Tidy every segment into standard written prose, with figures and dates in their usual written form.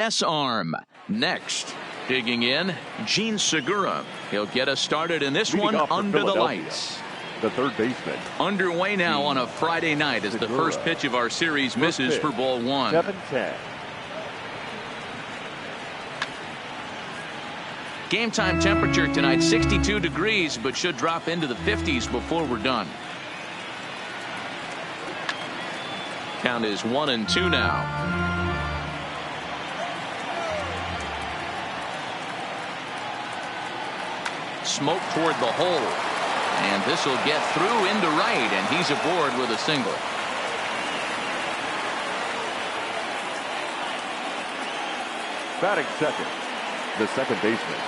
S-arm. Next, digging in, Gene Segura. He'll get us started in this one under the lights. The third baseman. Underway now on a Friday night as the first pitch of our series misses for ball one. 7-10. Game time temperature tonight 62 degrees, but should drop into the 50s before we're done. Count is 1-2 now. Smoke toward the hole, and this will get through into right, and he's aboard with a single. Batting second, the second baseman.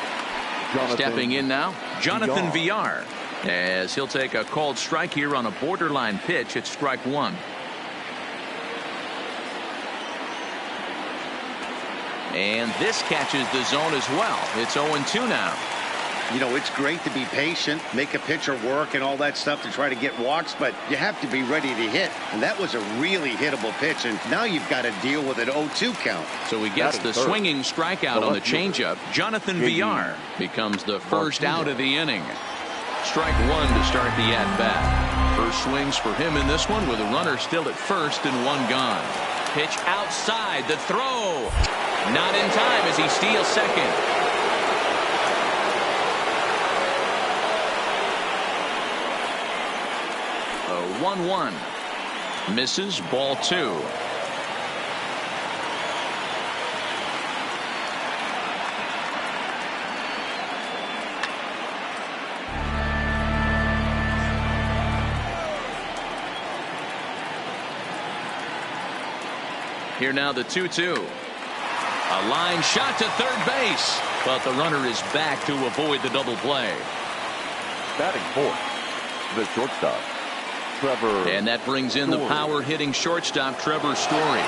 Stepping in now, Jonathan Villar, as he'll take a called strike here on a borderline pitch at strike one. And this catches the zone as well. It's 0-2 now. You know, it's great to be patient, make a pitcher work and all that stuff to try to get walks, but you have to be ready to hit. And that was a really hittable pitch, and now you've got to deal with an 0-2 count. So he gets the swinging strikeout on the changeup. Jonathan Villar becomes the first out of the inning. Strike one to start the at-bat. First swings for him in this one with a runner still at first and one gone. Pitch outside, the throw. Not in time as he steals second. A 1-1. Misses, ball two. Here now the 2-2. A line shot to third base, but the runner is back to avoid the double play. Batting fourth, the shortstop, Trevor. And that brings in the power-hitting shortstop, Trevor Story.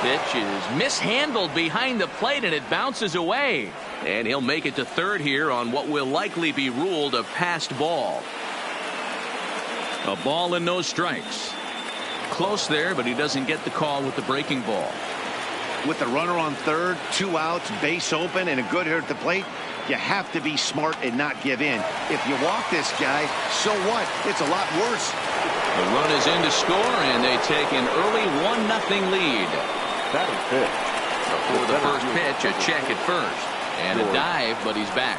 Pitch is mishandled behind the plate, and it bounces away. And he'll make it to third here on what will likely be ruled a passed ball. A ball and no strikes. Close there, but he doesn't get the call with the breaking ball. With the runner on third, 2 outs, base open, and a good hitter at the plate, you have to be smart and not give in. If you walk this guy, so what? It's a lot worse. The run is in to score, and they take an early 1-0 lead. Batting fifth. Before the first pitch, a check at first. And a dive, but he's back.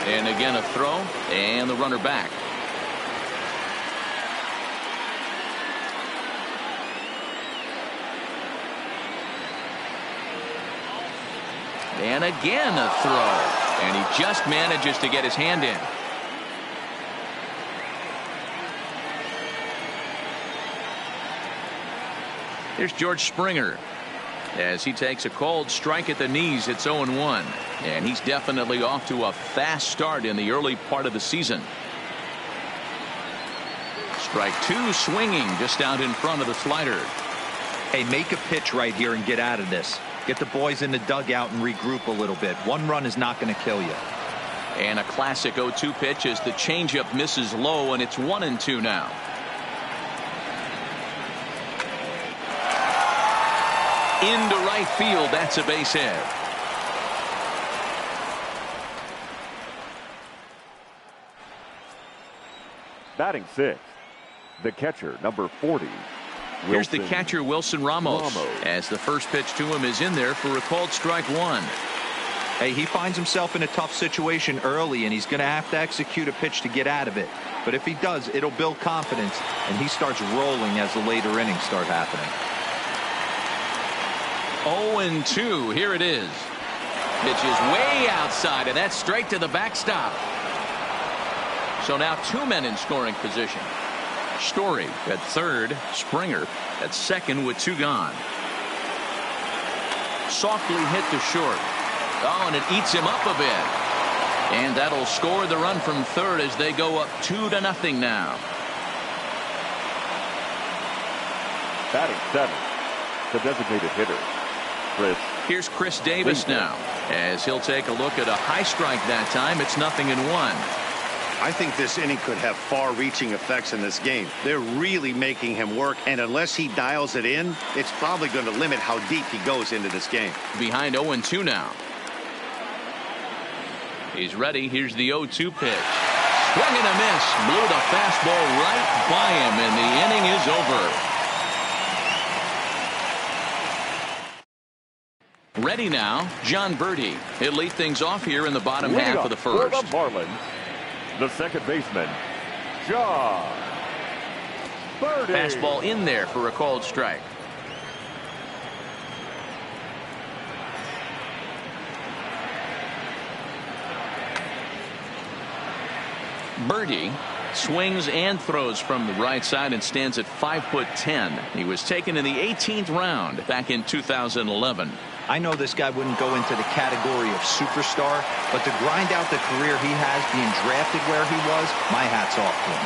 And again a throw, and the runner back. And again a throw, and he just manages to get his hand in. Here's George Springer as he takes a cold strike at the knees. It's 0-1, and he's definitely off to a fast start in the early part of the season. Strike two, swinging just out in front of the slider. Hey, make a pitch right here and get out of this. Get the boys in the dugout and regroup a little bit. One run is not going to kill you. And a classic 0-2 pitch as the changeup misses low, and it's 1-2 now. Into right field. That's a base hit. Batting sixth, the catcher, number 40. Here's the catcher, Wilson Ramos, as the first pitch to him is in there for a called strike one. Hey, he finds himself in a tough situation early, and he's going to have to execute a pitch to get out of it. But if he does, it'll build confidence, and he starts rolling as the later innings start happening. 0-2. Here it is. Pitch is way outside, and that's straight to the backstop. So now two men in scoring position. Story at third, Springer at second with two gone. Softly hit to short. Oh, and it eats him up a bit. And that'll score the run from third as they go up 2-0 now. Batting seventh, the designated hitter, Chris. Here's Chris Davis now, as he'll take a look at a high strike that time. It's 0-1. I think this inning could have far-reaching effects in this game. They're really making him work, and unless he dials it in, it's probably going to limit how deep he goes into this game. Behind 0-2 now. He's ready. Here's the 0-2 pitch. Swing and a miss. Blew the fastball right by him, and the inning is over. Ready now, John Birdie. He'll lead things off here in the bottom half of the first. For the Marlins, the second baseman, John Birdie. Fastball in there for a called strike. Birdie swings and throws from the right side and stands at 5'10". He was taken in the 18th round back in 2011. I know this guy wouldn't go into the category of superstar, but to grind out the career he has being drafted where he was, my hat's off to him.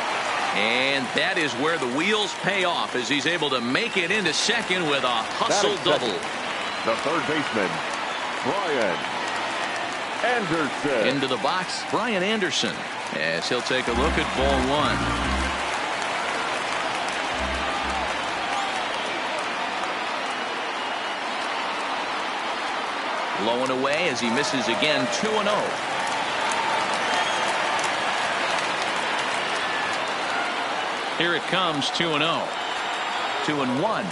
And that is where the wheels pay off as he's able to make it into second with a hustle double. The third baseman, Brian Anderson. Into the box, Brian Anderson, as he'll take a look at ball one. Low and away as he misses again, 2-0. Here it comes, 2-0. 2-1.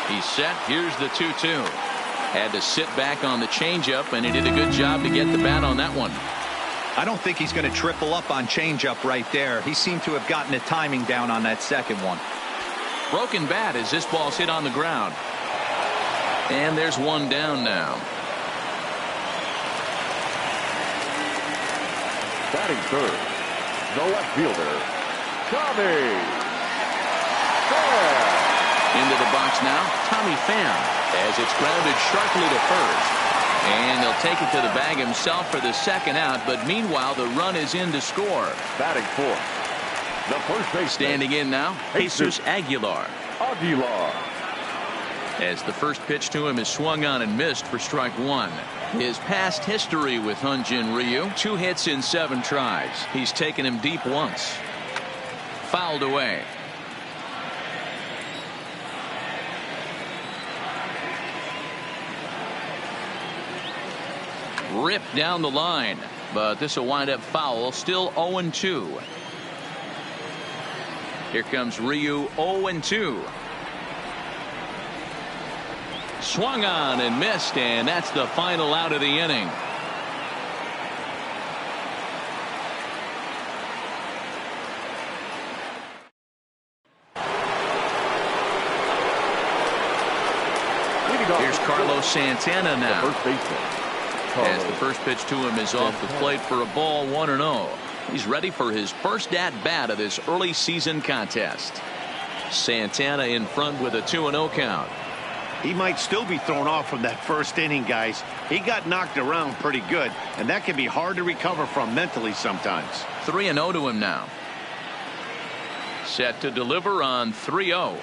He's set. Here's the 2-2. Had to sit back on the changeup, and he did a good job to get the bat on that one. I don't think he's going to triple up on changeup right there. He seemed to have gotten the timing down on that second one. Broken bat as this ball's hit on the ground. And there's one down now. Batting third, the left fielder, Tommy Pham. Into the box now, Tommy Pham, as it's grounded sharply to first. And he'll take it to the bag himself for the second out, but meanwhile the run is in to score. Batting fourth, the first baseman. Standing in now, Jesus Aguilar. As the first pitch to him is swung on and missed for strike one. His past history with Hyun-Jin Ryu, 2 hits in 7 tries. He's taken him deep once. Fouled away. Ripped down the line, but this will wind up foul. Still 0-2. Here comes Ryu, 0-2. Swung on and missed, and that's the final out of the inning. Here's Carlos Santana now. The first baseman. As the first pitch to him is off the plate for a ball, 1-0. He's ready for his first at-bat of this early season contest. Santana in front with a 2-0 count. He might still be thrown off from that first inning, guys. He got knocked around pretty good, and that can be hard to recover from mentally sometimes. 3-0 to him now. Set to deliver on 3-0.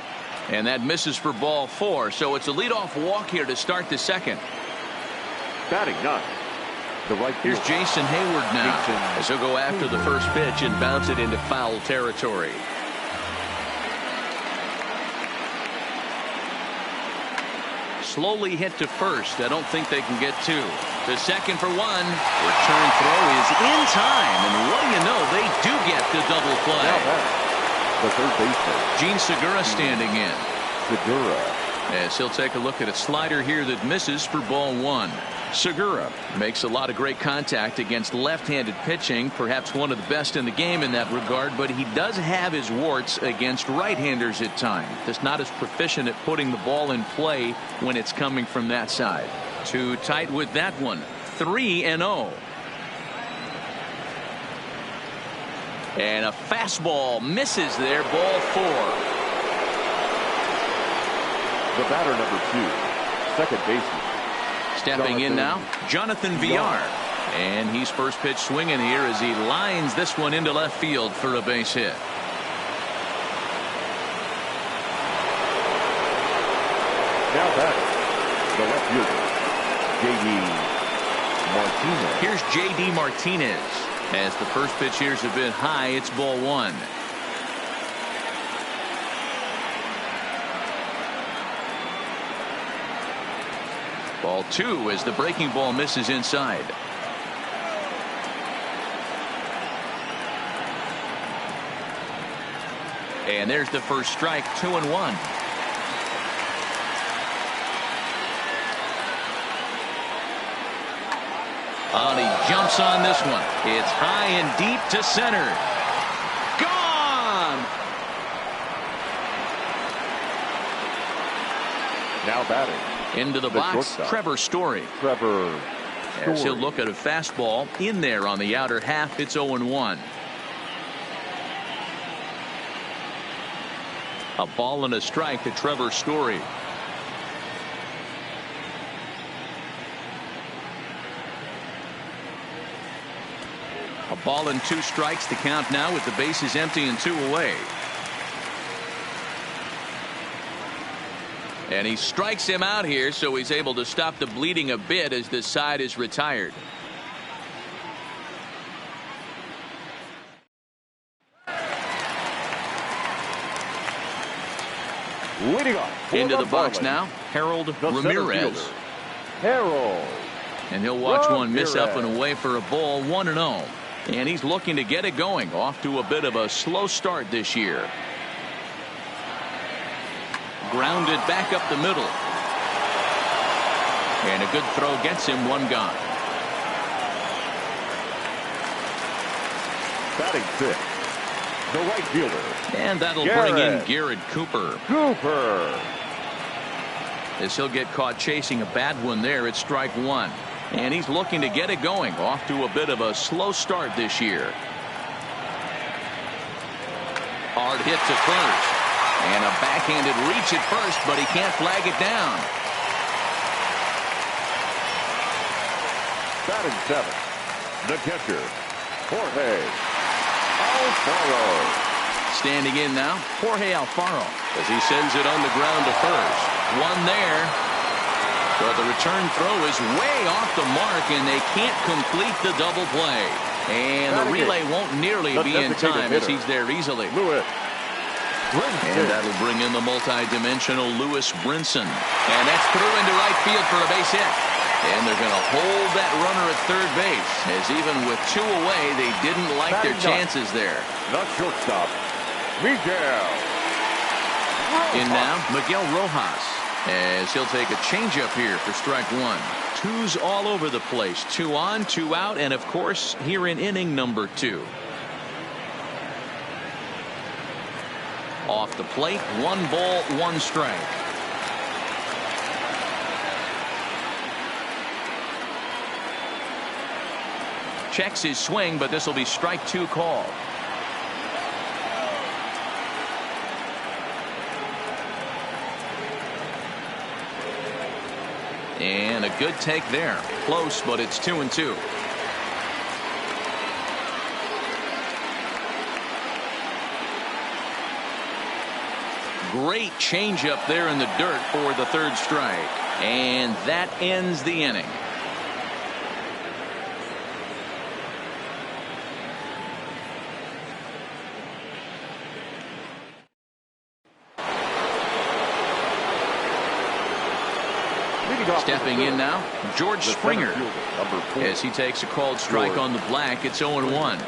And that misses for ball 4, so it's a leadoff walk here to start the second. Batting ninth, the right Here's fielder. Jason Hayward now, as he'll go after the first pitch and bounce it into foul territory. Slowly hit to first. I don't think they can get 2. The second for 1. Return throw is in time, and what do you know, they do get the double play. The third baseman, Gene Segura standing in. Segura. As he'll take a look at a slider here that misses for ball 1. Segura makes a lot of great contact against left-handed pitching, perhaps one of the best in the game in that regard, but he does have his warts against right-handers at times. Just not as proficient at putting the ball in play when it's coming from that side. Too tight with that one. 3-0. And a fastball misses there, ball 4. The batter, number 2, second baseman, Stepping in now, Jonathan Villar. And he's first pitch swinging here as he lines this one into left field for a base hit. Now back, the left fielder, J.D. Martinez. Here's J.D. Martinez. As the first pitch here's a bit high, it's ball one. Ball two as the breaking ball misses inside. And there's the first strike, 2-1. And he jumps on this one. It's high and deep to center. Gone! Now batting. Into the box, shortstop, Trevor Story. As he'll look at a fastball in there on the outer half, it's 0-1. A ball and a strike to Trevor Story. A ball and 2 strikes to count now with the bases empty and 2 away. And he strikes him out here, so he's able to stop the bleeding a bit as this side is retired. Leading off into the box now, Harold Ramirez. Harold. And he'll watch one miss up and away for a ball, 1-0. And he's looking to get it going, off to a bit of a slow start this year. Grounded back up the middle. And a good throw gets him, 1 gone. Batting 6, the right fielder. And that'll bring in Garrett Cooper. As he'll get caught chasing a bad one there, it's strike 1. And he's looking to get it going, off to a bit of a slow start this year. Hard hit to first. And a backhanded reach at first, but he can't flag it down. Batting 7, the catcher, Jorge Alfaro. Standing in now, Jorge Alfaro, as he sends it on the ground to first. One there. But the return throw is way off the mark, and they can't complete the double play. And the relay won't nearly be in time as he's there easily. And that'll bring in the multi-dimensional Lewis Brinson. And that's through into right field for a base hit. And they're going to hold that runner at third base, as even with 2 away, they didn't like their chances there. The shortstop, Miguel Rojas. In now, Miguel Rojas, as he'll take a changeup here for strike 1. 2s all over the place. 2 on, 2 out, and of course, here in inning number 2. Off the plate, 1 ball, 1 strike. Checks his swing, but this will be strike 2 called. And a good take there. Close, but it's 2-2. Great changeup there in the dirt for the 3rd strike. And that ends the inning. Stepping in now, George Springer. As he takes a called strike on the black, it's 0-1.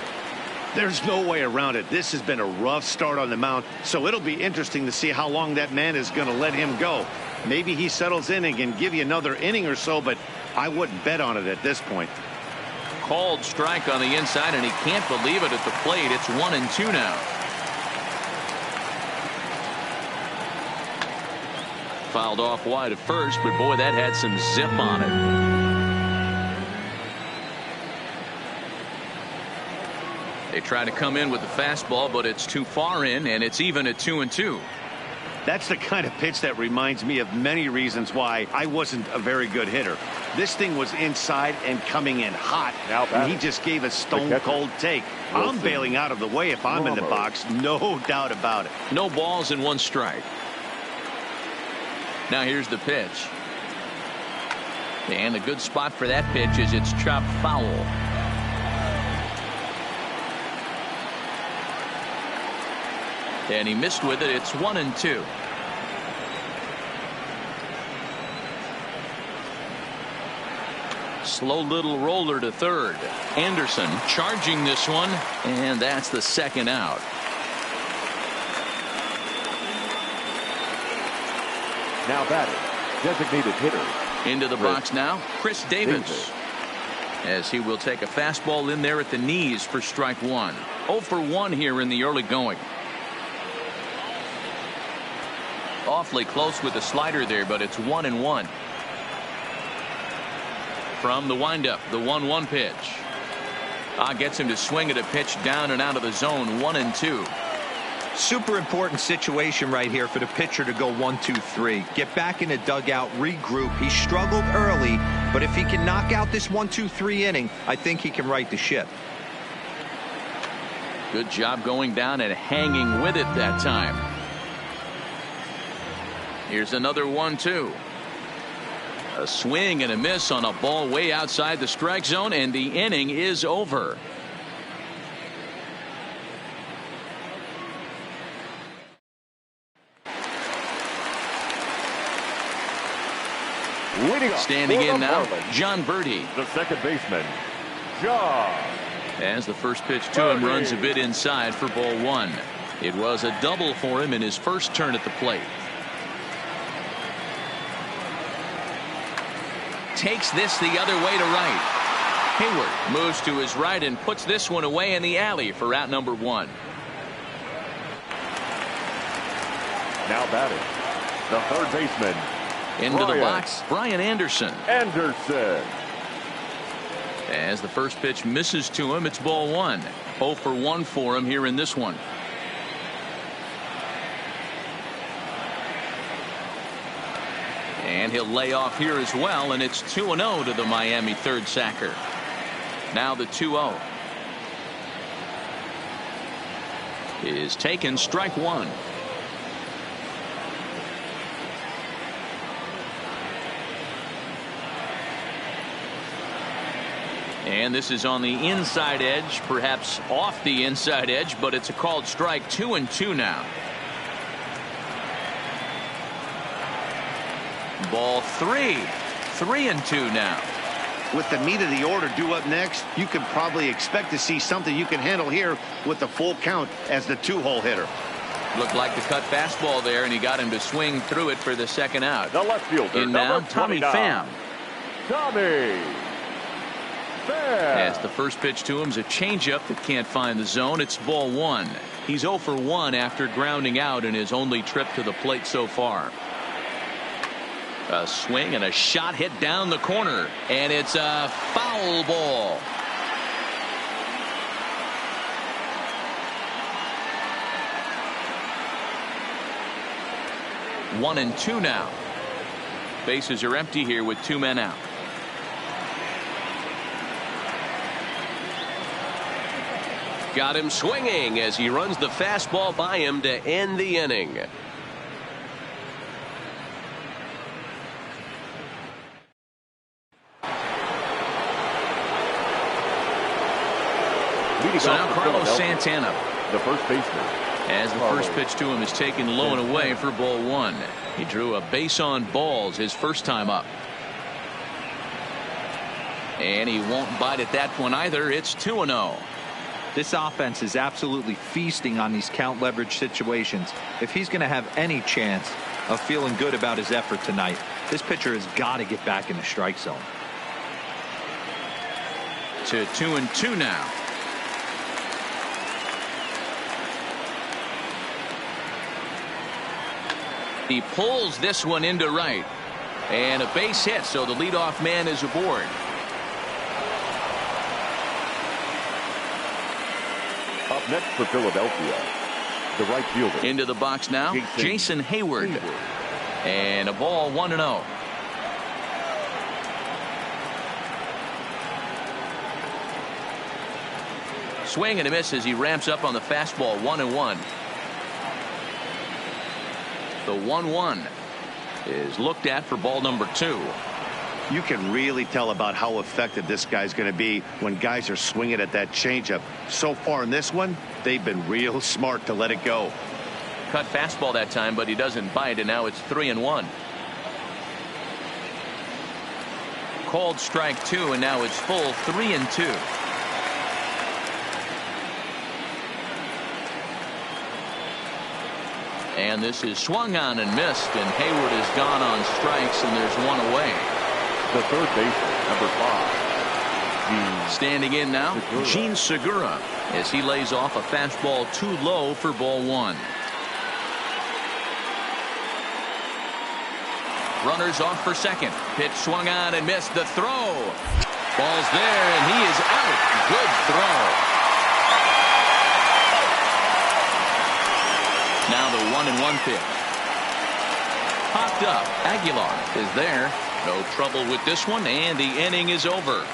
There's no way around it. This has been a rough start on the mound, so it'll be interesting to see how long that man is going to let him go. Maybe he settles in and can give you another inning or so, but I wouldn't bet on it at this point. Called strike on the inside, and he can't believe it at the plate. It's 1-2 now. Fouled off wide at first, but boy, that had some zip on it. They try to come in with the fastball, but it's too far in, and it's even at 2-2. That's the kind of pitch that reminds me of many reasons why I wasn't a very good hitter. This thing was inside and coming in hot, Now and he just gave a stone-cold take. I'm bailing out of the way if I'm in the box, no doubt about it. No balls and 1 strike. Now here's the pitch. And a good spot for that pitch is it's chopped foul. And he missed with it. It's 1-2. Slow little roller to third. Anderson charging this one, and that's the 2nd out. Now batting, designated hitter. Into the box now, Chris Davis. As he will take a fastball in there at the knees for strike 1. 0 for 1 here in the early going. Awfully close with the slider there, but it's 1-1. From the windup, the 1-1 pitch. Gets him to swing at a pitch down and out of the zone. 1-2. Super important situation right here for the pitcher to go 1-2-3. Get back in the dugout, regroup. He struggled early, but if he can knock out this 1-2-3 inning, I think he can right the ship. Good job going down and hanging with it that time. Here's another 1-2. A swing and a miss on a ball way outside the strike zone, and the inning is over. Standing in now, John Birdie. The second baseman, John. As the first pitch to him runs a bit inside for ball 1. It was a double for him in his first turn at the plate. Takes this the other way to right. Hayward moves to his right and puts this one away in the alley for out number 1. Now batting, the third baseman. Into the box, Brian Anderson. As the first pitch misses to him, it's ball 1. 0 for 1 for him here in this one. And he'll lay off here as well, and it's 2-0 to the Miami third sacker. Now the 2-0 is taken, strike 1. And this is on the inside edge, perhaps off the inside edge, but it's a called strike. 2-2 now. Ball 3. 3-2 now. With the meat of the order due up next, you can probably expect to see something you can handle here with the full count as the 2-hole hitter. Looked like the cut fastball there, and he got him to swing through it for the 2nd out. The left fielder, in now, Tommy Pham. As the first pitch to him is a changeup that can't find the zone. It's ball 1. He's 0 for 1 after grounding out in his only trip to the plate so far. A swing and a shot hit down the corner, and it's a foul ball. One and two now. Bases are empty here with 2 men out. Got him swinging as he runs the fastball by him to end the inning. So now Carlos Santana, the first baseman, as the first pitch to him is taken low and away for ball 1. He drew a base on balls his first time up. And he won't bite at that one either. It's 2-0. This offense is absolutely feasting on these count leverage situations. If he's going to have any chance of feeling good about his effort tonight, this pitcher has got to get back in the strike zone. To 2-2 now. He pulls this one into right, and a base hit, so the leadoff man is aboard. Up next for Philadelphia, the right fielder. Into the box now, Jason Hayward. And a ball, 1-0. Swing and a miss as he ramps up on the fastball. 1-1. The 1-1 is looked at for ball number 2. You can really tell about how effective this guy's going to be when guys are swinging at that changeup. So far in this one, they've been real smart to let it go. Cut fastball that time, but he doesn't bite, and now it's 3-1. Called strike 2, and now it's full 3-2. And this is swung on and missed, and Hayward is gone on strikes, and there's one away. The third baseman, number 5. Standing in now, Gene Segura, as he lays off a fastball too low for ball 1. Runners off for second. Pitch swung on and missed. The throw. Ball's there, and he is out. Good throw. Now the 1-1 pitch. Popped up. Aguilar is there. No trouble with this one, and the inning is over.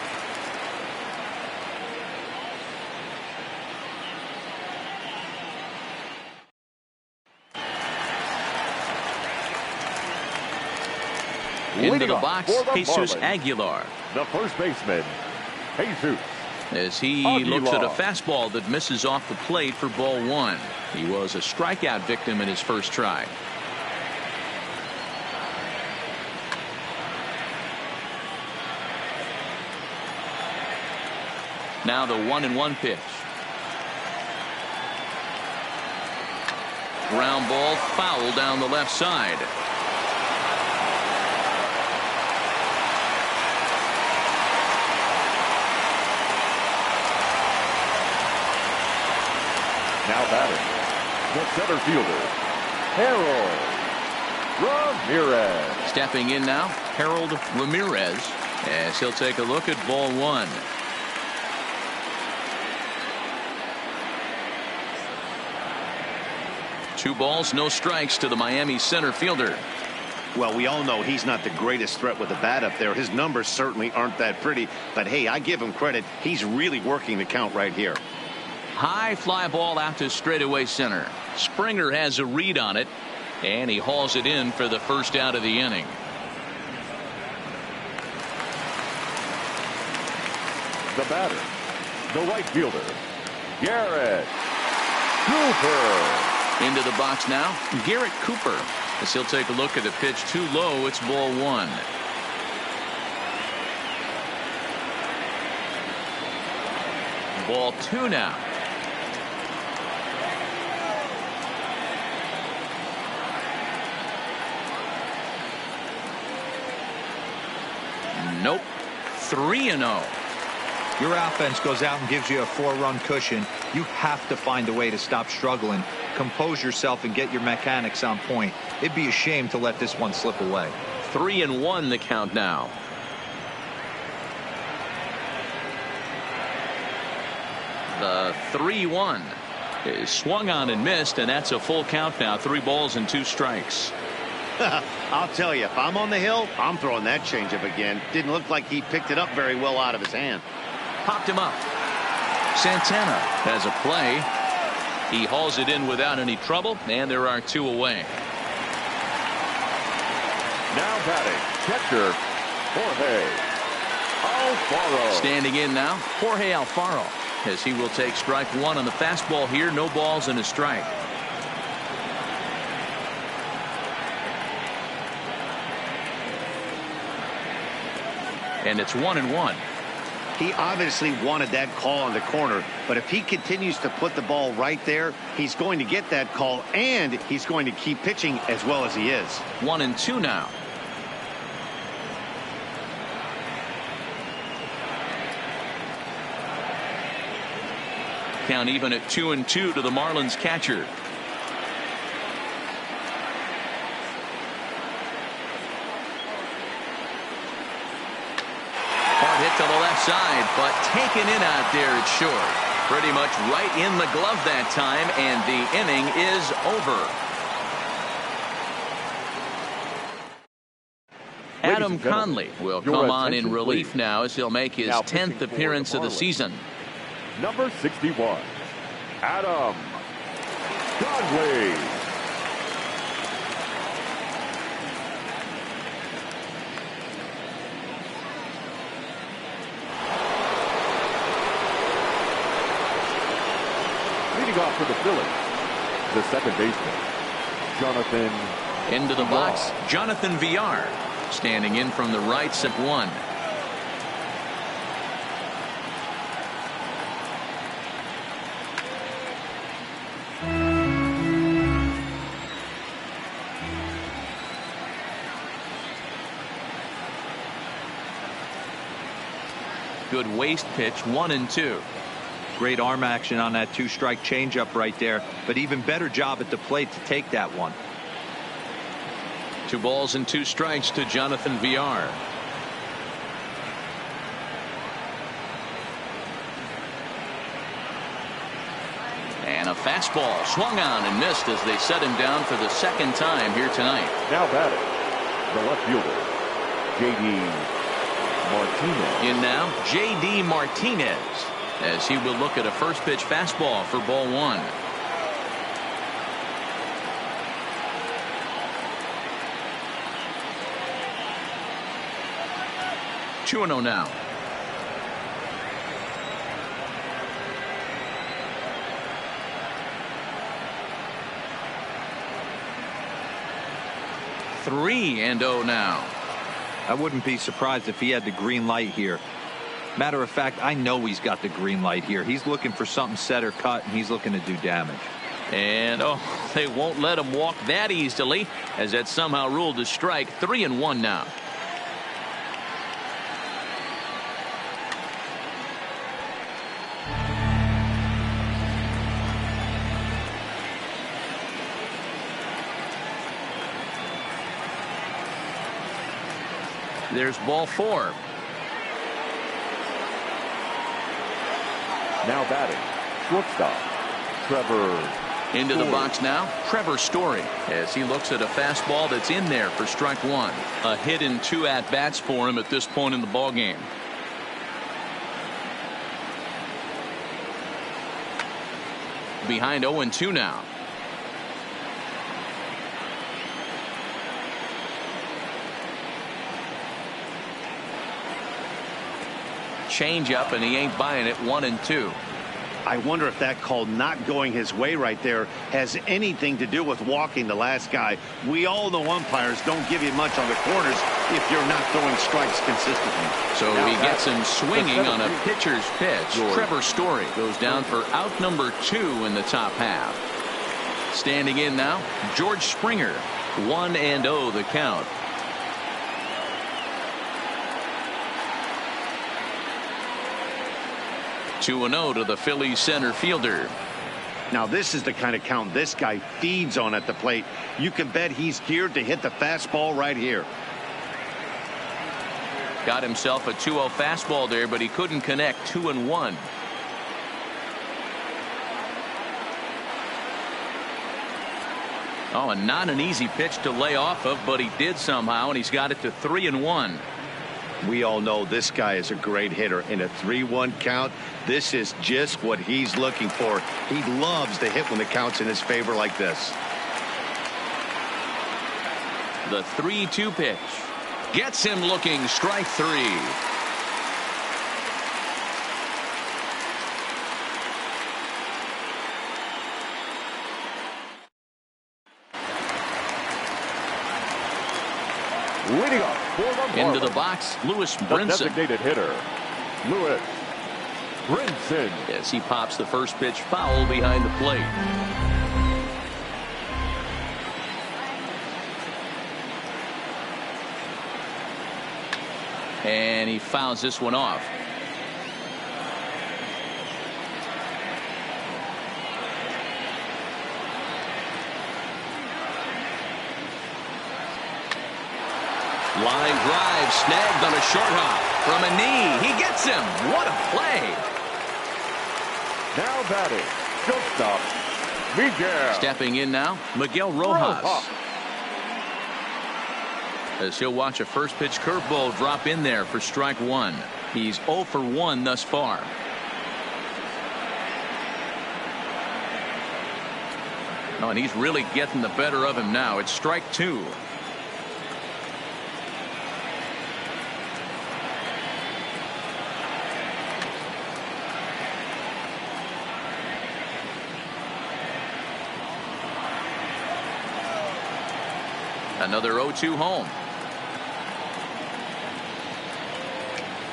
Into the box, Jesus Aguilar. The first baseman, Jesus. As he looks at a fastball that misses off the plate for ball 1. He was a strikeout victim in his first try. Now the 1-1 pitch. Ground ball foul down the left side. Now batting, the center fielder, Harold Ramirez. Stepping in now, Harold Ramirez, as he'll take a look at ball 1. Two balls, no strikes to the Miami center fielder. Well, we all know he's not the greatest threat with the bat up there. His numbers certainly aren't that pretty. But, hey, I give him credit. He's really working the count right here. High fly ball out to straightaway center. Springer has a read on it, and he hauls it in for the first out of the inning. The batter, the right fielder, Garrett Cooper. Into the box now, Garrett Cooper, as he'll take a look at the pitch too low. It's ball 1. Ball 2 now. Nope. 3-0. Your offense goes out and gives you a 4-run cushion. You have to find a way to stop struggling, compose yourself, and get your mechanics on point. It'd be a shame to let this one slip away. 3-1 the count now. The 3-1 is swung on and missed, and that's a full count now. 3 balls and 2 strikes. I'll tell you, if I'm on the hill, I'm throwing that changeup again. Didn't look like he picked it up very well out of his hand. Popped him up. Santana has a play. He hauls it in without any trouble, and there are 2 away. Now batting, catcher, Jorge Alfaro. Standing in now, Jorge Alfaro, as he will take strike 1 on the fastball here. No balls and a strike. And it's 1-1. He obviously wanted that call in the corner, but if he continues to put the ball right there, he's going to get that call, and he's going to keep pitching as well as he is. 1-2 now. Count even at 2-2 to the Marlins catcher. Hit to the left side, but taken in out there. It's short. Pretty much right in the glove that time, and the inning is over. Adam Conley will come on in relief now, as he'll make his 10th appearance of the season. Number 61, Adam Conley. Leading off for the Phillies, the second baseman, Jonathan. Into the box, Jonathan VR. Standing in from the right, set one. Good waist pitch, 1-2. Great arm action on that two-strike changeup right there, but even better job at the plate to take that one. 2 balls and 2 strikes to Jonathan VR. And a fastball swung on and missed as they set him down for the second time here tonight. Now batting, the left fielder, J.D. Martinez. In now, J.D. Martinez, as he will look at a first pitch fastball for ball 1. Two and 0 now. Three and 0 now. I wouldn't be surprised if he had the green light here. Matter of fact, I know he's got the green light here. He's looking for something set or cut, and he's looking to do damage. And they won't let him walk that easily, as that's somehow ruled a strike. 3-1 now. There's ball 4. Now batting, shortstop, Trevor. Into the box now, Trevor Story, as he looks at a fastball that's in there for strike 1. A hit in 2 at-bats for him at this point in the ballgame. Behind 0-2 now. Change up, and he ain't buying it. 1-2. I wonder if that call not going his way right there has anything to do with walking the last guy. We all know umpires don't give you much on the corners if you're not throwing strikes consistently. So now he gets him swinging on a pitcher's pitch. George. Trevor Story goes down for out number 2 in the top half. Standing in now, George Springer. 1-0 the count. 2-0 to the Phillies center fielder. Now this is the kind of count this guy feeds on at the plate. You can bet he's geared to hit the fastball right here. Got himself a 2-0 fastball there, but he couldn't connect. 2-1. Oh, and not an easy pitch to lay off of, but he did somehow, and he's got it to 3-1. We all know this guy is a great hitter. In a 3-1 count, this is just what he's looking for. He loves to hit when the count's in his favor like this. The 3-2 pitch gets him looking. Strike 3. Leading up for the Into the Marlins, box, Lewis the Brinson. designated hitter, Lewis Brinson. As he pops the first pitch foul behind the plate. And he fouls this one off. Line drive snagged on a short hop from a knee. He gets him. What a play. Now batting, shortstop, Miguel. Stepping in now, Miguel Rojas. As he'll watch a first pitch curveball drop in there for strike 1. He's 0 for 1 thus far. Oh, and he's really getting the better of him now. It's strike two. Another 0-2 home.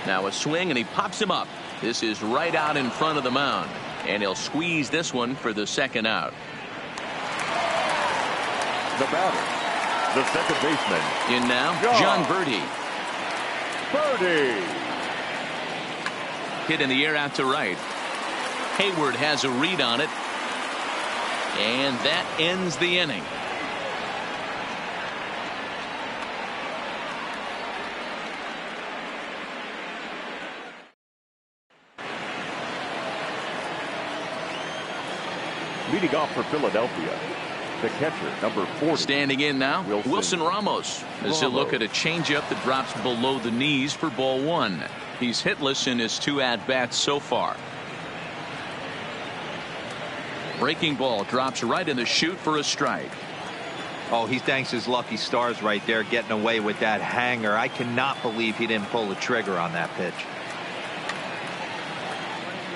Now a swing, and he pops him up. This is right out in front of the mound, and he'll squeeze this one for the second out. The batter, the second baseman. In now, John Birdie. Birdie. Hit in the air out to right. Hayward has a read on it, and that ends the inning. Leading off for Philadelphia, the catcher, number 40. Standing in now, Wilson Ramos. As he'll look at a changeup that drops below the knees for ball one. He's hitless in his 2 at-bats so far. Breaking ball drops right in the chute for a strike. Oh, he thanks his lucky stars right there, getting away with that hanger. I cannot believe he didn't pull the trigger on that pitch.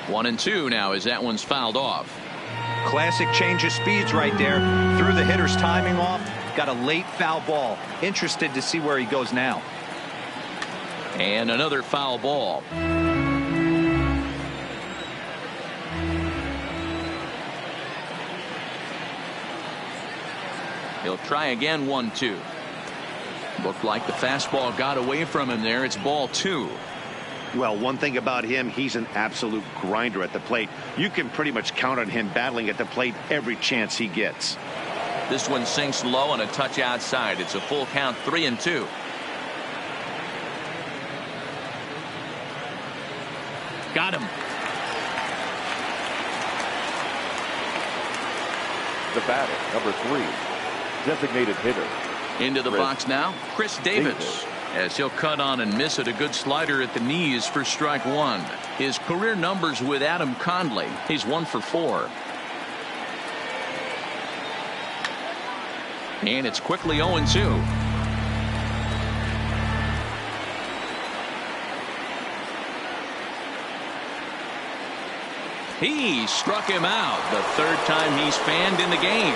1-2 now as that one's fouled off. Classic change of speeds right there. Threw the hitter's timing off. Got a late foul ball. Interested to see where he goes now. And another foul ball. He'll try again. 1-2. Looked like the fastball got away from him there. It's ball 2. Well, one thing about him, he's an absolute grinder at the plate. You can pretty much count on him battling at the plate every chance he gets. This one sinks low and a touch outside. It's a full count. 3-2. Got him. The batter, number 3, designated hitter. Into the box now, Chris Davis. As he'll cut on and miss it. A good slider at the knees for strike one. His career numbers with Adam Conley. He's 1 for 4. And it's quickly 0-2. He struck him out. The 3rd time he's fanned in the game.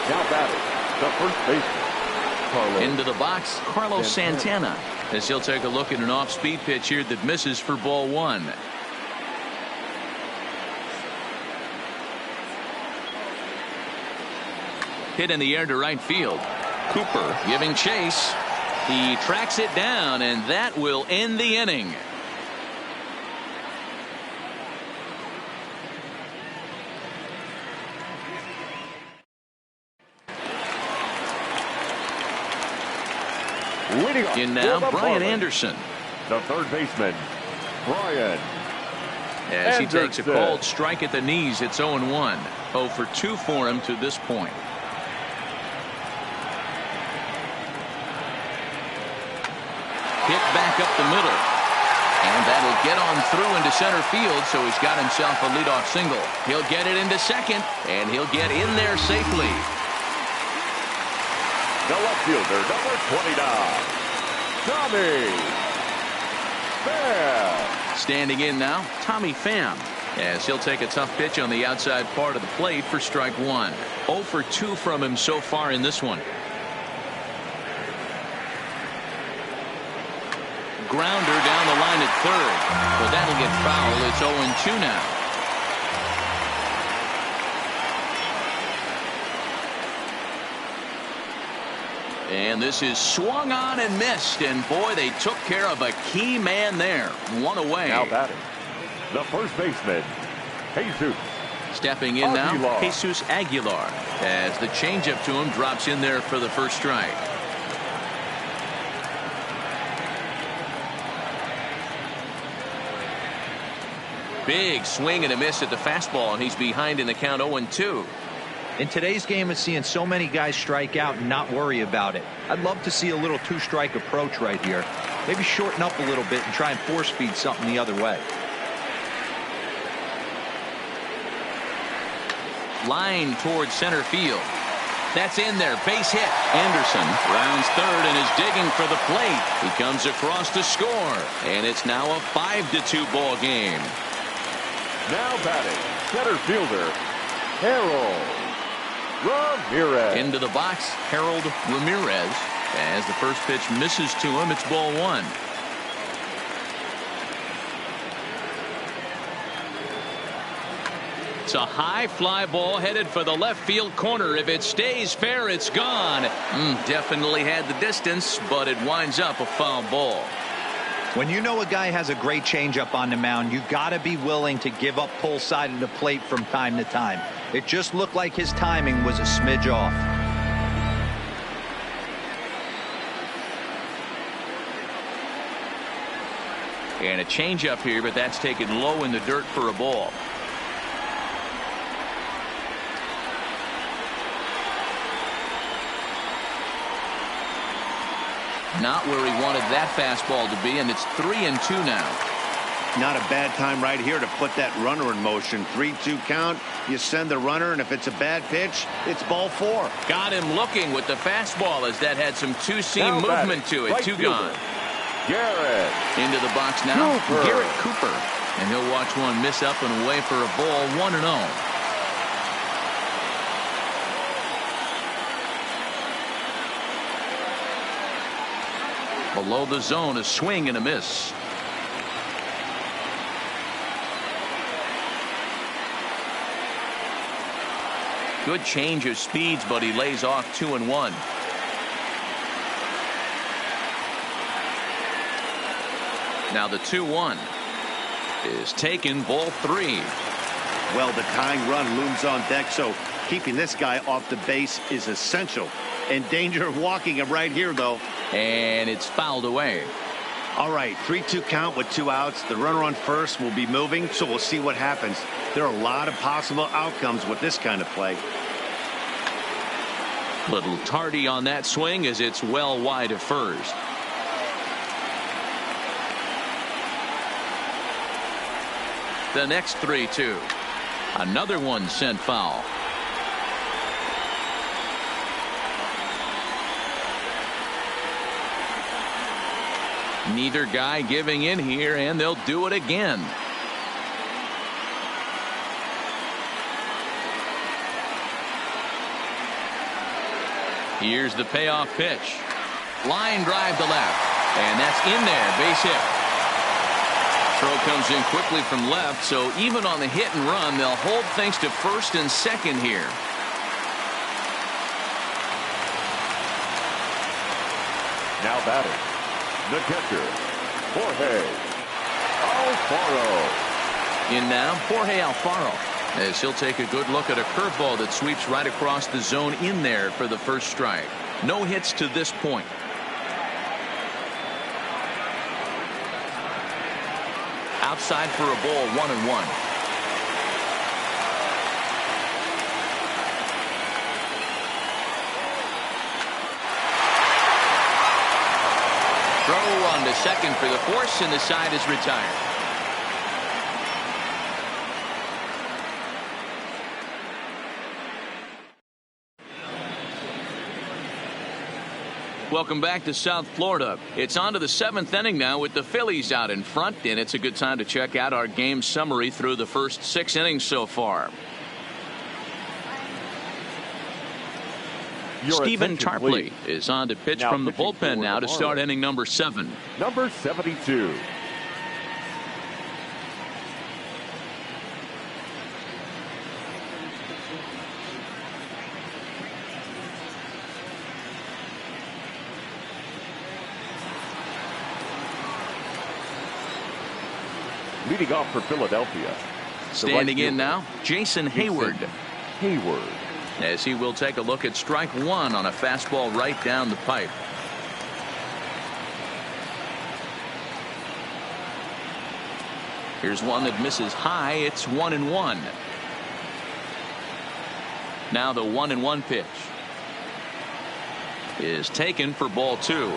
Now batting, the first baseman. Into the box, Carlos Santana. As he'll take a look at an off-speed pitch here that misses for ball 1. Hit in the air to right field. Cooper giving chase. He tracks it down, and that will end the inning. In now, Brian Anderson. The third baseman, Brian. As he takes a cold strike at the knees, it's 0-1. 0 for 2 for him to this point. Hit back up the middle. And that'll get on through into center field, so he's got himself a leadoff single. He'll get it into second, and he'll get in there safely. The left fielder, number 29. Tommy Pham. Standing in now, Tommy Pham. As he'll take a tough pitch on the outside part of the plate for strike 1. 0 for 2 from him so far in this one. Grounder down the line at third. But that'll get foul. It's 0-2 now. And this is swung on and missed. And boy, they took care of a key man there. 1 away. Now batting, the first baseman, Jesus. Stepping in now, Jesus Aguilar. As the changeup to him drops in there for the first strike. Big swing and a miss at the fastball, and he's behind in the count. 0-2. In today's game of seeing so many guys strike out and not worry about it, I'd love to see a little 2-strike approach right here. Maybe shorten up a little bit and try and force feed something the other way. Line towards center field. That's in there. Base hit. Anderson rounds third and is digging for the plate. He comes across to score. And it's now a 5-2 ball game. Now batting, center fielder, Harold Ramirez. Into the box, Harold Ramirez. As the first pitch misses to him, it's ball one. It's a high fly ball headed for the left field corner. If it stays fair, it's gone. Definitely had the distance, but it winds up a foul ball. When you know a guy has a great changeup on the mound, you got to be willing to give up pull side of the plate from time to time. It just looked like his timing was a smidge off. And a changeup here, but that's taken low in the dirt for a ball. Not where he wanted that fastball to be, and it's 3-2 now. Not a bad time right here to put that runner in motion. 3-2 count. You send the runner, and if it's a bad pitch, it's ball four. Got him looking with the fastball as that had some two-seam movement to it. Right Two fielder, gone. Garrett. Into the box now, Cooper. Garrett Cooper. And he'll watch one miss up and away for a ball, 1-0. Below the zone, a swing and a miss. Good change of speeds, but he lays off 2-1. Now the 2-1 is taken, ball three. Well, the tying run looms on deck, so keeping this guy off the base is essential. In danger of walking him right here, though. And it's fouled away. All right, 3-2 count with 2 outs. The runner on first will be moving, so we'll see what happens. There are a lot of possible outcomes with this kind of play. Little tardy on that swing as it's well wide of first. The next 3-2. Another one sent foul. Neither guy giving in here, and they'll do it again. Here's the payoff pitch. Line drive to left, and that's in there. Base hit. Throw comes in quickly from left, so even on the hit and run, they'll hold things to first and second here. Now batting, the catcher, Jorge Alfaro. In now, Jorge Alfaro, as he'll take a good look at a curveball that sweeps right across the zone in there for the first strike. No hits to this point. Outside for a ball, 1-1. Throw on to second for the force, and the side is retired. Welcome back to South Florida. It's on to the 7th inning now with the Phillies out in front, and it's a good time to check out our game summary through the first 6 innings so far. Stephen Tarpley is on to pitch from the bullpen now to start inning number 7. Number 72. Leading off for Philadelphia. Standing in now, Jason Hayward. Hayward. As he will take a look at strike one on a fastball right down the pipe. Here's one that misses high. It's 1-1. Now the 1-1 pitch is taken for ball 2.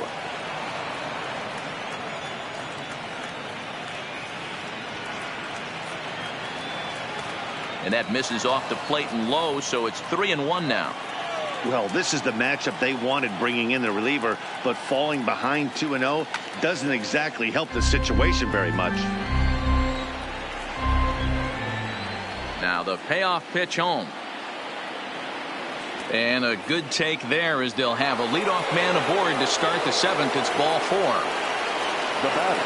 And that misses off the plate and low, so it's 3-1 now. Well, this is the matchup they wanted, bringing in the reliever, but falling behind 2-0 doesn't exactly help the situation very much. Now the payoff pitch home. And a good take there as they'll have a leadoff man aboard to start the 7th. It's ball 4. The batter,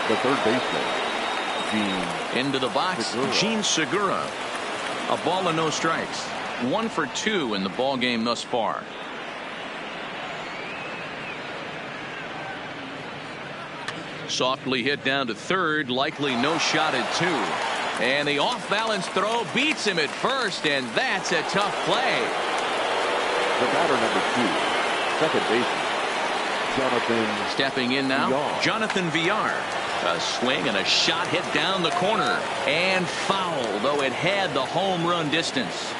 the third baseman, Gene. Into the box, Segura. Gene Segura. A ball and no strikes. 1 for 2 in the ball game thus far. Softly hit down to third, likely no shot at 2. And the off-balance throw beats him at first, and that's a tough play. The batter, number 2, second baseman, Jonathan. Stepping in now, Villar. Jonathan Villar. A swing and a shot hit down the corner. And foul, though it had the home run distance.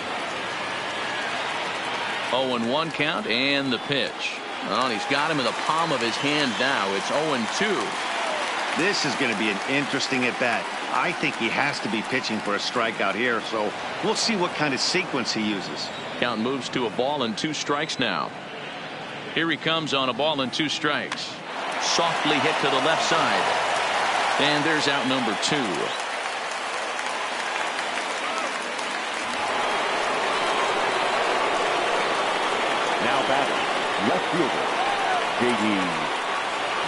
0-1 count and the pitch. Well, he's got him in the palm of his hand now. It's 0-2. This is going to be an interesting at-bat. I think he has to be pitching for a strikeout here, so we'll see what kind of sequence he uses. Count moves to a ball and 2 strikes now. Here he comes on a ball and 2 strikes. Softly hit to the left side. And there's out number 2. Now batting, left fielder, J.D.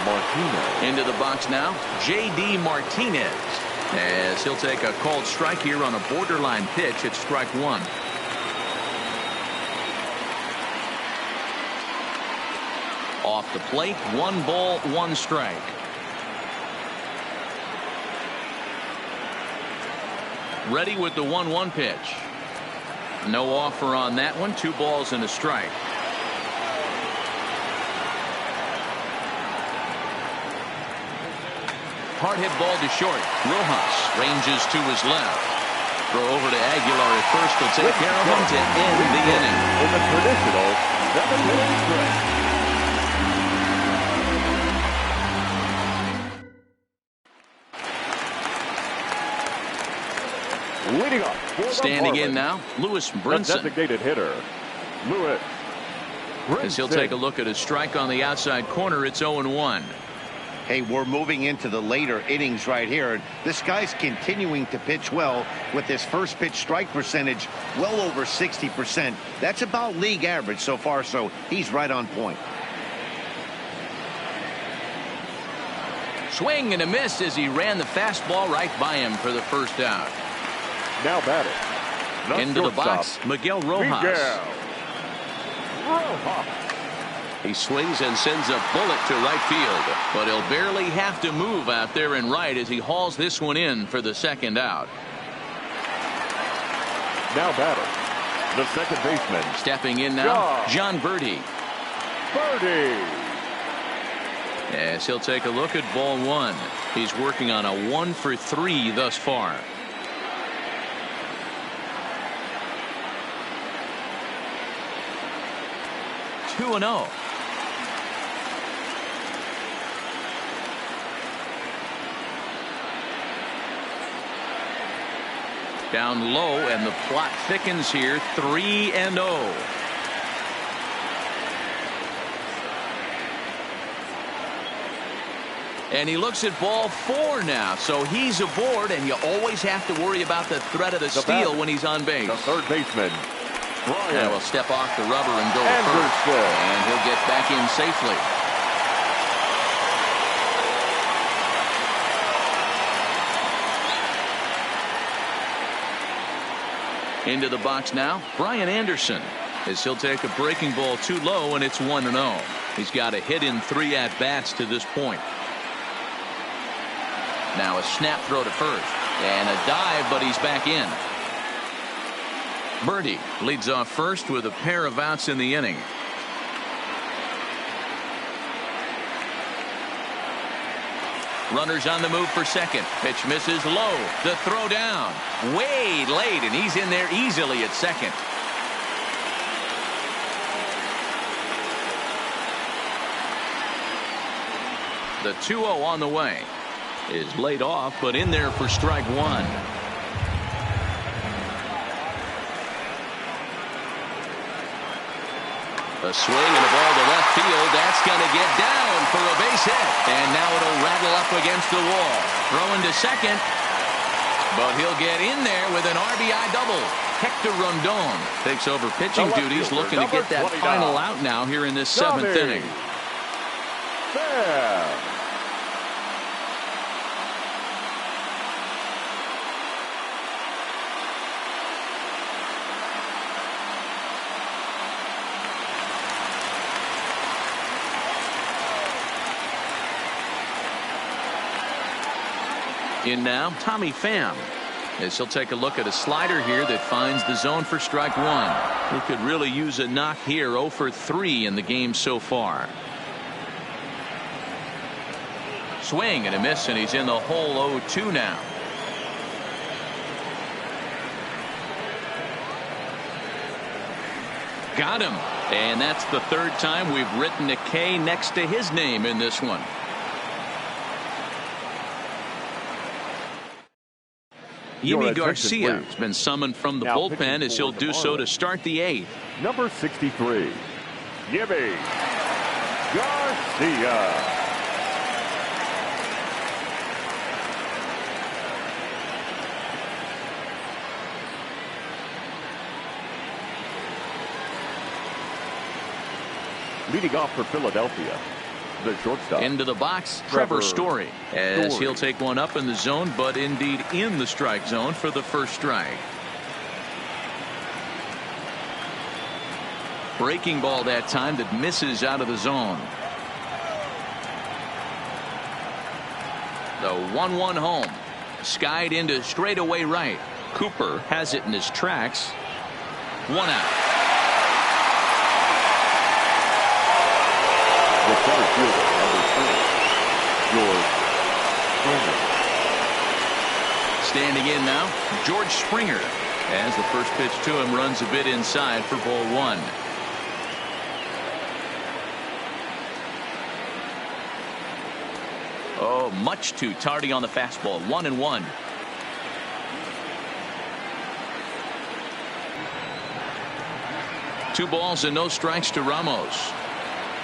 Martinez. Into the box now, J.D. Martinez. As he'll take a called strike here on a borderline pitch. It's strike 1. Off the plate, 1 ball, 1 strike. Ready with the 1-1 pitch. No offer on that one. 2 balls and a strike. Hard hit ball to short. Rojas ranges to his left. Throw over to Aguilar at first. Will take care of him to end the inning. In the traditional 7-inning stretch. Leading up for the Standing in Marlins, now, Lewis the Brinson. designated hitter, Lewis Brinson. As he'll take a look at a strike on the outside corner. It's 0-1. Hey, we're moving into the later innings right here. This guy's continuing to pitch well with his first pitch strike percentage well over 60%. That's about league average so far, so he's right on point. Swing and a miss as he ran the fastball right by him for the first out. Now batting, Into the box, shortstop, Miguel Rojas. Miguel Rojas. He swings and sends a bullet to right field. But he'll barely have to move out there in right as he hauls this one in for the second out. Now batting, the second baseman, Stepping in now, John Birdie. Birdie. As he'll take a look at ball 1. He's working on a 1 for 3 thus far. Two and 0. Down low, and the plot thickens here. 3-0. And he looks at ball 4 now, so he's aboard, and you always have to worry about the threat of the steal when he's on base. The third baseman, Brian. Now he'll step off the rubber and go to first, Anderson. and he'll get back in safely. Into the box now, Brian Anderson, as he'll take a breaking ball too low, and it's 1-0. He's got a hit in 3 at-bats to this point. Now a snap throw to first, and a dive, but he's back in. Birdie leads off first with a pair of outs in the inning. Runners on the move for second. Pitch misses low. The throw down. Way late, and he's in there easily at second. The 2-0 on the way. Is laid off, but in there for strike 1. A swing and a ball to left field. That's going to get down for a base hit. And now it'll rattle up against the wall. Throwing to second. But he'll get in there with an RBI double. Hector Rondon takes over pitching duties, looking to get that final out now here in this seventh inning. Fair. In now, Tommy Pham, as he'll take a look at a slider here that finds the zone for strike one. He could really use a knock here. 0 for 3 in the game so far. Swing and a miss, and he's in the hole. 0-2 now. Got him. And that's the third time we've written a K next to his name in this one. Yimi Garcia has been summoned from the bullpen, as he'll do so to start the eighth. Number 63, Yimi Garcia. Leading off for Philadelphia, the shortstop. Into the box, Trevor Story, as he'll take one up in the zone, but indeed in the strike zone for the first strike. Breaking ball that time that misses out of the zone. The 1-1 home. Skied into straightaway right. Cooper has it in his tracks. 1 out. The center fielder, number 3, George Springer. Standing in now, George Springer, as the first pitch to him runs a bit inside for ball 1. Oh, much too tardy on the fastball. 1-1. Two balls and no strikes to Ramos.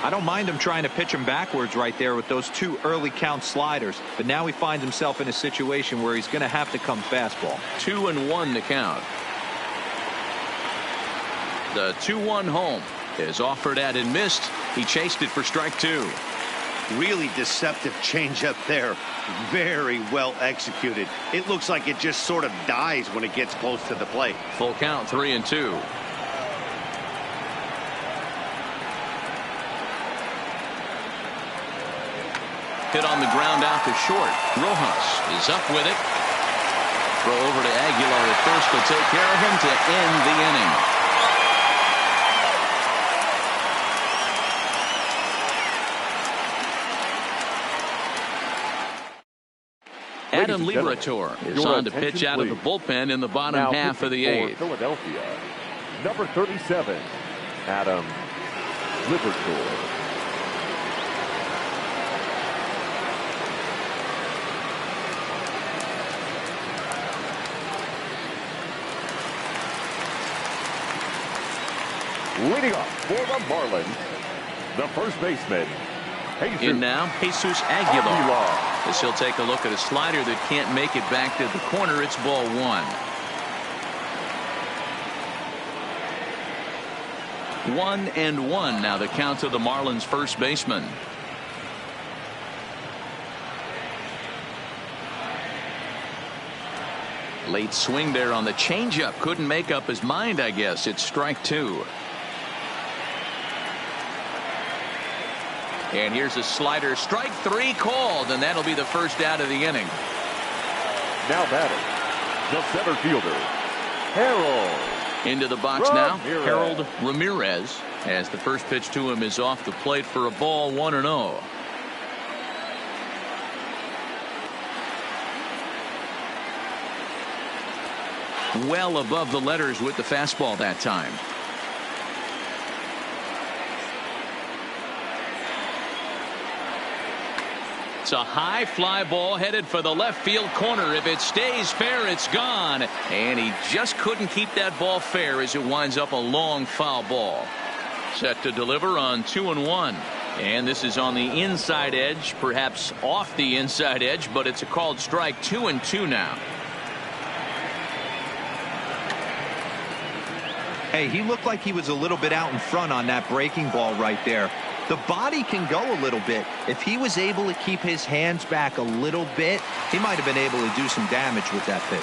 I don't mind him trying to pitch him backwards right there with those 2 early count sliders, but now he finds himself in a situation where he's going to have to come fastball. 2-1 to count. The 2-1 home is offered at and missed. He chased it for strike 2. Really deceptive changeup there. Very well executed. It looks like it just sort of dies when it gets close to the plate. Full count, 3-2. Hit on the ground out to short. Rojas is up with it. Throw over to Aguilar at first will take care of him to end the inning. Adam Liberator is on to pitch out of the bullpen in the bottom half of the eighth. Philadelphia, number 37, Adam Liberator. Leading off for the Marlins, the first baseman, Jesus. In now, Jesus Aguilar. As he'll take a look at a slider that can't make it back to the corner. It's ball 1. 1-1 now the count to the Marlins first baseman. Late swing there on the changeup. Couldn't make up his mind, I guess. It's strike 2. And here's a slider. Strike 3 called, and that'll be the first out of the inning. Now batting, the center fielder, Harold. Into the box now, Harold Ramirez, as the first pitch to him is off the plate for a ball. 1-0. Well above the letters with the fastball that time. It's a high fly ball headed for the left field corner. If it stays fair, it's gone. And he just couldn't keep that ball fair as it winds up a long foul ball. Set to deliver on 2-1. And this is on the inside edge, perhaps off the inside edge, but it's a called strike. 2-2 now. Hey, he looked like he was a little bit out in front on that breaking ball right there. The body can go a little bit. If he was able to keep his hands back a little bit, he might have been able to do some damage with that pitch.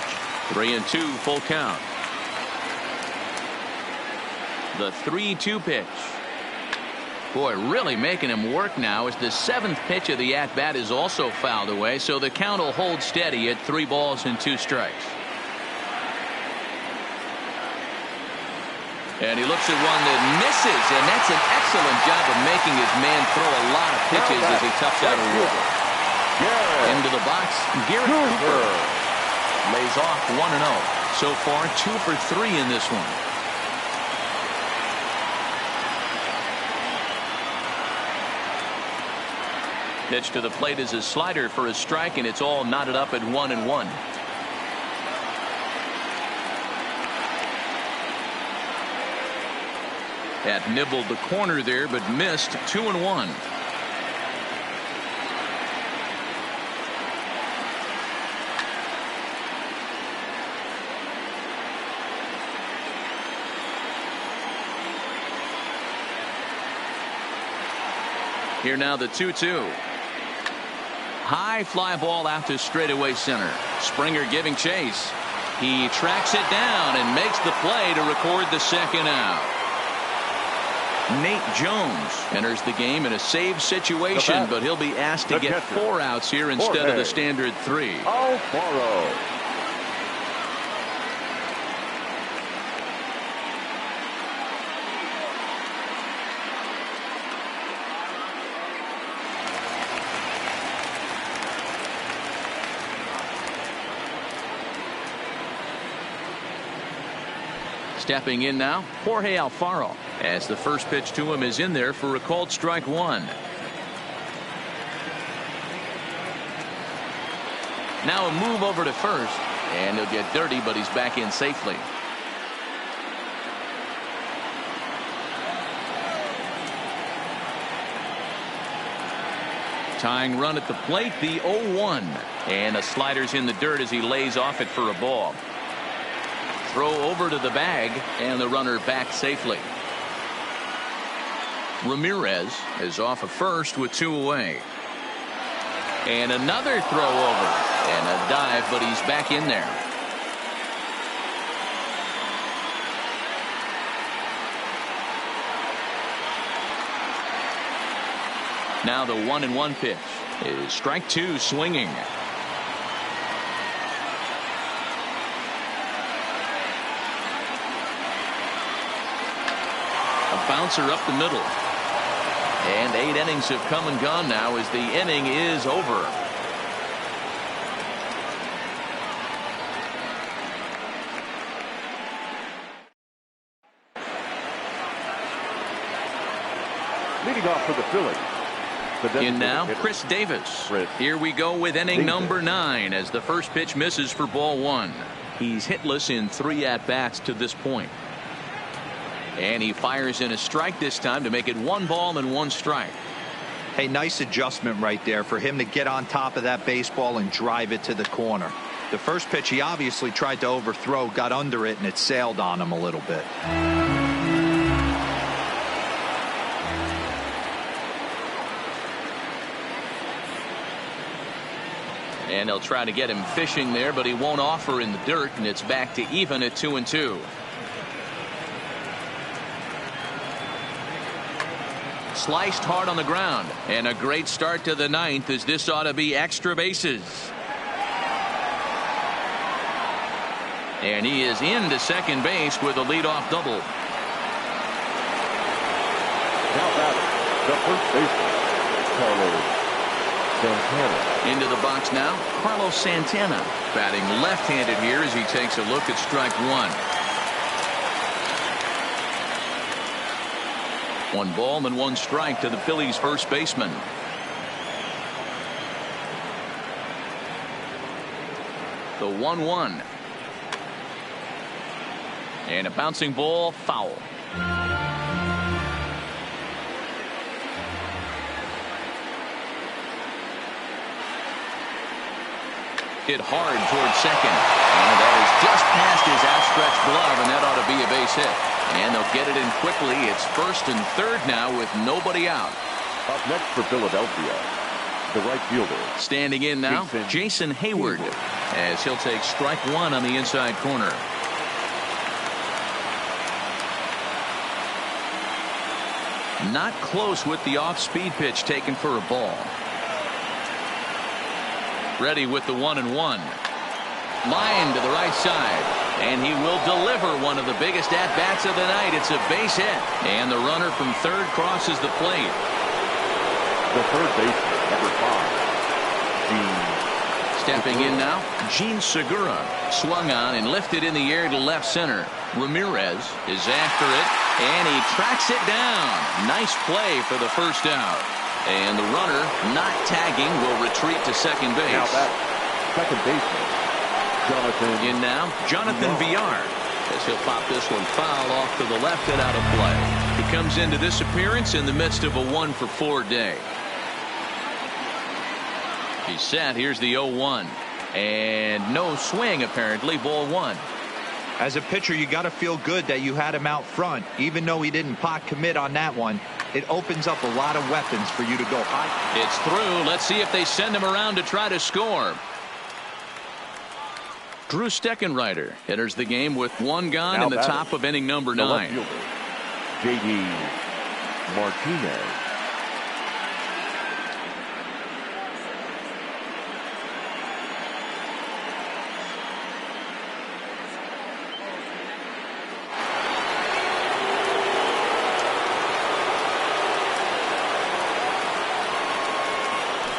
3-2, full count. The 3-2 pitch. Boy, really making him work now as the 7th pitch of the at-bat is also fouled away, so the count will hold steady at 3 balls and 2 strikes. And he looks at one that misses, and that's an excellent job of making his man throw a lot of pitches as he touched out a walk. Into the box, Garrett Cooper lays off 1-0. So far, 2 for 3 in this one. Pitch to the plate is a slider for a strike, and it's all knotted up at 1-1. That nibbled the corner there, but missed. 2-1. Here now the 2-2. High fly ball out to straightaway center. Springer giving chase. He tracks it down and makes the play to record the second out. Nate Jones enters the game in a save situation, but he'll be asked to get 4 outs here instead of the standard 3. Alfaro. Stepping in now, Jorge Alfaro, as the first pitch to him is in there for a called strike 1. Now a move over to first, and he'll get dirty, but he's back in safely. Tying run at the plate, the 0-1, and a slider's in the dirt as he lays off it for a ball. Throw over to the bag, and the runner back safely. Ramirez is off of first with 2 away. And another throw over, and a dive, but he's back in there. Now the 1-1 pitch is strike 2, swinging. Bouncer up the middle. And 8 innings have come and gone now as the inning is over. Leading off for the Phillies. In now, Chris Davis. Here we go with inning number 9 as the first pitch misses for ball 1. He's hitless in 3 at-bats to this point. And he fires in a strike this time to make it 1 ball and 1 strike. Hey, nice adjustment right there for him to get on top of that baseball and drive it to the corner. The first pitch he obviously tried to overthrow, got under it, and it sailed on him a little bit. And they'll try to get him fishing there, but he won't offer in the dirt, and it's back to even at 2-2. Sliced hard on the ground, and a great start to the 9th as this ought to be extra bases. And he is into second base with a leadoff double. Now batting, the first baseman, Carlos Santana. Into the box now, Carlos Santana, batting left-handed here as he takes a look at strike 1. 1 ball and 1 strike to the Phillies' first baseman. The 1-1. And a bouncing ball, foul. Hit hard towards second. And that is just past his outstretched glove, and that ought to be a base hit. And they'll get it in quickly. It's first and third now with nobody out. Up next for Philadelphia, the right fielder. Standing in now, Jason Hayward, as he'll take strike one on the inside corner. Not close with the off-speed pitch taken for a ball. Ready with the 1-1. Line to the right side. And he will deliver one of the biggest at-bats of the night. It's a base hit. And the runner from third crosses the plate. The third baseman, number 5, Gene. Stepping in now, Gene Segura. Swung on and lifted in the air to left center. Ramirez is after it, and he tracks it down. Nice play for the first out. And the runner, not tagging, will retreat to second base. Now that second baseman, Jonathan. In now, Jonathan Villar, as he'll pop this one foul off to the left and out of play. He comes into this appearance in the midst of a 1-for-4 day. He's set. Here's the 0-1. And no swing, apparently. Ball one. As a pitcher, you got to feel good that you had him out front. Even though he didn't pot commit on that one, it opens up a lot of weapons for you to go high. It's through. Let's see if they send him around to try to score. Drew Steckenrider enters the game with one gone in the top of inning number 9. J.D. Martinez.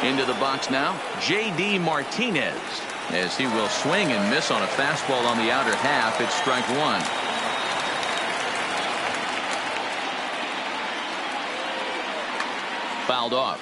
Into the box now, J.D. Martinez, as he will swing and miss on a fastball on the outer half. It's strike one. Fouled off.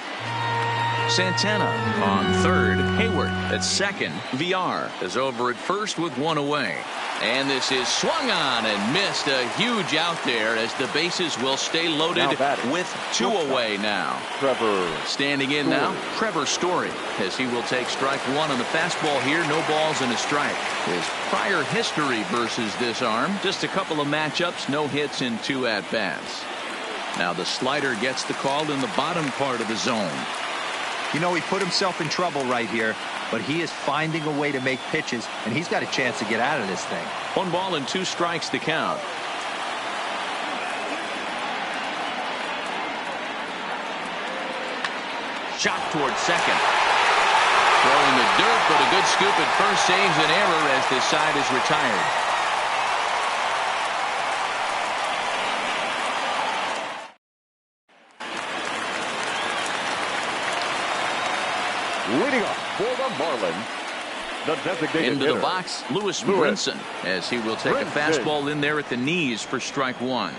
Santana on third. Hayward at second. Villar is over at first with one away. And this is swung on and missed. A huge out there as the bases will stay loaded with two away now. Trevor standing in now, Trevor Story, as he will take strike one on the fastball here. No balls and a strike. His prior history versus this arm, just a couple of matchups, no hits in 2 at-bats. Now the slider gets the call in the bottom part of the zone. You know, he put himself in trouble right here, but he is finding a way to make pitches, and he's got a chance to get out of this thing. 1 ball and 2 strikes to count. Shot towards second. Throwing the dirt, but a good scoop at first saves an error as this side is retired. Leading up for the Marlins, the designated into hitter, the box, Lewis Brinson, as he will take a fastball in there at the knees for strike one.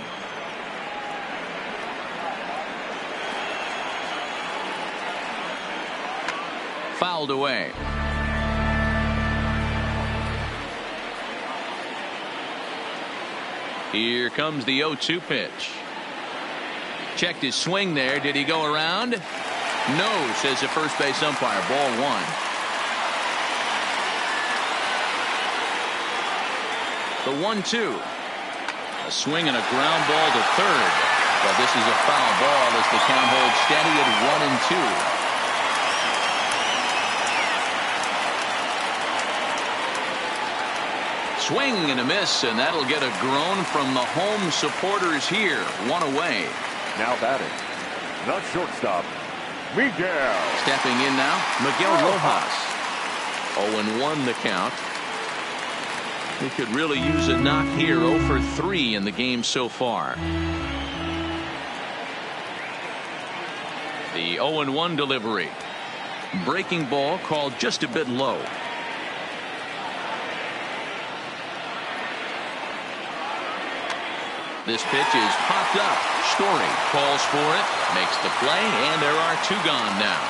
Fouled away. Here comes the 0-2 pitch. Checked his swing there. Did he go around? No, says the first base umpire. Ball one. The 1-2. A swing and a ground ball to third. But this is a foul ball as the count holds steady at 1-2. Swing and a miss, and that'll get a groan from the home supporters here. One away. Now batting, the shortstop, Miguel. Stepping in now, Miguel Rojas. 0-1 the count. He could really use a knock here. 0 for 3 in the game so far. The 0-1 delivery. Breaking ball called just a bit low. This pitch is popped up. Story calls for it, makes the play, and there are 2 gone now.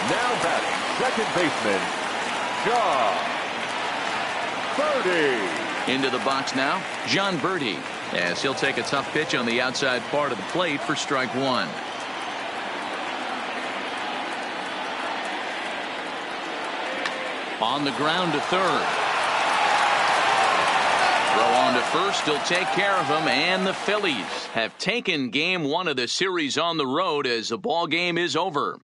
Now batting, second baseman, John Birdie. Into the box now, John Birdie, as he'll take a tough pitch on the outside part of the plate for strike one. On the ground to third. Throw on to first. He'll take care of him. And the Phillies have taken game one of the series on the road as the ball game is over.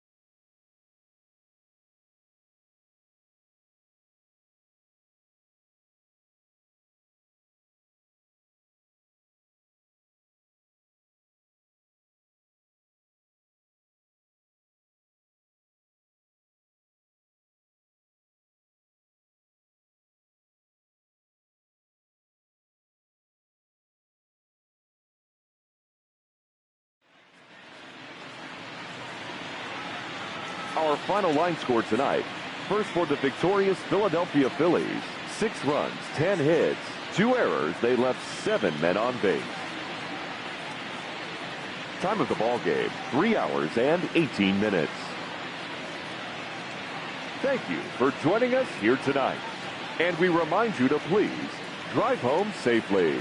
Our final line score tonight. First for the victorious Philadelphia Phillies. 6 runs, 10 hits, 2 errors. They left 7 men on base. Time of the ball game, 3 hours and 18 minutes. Thank you for joining us here tonight. And we remind you to please drive home safely.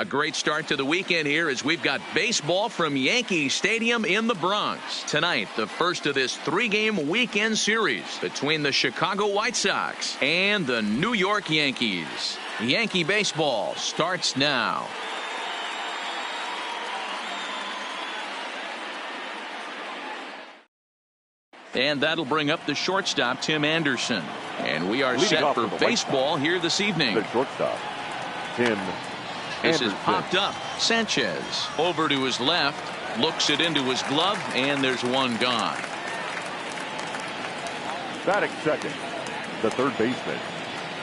A great start to the weekend here as we've got baseball from Yankee Stadium in the Bronx. Tonight, the first of this 3-game weekend series between the Chicago White Sox and the New York Yankees. Yankee baseball starts now. And that'll bring up the shortstop, Tim Anderson. And we are set for baseball here this evening. The shortstop, Tim This Anderson. is popped up. Sanchez over to his left, looks it into his glove, and there's one gone. Batting second, the third baseman,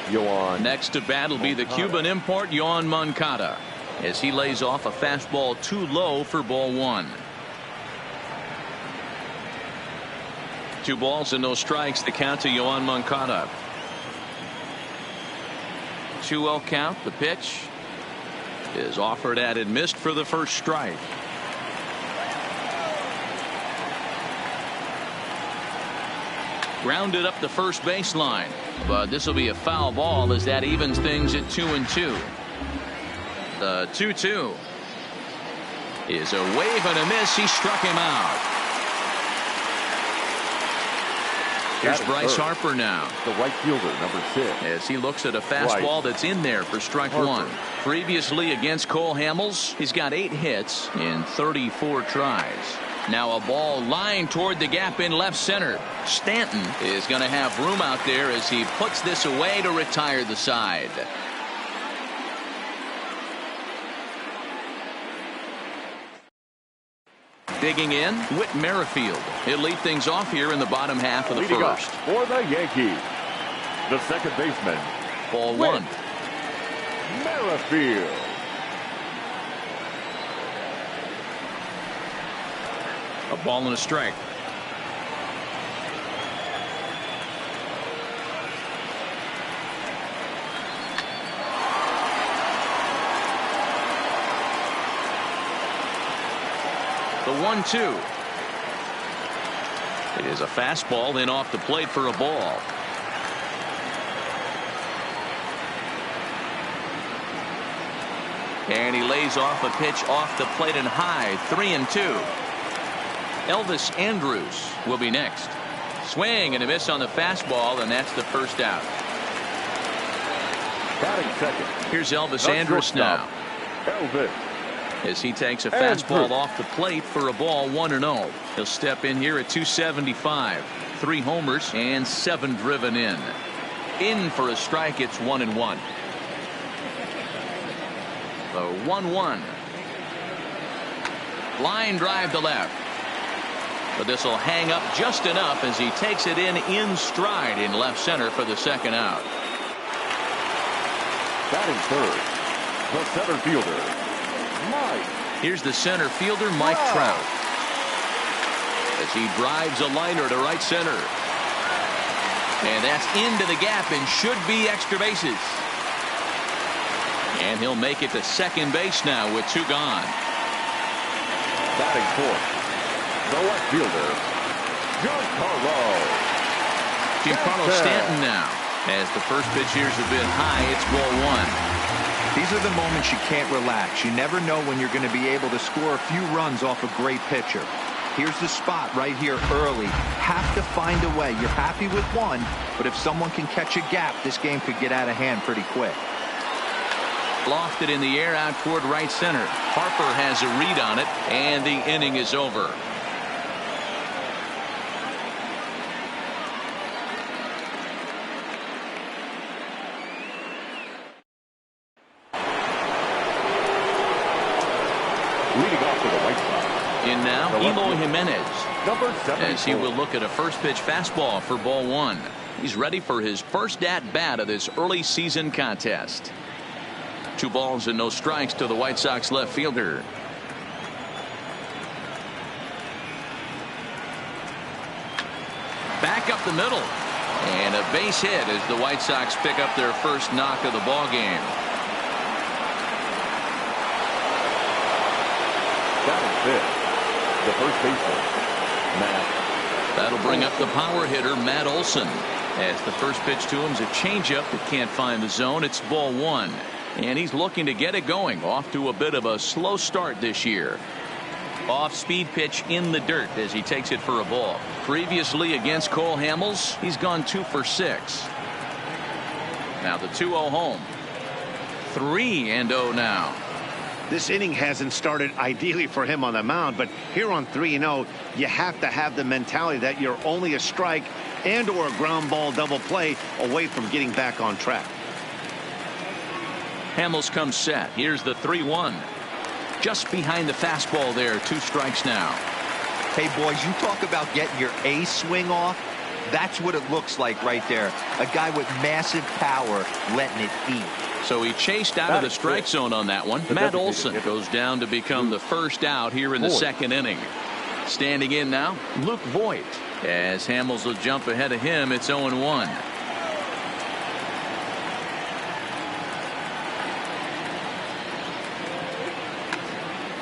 Yoan. Next to bat will be the Cuban import, Yoan Moncada, as he lays off a fastball too low for ball one. 2 balls and no strikes, the count to Yoan Moncada. 2-0 count. The pitch is offered at and missed for the first strike. Grounded up the first baseline, but this will be a foul ball as that evens things at 2-2. The 2-2 is a wave and a miss. He struck him out. Here's Bryce Harper now. The right fielder, number 6. As he looks at a fastball that's in there for strike one. Previously against Cole Hamels, he's got 8 hits in 34 tries. Now a ball lined toward the gap in left center. Stanton is going to have room out there as he puts this away to retire the side. Digging in, Whit Merrifield. He'll lead things off here in the bottom half of the first. For the Yankees, the second baseman, Ball one. Merrifield. A ball and a strike. The 1-2. It is a fastball in off the plate for a ball. And he lays off a pitch off the plate and high. 3-2. Elvis Andrus will be next. Swing and a miss on the fastball, and that's the first out. Batting second. Here's Elvis Andrus now. Elvis. As he takes a fastball off the plate for a ball, 1-0. He'll step in here at 275. 3 homers and 7 driven in. In for a strike, it's 1-1. The 1-1. Line drive to left. But this will hang up just enough as he takes it in stride in left center for the second out. Batting third, the center fielder, Mike. Here's the center fielder, Mike Trout, as he drives a liner to right center. And that's into the gap and should be extra bases. And he'll make it to second base now with 2 gone. Batting fourth, the left fielder, Giancarlo Stanton now. As the first pitch here is a bit high, it's ball 1. These are the moments you can't relax. You never know when you're going to be able to score a few runs off a great pitcher. Here's the spot right here early. Have to find a way. You're happy with one, but if someone can catch a gap, this game could get out of hand pretty quick. Lofted in the air out toward right center. Harper has a read on it, and the inning is over. Leading off for the White Sox. In now, Eloy Jimenez. Number 74. As he will look at a first pitch fastball for ball 1. He's ready for his first at bat of this early season contest. 2 balls and no strikes to the White Sox left fielder. Back up the middle. And a base hit as the White Sox pick up their first knock of the ball game. Batting fifth, the first baseman, Matt. That'll bring up the power hitter, Matt Olson. As the first pitch to him is a changeup that can't find the zone. It's ball 1. And he's looking to get it going. Off to a bit of a slow start this year. Off-speed pitch in the dirt as he takes it for a ball. Previously against Cole Hamels, he's gone 2 for 6. Now the 2-0 home. 3-0 now. This inning hasn't started ideally for him on the mound, but here on 3-0, you have to have the mentality that you're only a strike and or a ground ball double play away from getting back on track. Hamels comes set. Here's the 3-1. Just behind the fastball there. 2 strikes now. Hey, boys, you talk about getting your A swing off. That's what it looks like right there. A guy with massive power letting it eat. So he chased out of the strike zone on that one. Matt Olson goes down to become the first out here in the second inning. Standing in now, Luke Voigt. As Hamels will jump ahead of him, it's 0-1.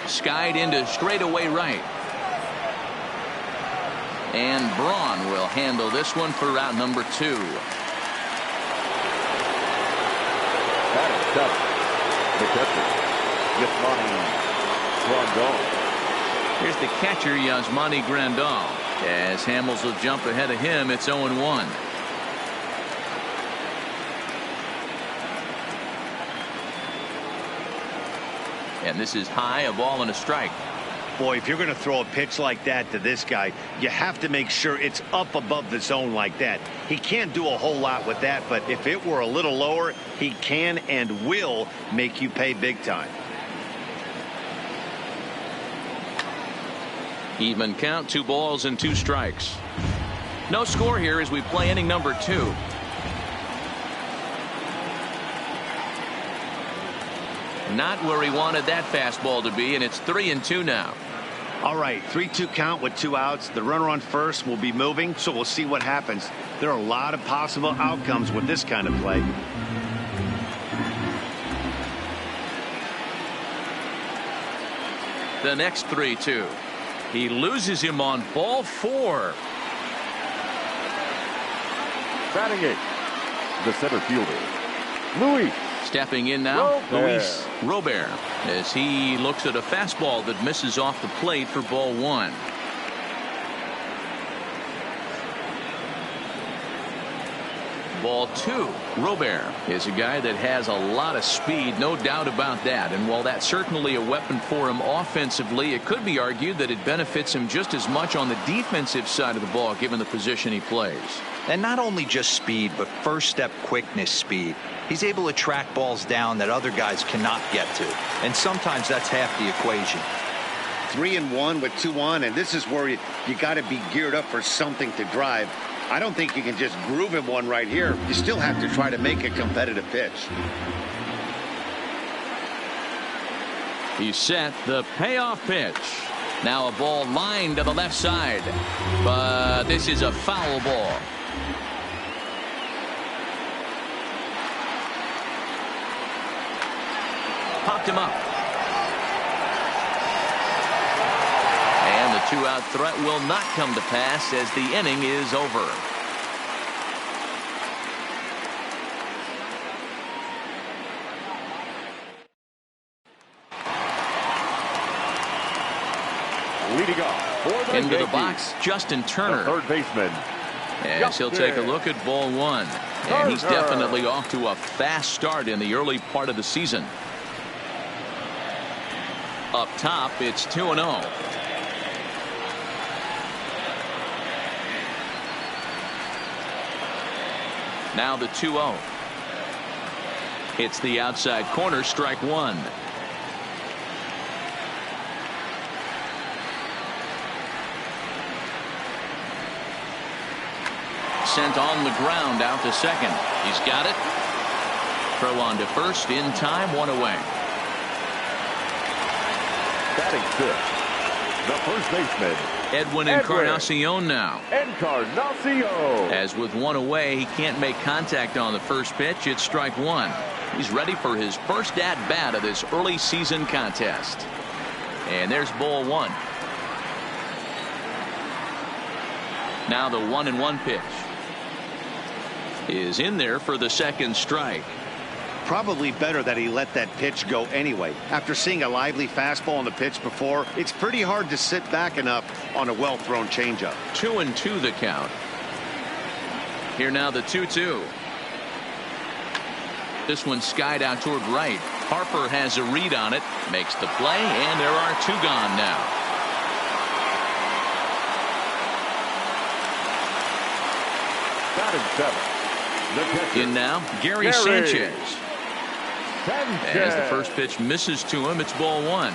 Skied into straightaway right. And Braun will handle this one for out number 2. That is tough. The catcher, Yasmani Grandal. Here's the catcher, Yasmani Grandal. As Hamels will jump ahead of him, it's 0-1. And this is high, a ball and a strike. Boy, if you're going to throw a pitch like that to this guy, you have to make sure it's up above the zone like that. He can't do a whole lot with that, but if it were a little lower, he can and will make you pay big time. Even count, 2 balls and 2 strikes. No score here as we play inning number 2. Not where he wanted that fastball to be, and it's 3-2 now. All right, 3-2 count with 2 outs. The runner on first will be moving, so we'll see what happens. There are a lot of possible outcomes with this kind of play. The next 3-2. He loses him on ball 4. Batting 8, the center fielder, Luis. Stepping in now, Luis Robert, as he looks at a fastball that misses off the plate for ball 1. Ball 2. Robert is a guy that has a lot of speed, no doubt about that. And while that's certainly a weapon for him offensively, it could be argued that it benefits him just as much on the defensive side of the ball, given the position he plays. And not only just speed, but first step quickness speed. He's able to track balls down that other guys cannot get to. And sometimes that's half the equation. 3-1 with 2 on, and this is where you got to be geared up for something to drive. I don't think you can just groove him one right here. You still have to try to make a competitive pitch. He's set the payoff pitch. Now a ball lined to the left side, but this is a foul ball. Popped him up. And the 2-out threat will not come to pass as the inning is over. Leading off for the into the Yankees, box, Justin Turner. the third baseman. As he'll take a look at ball 1. And he's definitely off to a fast start in the early part of the season. Up top, it's 2-0. Now the 2-0. It's the outside corner, strike 1. Sent on the ground out to second. He's got it. Throw on to first in time, 1 away. Batting 5th, the first baseman, Edwin Encarnacion now. Encarnacion. As with 1 away, he can't make contact on the first pitch. It's strike 1. He's ready for his first at bat of this early season contest. And there's ball 1. Now the 1-1 pitch is in there for the second strike. probably better that he let that pitch go anyway. After seeing a lively fastball on the pitch before, it's pretty hard to sit back enough on a well-thrown changeup. 2-2 the count. Here now the 2-2. This one skied out toward right. Harper has a read on it, makes the play, and there are 2 gone now. In now, Gary Sanchez. As the first pitch misses to him, it's ball 1.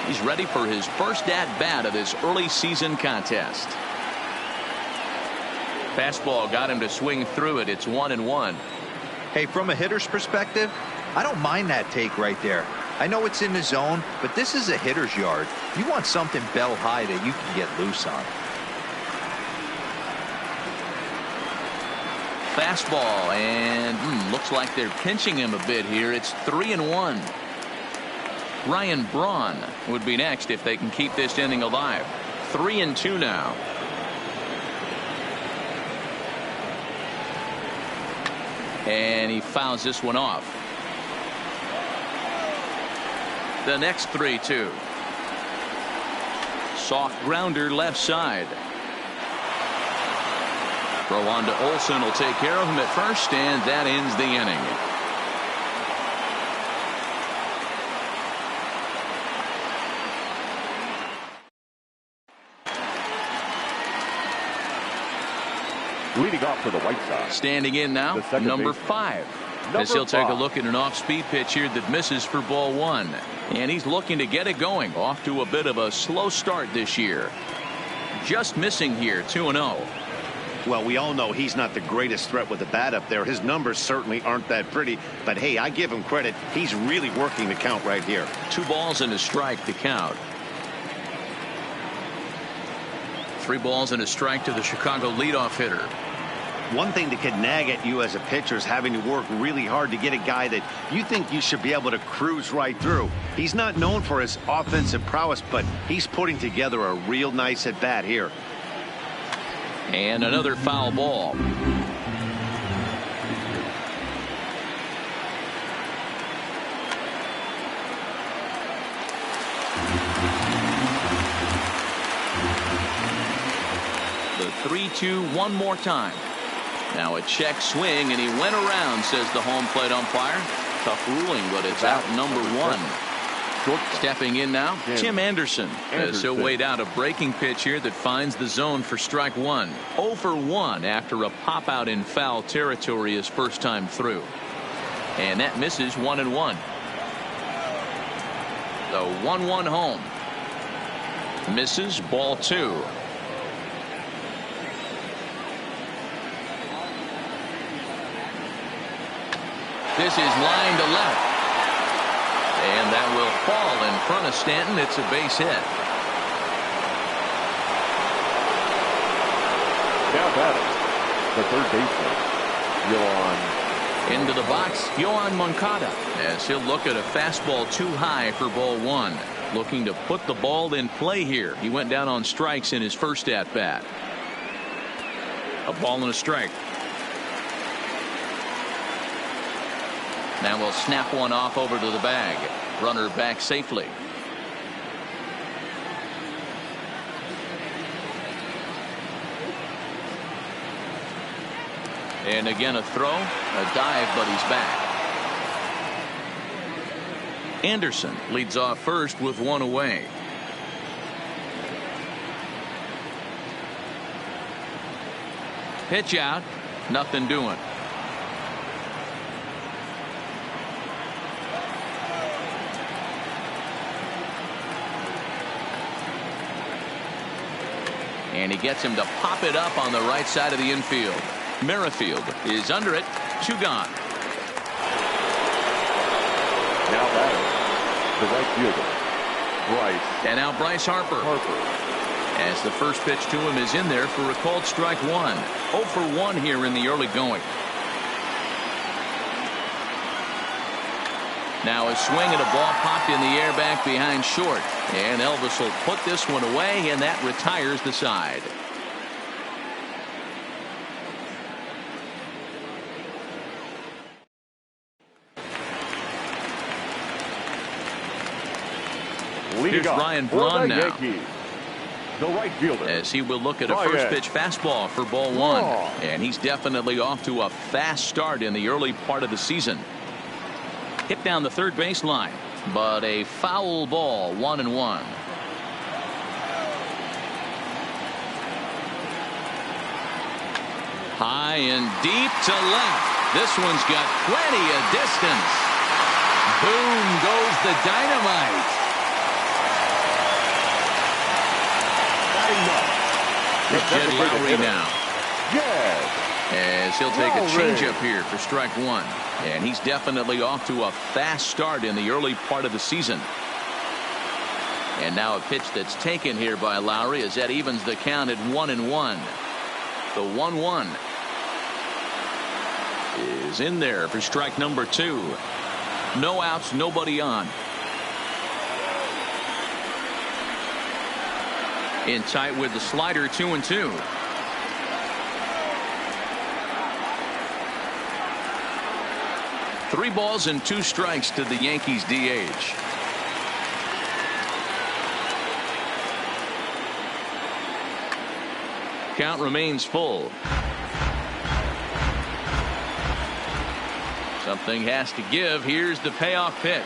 He's ready for his first at-bat of this early season contest. Fastball got him to swing through it. It's 1-1. Hey, from a hitter's perspective, I don't mind that take right there. I know it's in the zone, but this is a hitter's yard. You want something bell high that you can get loose on. Fastball, and looks like they're pinching him a bit here. It's 3-1. Ryan Braun would be next if they can keep this inning alive. 3-2 now. And he fouls this one off. The next 3-2. Soft grounder left side. Throw on to Olsen will take care of him at first, and that ends the inning. Leading off for the White Sox. Standing in now, number 5. As he'll take a look at an off-speed pitch here that misses for ball 1. And he's looking to get it going. Off to a bit of a slow start this year. Just missing here, 2-0. Well, we all know he's not the greatest threat with the bat up there. His numbers certainly aren't that pretty. But, hey, I give him credit. He's really working the count right here. 2 balls and a strike to count. 3 balls and a strike to the Chicago leadoff hitter. One thing that could nag at you as a pitcher is having to work really hard to get a guy that you think you should be able to cruise right through. He's not known for his offensive prowess, but he's putting together a real nice at-bat here. And another foul ball. The 3-2 one more time. Now a check swing, and he went around, says the home plate umpire. Tough ruling, but it's out number 1. Stepping in now, Tim Anderson, as he'll wait out a breaking pitch here that finds the zone for strike 1. 0 for 1 after a pop out in foul territory his first time through. And that misses 1-1. The 1-1 home. Misses, ball 2. This is line to left. And that will fall in front of Stanton. It's a base hit. Now batting, the third baseman, Yoan. Into the box, Yoan Moncada, as he'll look at a fastball too high for ball 1. Looking to put the ball in play here. He went down on strikes in his first at-bat. A ball and a strike. Now we'll snap one off over to the bag. Runner back safely. And again a throw, a dive, but he's back. Anderson leads off first with 1 away. Pitch out, nothing doing. And he gets him to pop it up on the right side of the infield. Merrifield is under it. 2 gone. Now batting, the right fielder, Bryce. And now Bryce Harper. As the first pitch to him is in there for a called strike 1. 0 for 1 here in the early going. Now a swing and a ball popped in the air back behind short. And Elvis will put this one away, and that retires the side. Leading Here's off Ryan for Braun the now. Yankees, the right fielder, as he will look at a Ryan first pitch fastball for ball one. Braun. And he's definitely off to a fast start in the early part of the season. Hit down the third baseline, but a foul ball, 1-1. High and deep to left. This one's got plenty of distance. Boom goes the dynamite. It's Jed Lowry now. Yes. As he'll take a Lowry. changeup here for strike one. And he's definitely off to a fast start in the early part of the season. And now a pitch that's taken here by Lowry as that evens the count at 1-1. The 1-1 is in there for strike number two. No outs, nobody on. In tight with the slider, 2-2. Three balls and two strikes to the Yankees DH. Count remains full. Something has to give. Here's the payoff pitch.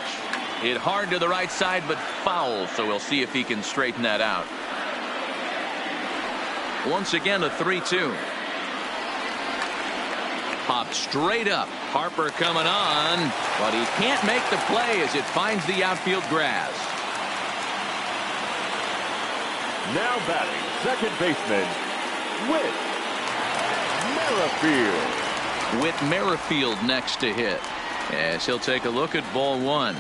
Hit hard to the right side, but foul, so we'll see if he can straighten that out. Once again, a 3-2. Popped straight up. Harper coming on, but he can't make the play as it finds the outfield grass. Now batting, second baseman, Whit Merrifield. Whit Merrifield next to hit, as he'll take a look at ball one.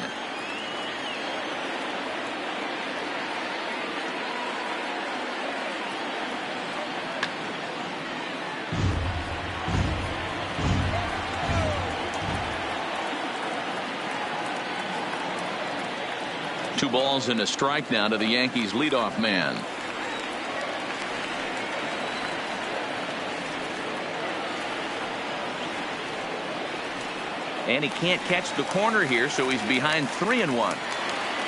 Two balls and a strike now to the Yankees leadoff man. And he can't catch the corner here, so he's behind 3-1.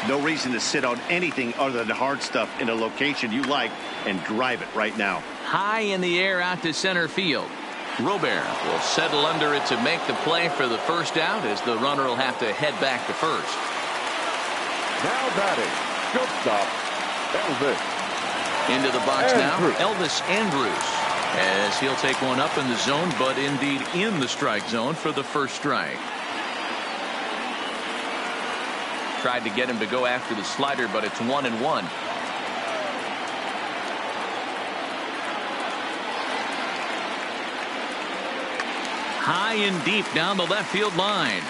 No reason to sit on anything other than hard stuff in a location you like and drive it right now. High in the air out to center field. Robert will settle under it to make the play for the first out, as the runner will have to head back to first. Now batting, shortstop, Elvis. Into the box now, Andrews. Elvis Andrews, as he'll take one up in the zone, but indeed in the strike zone for the first strike. Tried to get him to go after the slider, but it's 1-1. High and deep down the left field line.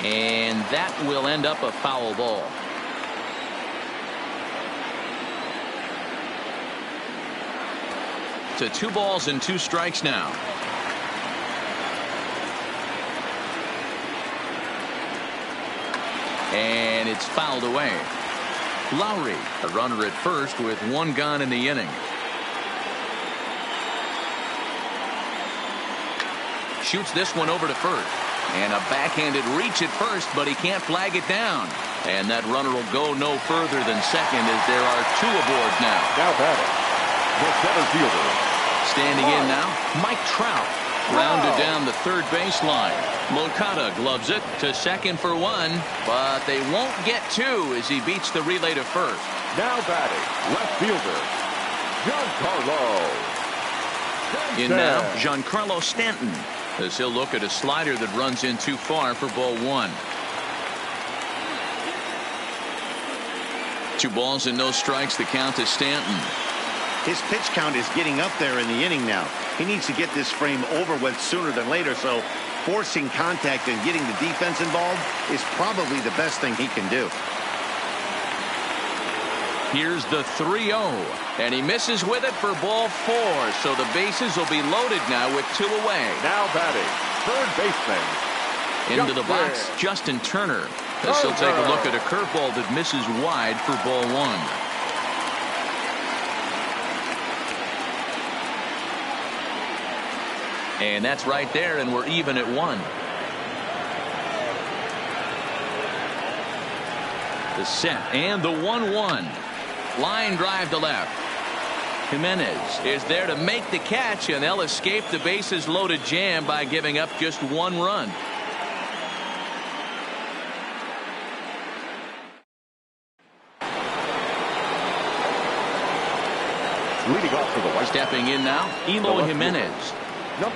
And that will end up a foul ball. To 2 balls and 2 strikes now. And it's fouled away. Lowry, a runner at first with 1 gone in the inning. Shoots this one over to first. And a backhanded reach at first, but he can't flag it down. And that runner will go no further than second, as there are 2 aboard now. Now batting, the center fielder. Standing in now, Mike Trout. Rounded down the third baseline. Moncada gloves it to second for 1, but they won't get 2 as he beats the relay to first. Now batting, left fielder, Giancarlo Stanton. In now, Giancarlo Stanton, as he'll look at a slider that runs in too far for ball 1. 2 balls and no strikes, the count to Stanton. His pitch count is getting up there in the inning now. He needs to get this frame over with sooner than later, so forcing contact and getting the defense involved is probably the best thing he can do. Here's the 3-0, and he misses with it for ball 4, so the bases will be loaded now with 2 away. Now batting, third baseman. Into the box, Justin Turner, as he'll take a look at a curveball that misses wide for ball 1. And that's right there, and we're even at 1. The set and the 1-1. Line drive to left. Jimenez is there to make the catch, and they'll escape the bases loaded jam by giving up just 1 run. Leading off for the White Stepping in now, Eloy Jimenez.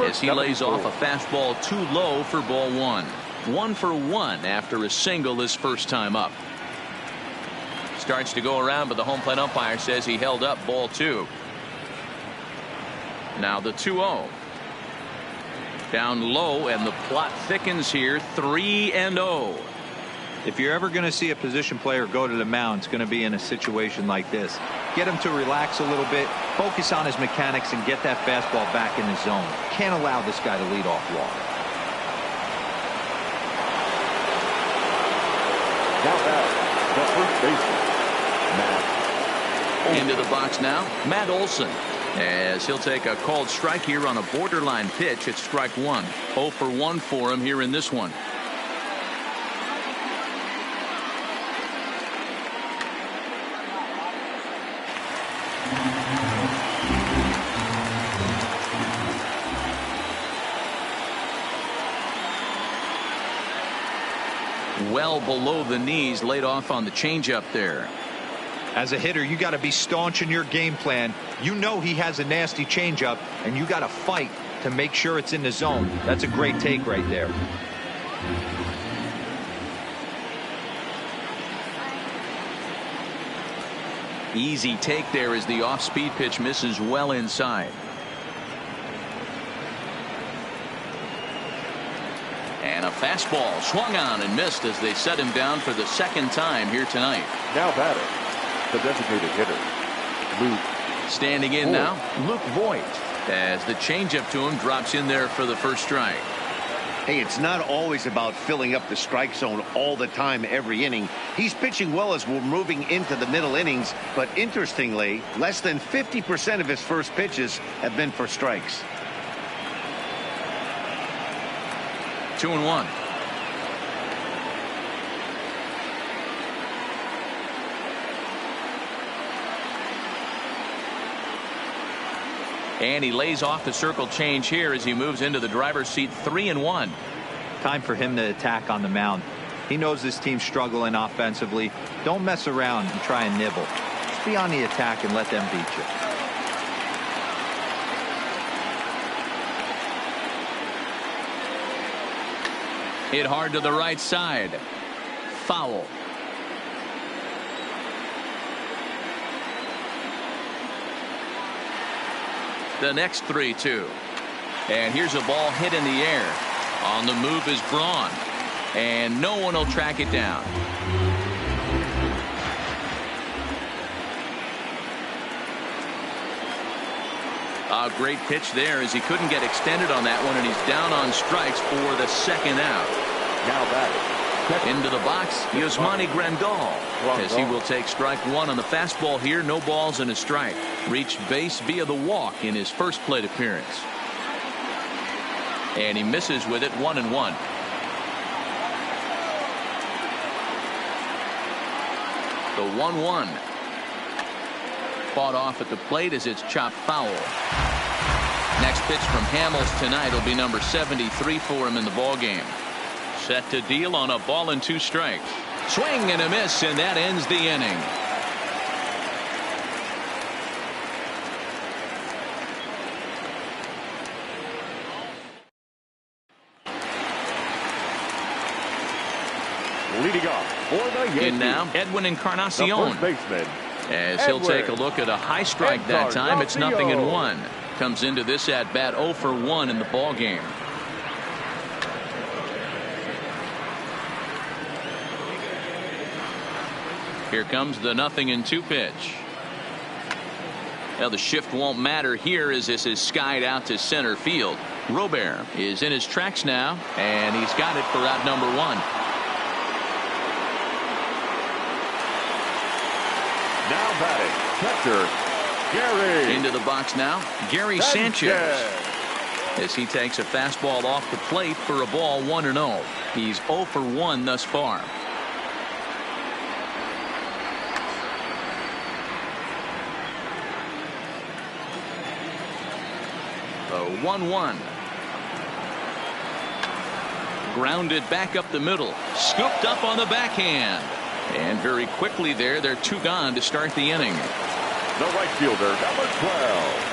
As he lays off a fastball too low for ball 1. 1 for 1 after a single his first time up. Starts to go around, but the home plate umpire says he held up ball 2. Now the 2-0. Down low, and the plot thickens here. 3-0. If you're ever going to see a position player go to the mound, it's going to be in a situation like this. Get him to relax a little bit, focus on his mechanics, and get that fastball back in his zone. Can't allow this guy to lead off walk. Now back, the first baseman, Matt. Into the box now, Matt Olson. As he'll take a called strike here on a borderline pitch at strike 1. 0 for 1 for him here in this one. Well below the knees, laid off on the changeup there. As a hitter, you got to be staunch in your game plan. You know he has a nasty changeup, and you got to fight to make sure it's in the zone. That's a great take right there. Easy take there as the off-speed pitch misses well inside. And a fastball swung on and missed as they set him down for the second time here tonight. Now batter, the designated hitter, Luke. Standing in now, Luke Voigt, as the changeup to him drops in there for the first strike. Hey, it's not always about filling up the strike zone all the time every inning. He's pitching well as we're moving into the middle innings, but interestingly, less than 50% of his first pitches have been for strikes. 2-1. And he lays off the circle change here as he moves into the driver's seat. 3-1. Time for him to attack on the mound. He knows this team's struggling offensively. Don't mess around and try and nibble. Just be on the attack and let them beat you. Hit hard to the right side. Foul. The next 3-2. And here's a ball hit in the air. On the move is Braun. And no one will track it down. A great pitch there as he couldn't get extended on that one, and he's down on strikes for the second out. Now batter. Into the box, Yasmani Grandal, as he will take strike 1 on the fastball here. No balls and a strike. Reached base via the walk in his first plate appearance. And he misses with it. 1-1. The 1-1. Fought off at the plate as it's chopped foul. Next pitch from Hamels tonight will be number 73 for him in the ballgame. Set to deal on a ball and 2 strikes. Swing and a miss, and that ends the inning. Leading off for the Yankees. In now, Edwin Encarnacion. The first baseman. As he'll take a look at a high strike that time. It's 0-1. Comes into this at bat 0 for 1 in the ball game. Here comes the 0-2 pitch. Now the shift won't matter here as this is skied out to center field. Robert is in his tracks now, and he's got it for out number 1. Now batting, catcher Gary. Into the box now, Gary Sanchez. As he takes a fastball off the plate for a ball. 1-0. He's 0 for 1 thus far. 1-1. Grounded back up the middle. Scooped up on the backhand. And very quickly there, they're 2 gone to start the inning. The right fielder, number 12.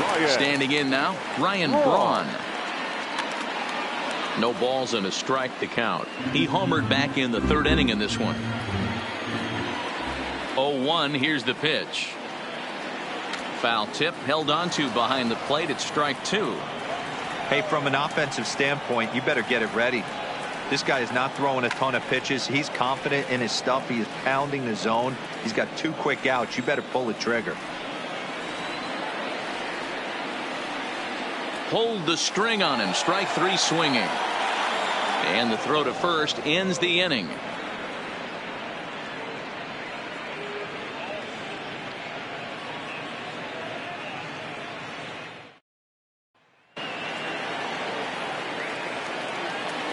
Ryan. Standing in now, Ryan Braun. No balls and a strike to count. He homered back in the 3rd inning in this one. 0-1, here's the pitch. Foul tip, held on to behind the plate at strike 2. Hey, from an offensive standpoint, you better get it ready. This guy is not throwing a ton of pitches. He's confident in his stuff. He is pounding the zone. He's got 2 quick outs. You better pull the trigger. Pulled the string on him. Strike 3 swinging. And the throw to first ends the inning.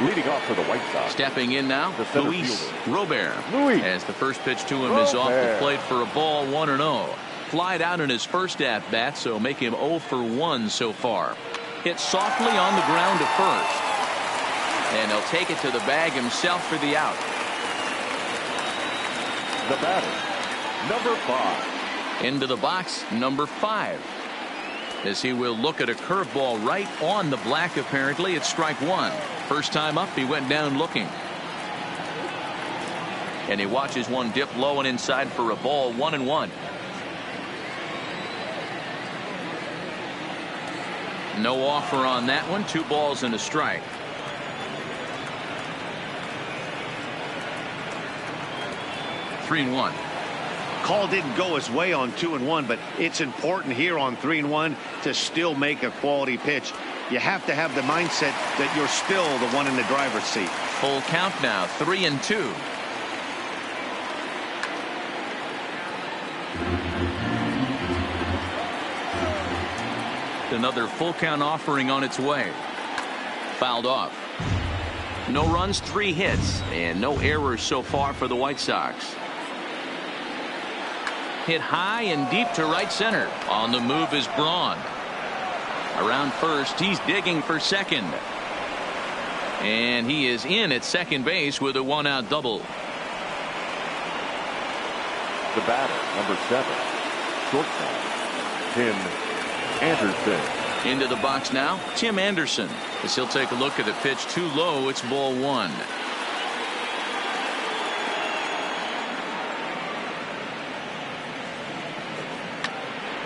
Leading off for the White Sox. Stepping in now, Luis Robert. As the first pitch to him is off the plate for a ball, 1-0. Flied out in his first at-bat, so make him 0 for 1 so far. Hit softly on the ground to first. And he'll take it to the bag himself for the out. The batter, number 5. Into the box, number 5. As he will look at a curveball right on the black, apparently. It's strike 1. First time up, he went down looking. And he watches one dip low and inside for a ball, 1-1. No offer on that one. 2 balls and a strike. Three and 1. Call didn't go his way on 2-1, but it's important here on 3-1 to still make a quality pitch. You have to have the mindset that you're still the one in the driver's seat. Full count now, 3-2. Another full count offering on its way. Fouled off. No runs, 3 hits, and no errors so far for the White Sox. Hit high and deep to right center. On the move is Braun. Around first, he's digging for second. And he is in at second base with a 1-out double. The batter, number 7. Shortstop, Tim Anderson. Into the box now, Tim Anderson. As he'll take a look at the pitch, too low. It's ball 1.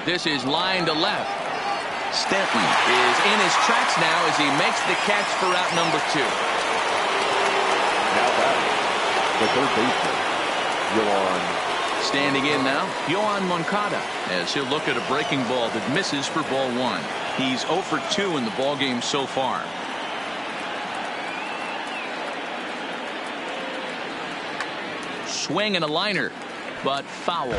This is line to left. Stanton is in his tracks now as he makes the catch for out number 2. Now batting, the third baseman, Yohan. Standing in now, Yohan Moncada, as he'll look at a breaking ball that misses for ball 1. He's 0 for 2 in the ballgame so far. Swing and a liner, but foul.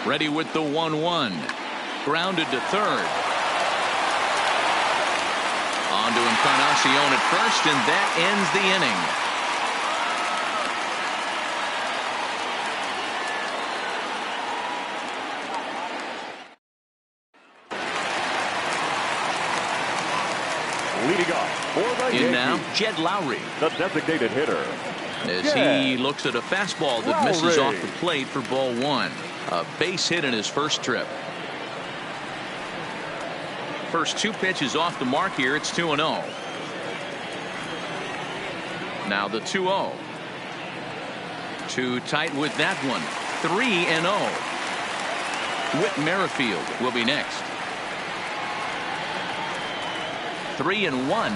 Ready with the 1-1. Grounded to third. On to Encarnacion at first, and that ends the inning. Leading off for the In Yankees, now, Jed Lowry. the designated hitter. As he looks at a fastball that misses off the plate for ball 1. A base hit in his first trip. First 2 pitches off the mark here. It's 2-0. Now the 2-0. Too tight with that one. 3-0. Whit Merrifield will be next. 3-1.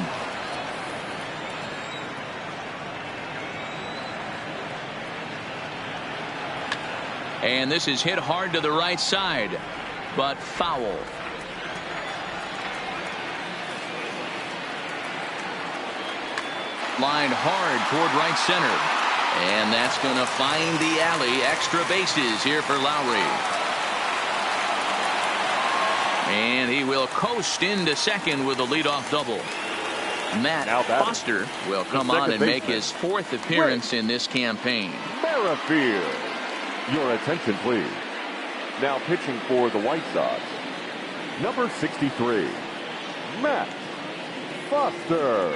And this is hit hard to the right side, but foul. Line hard toward right center. And that's going to find the alley. Extra bases here for Lowry. And he will coast into second with a leadoff double. Matt Foster will come on and make his 4th appearance in this campaign. Merrifield. Your attention, please. Now pitching for the White Sox, number 63, Matt Foster.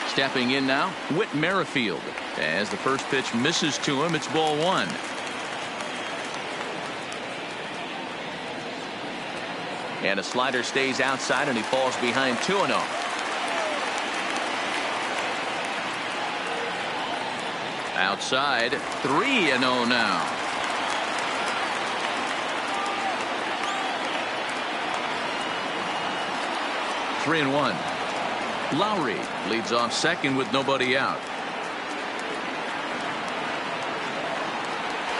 Stepping in now, Whit Merrifield. As the first pitch misses to him, it's ball one. And a slider stays outside, and he falls behind 2-0. Outside, 3-0 now. Three and one. Lowry leads off second with nobody out.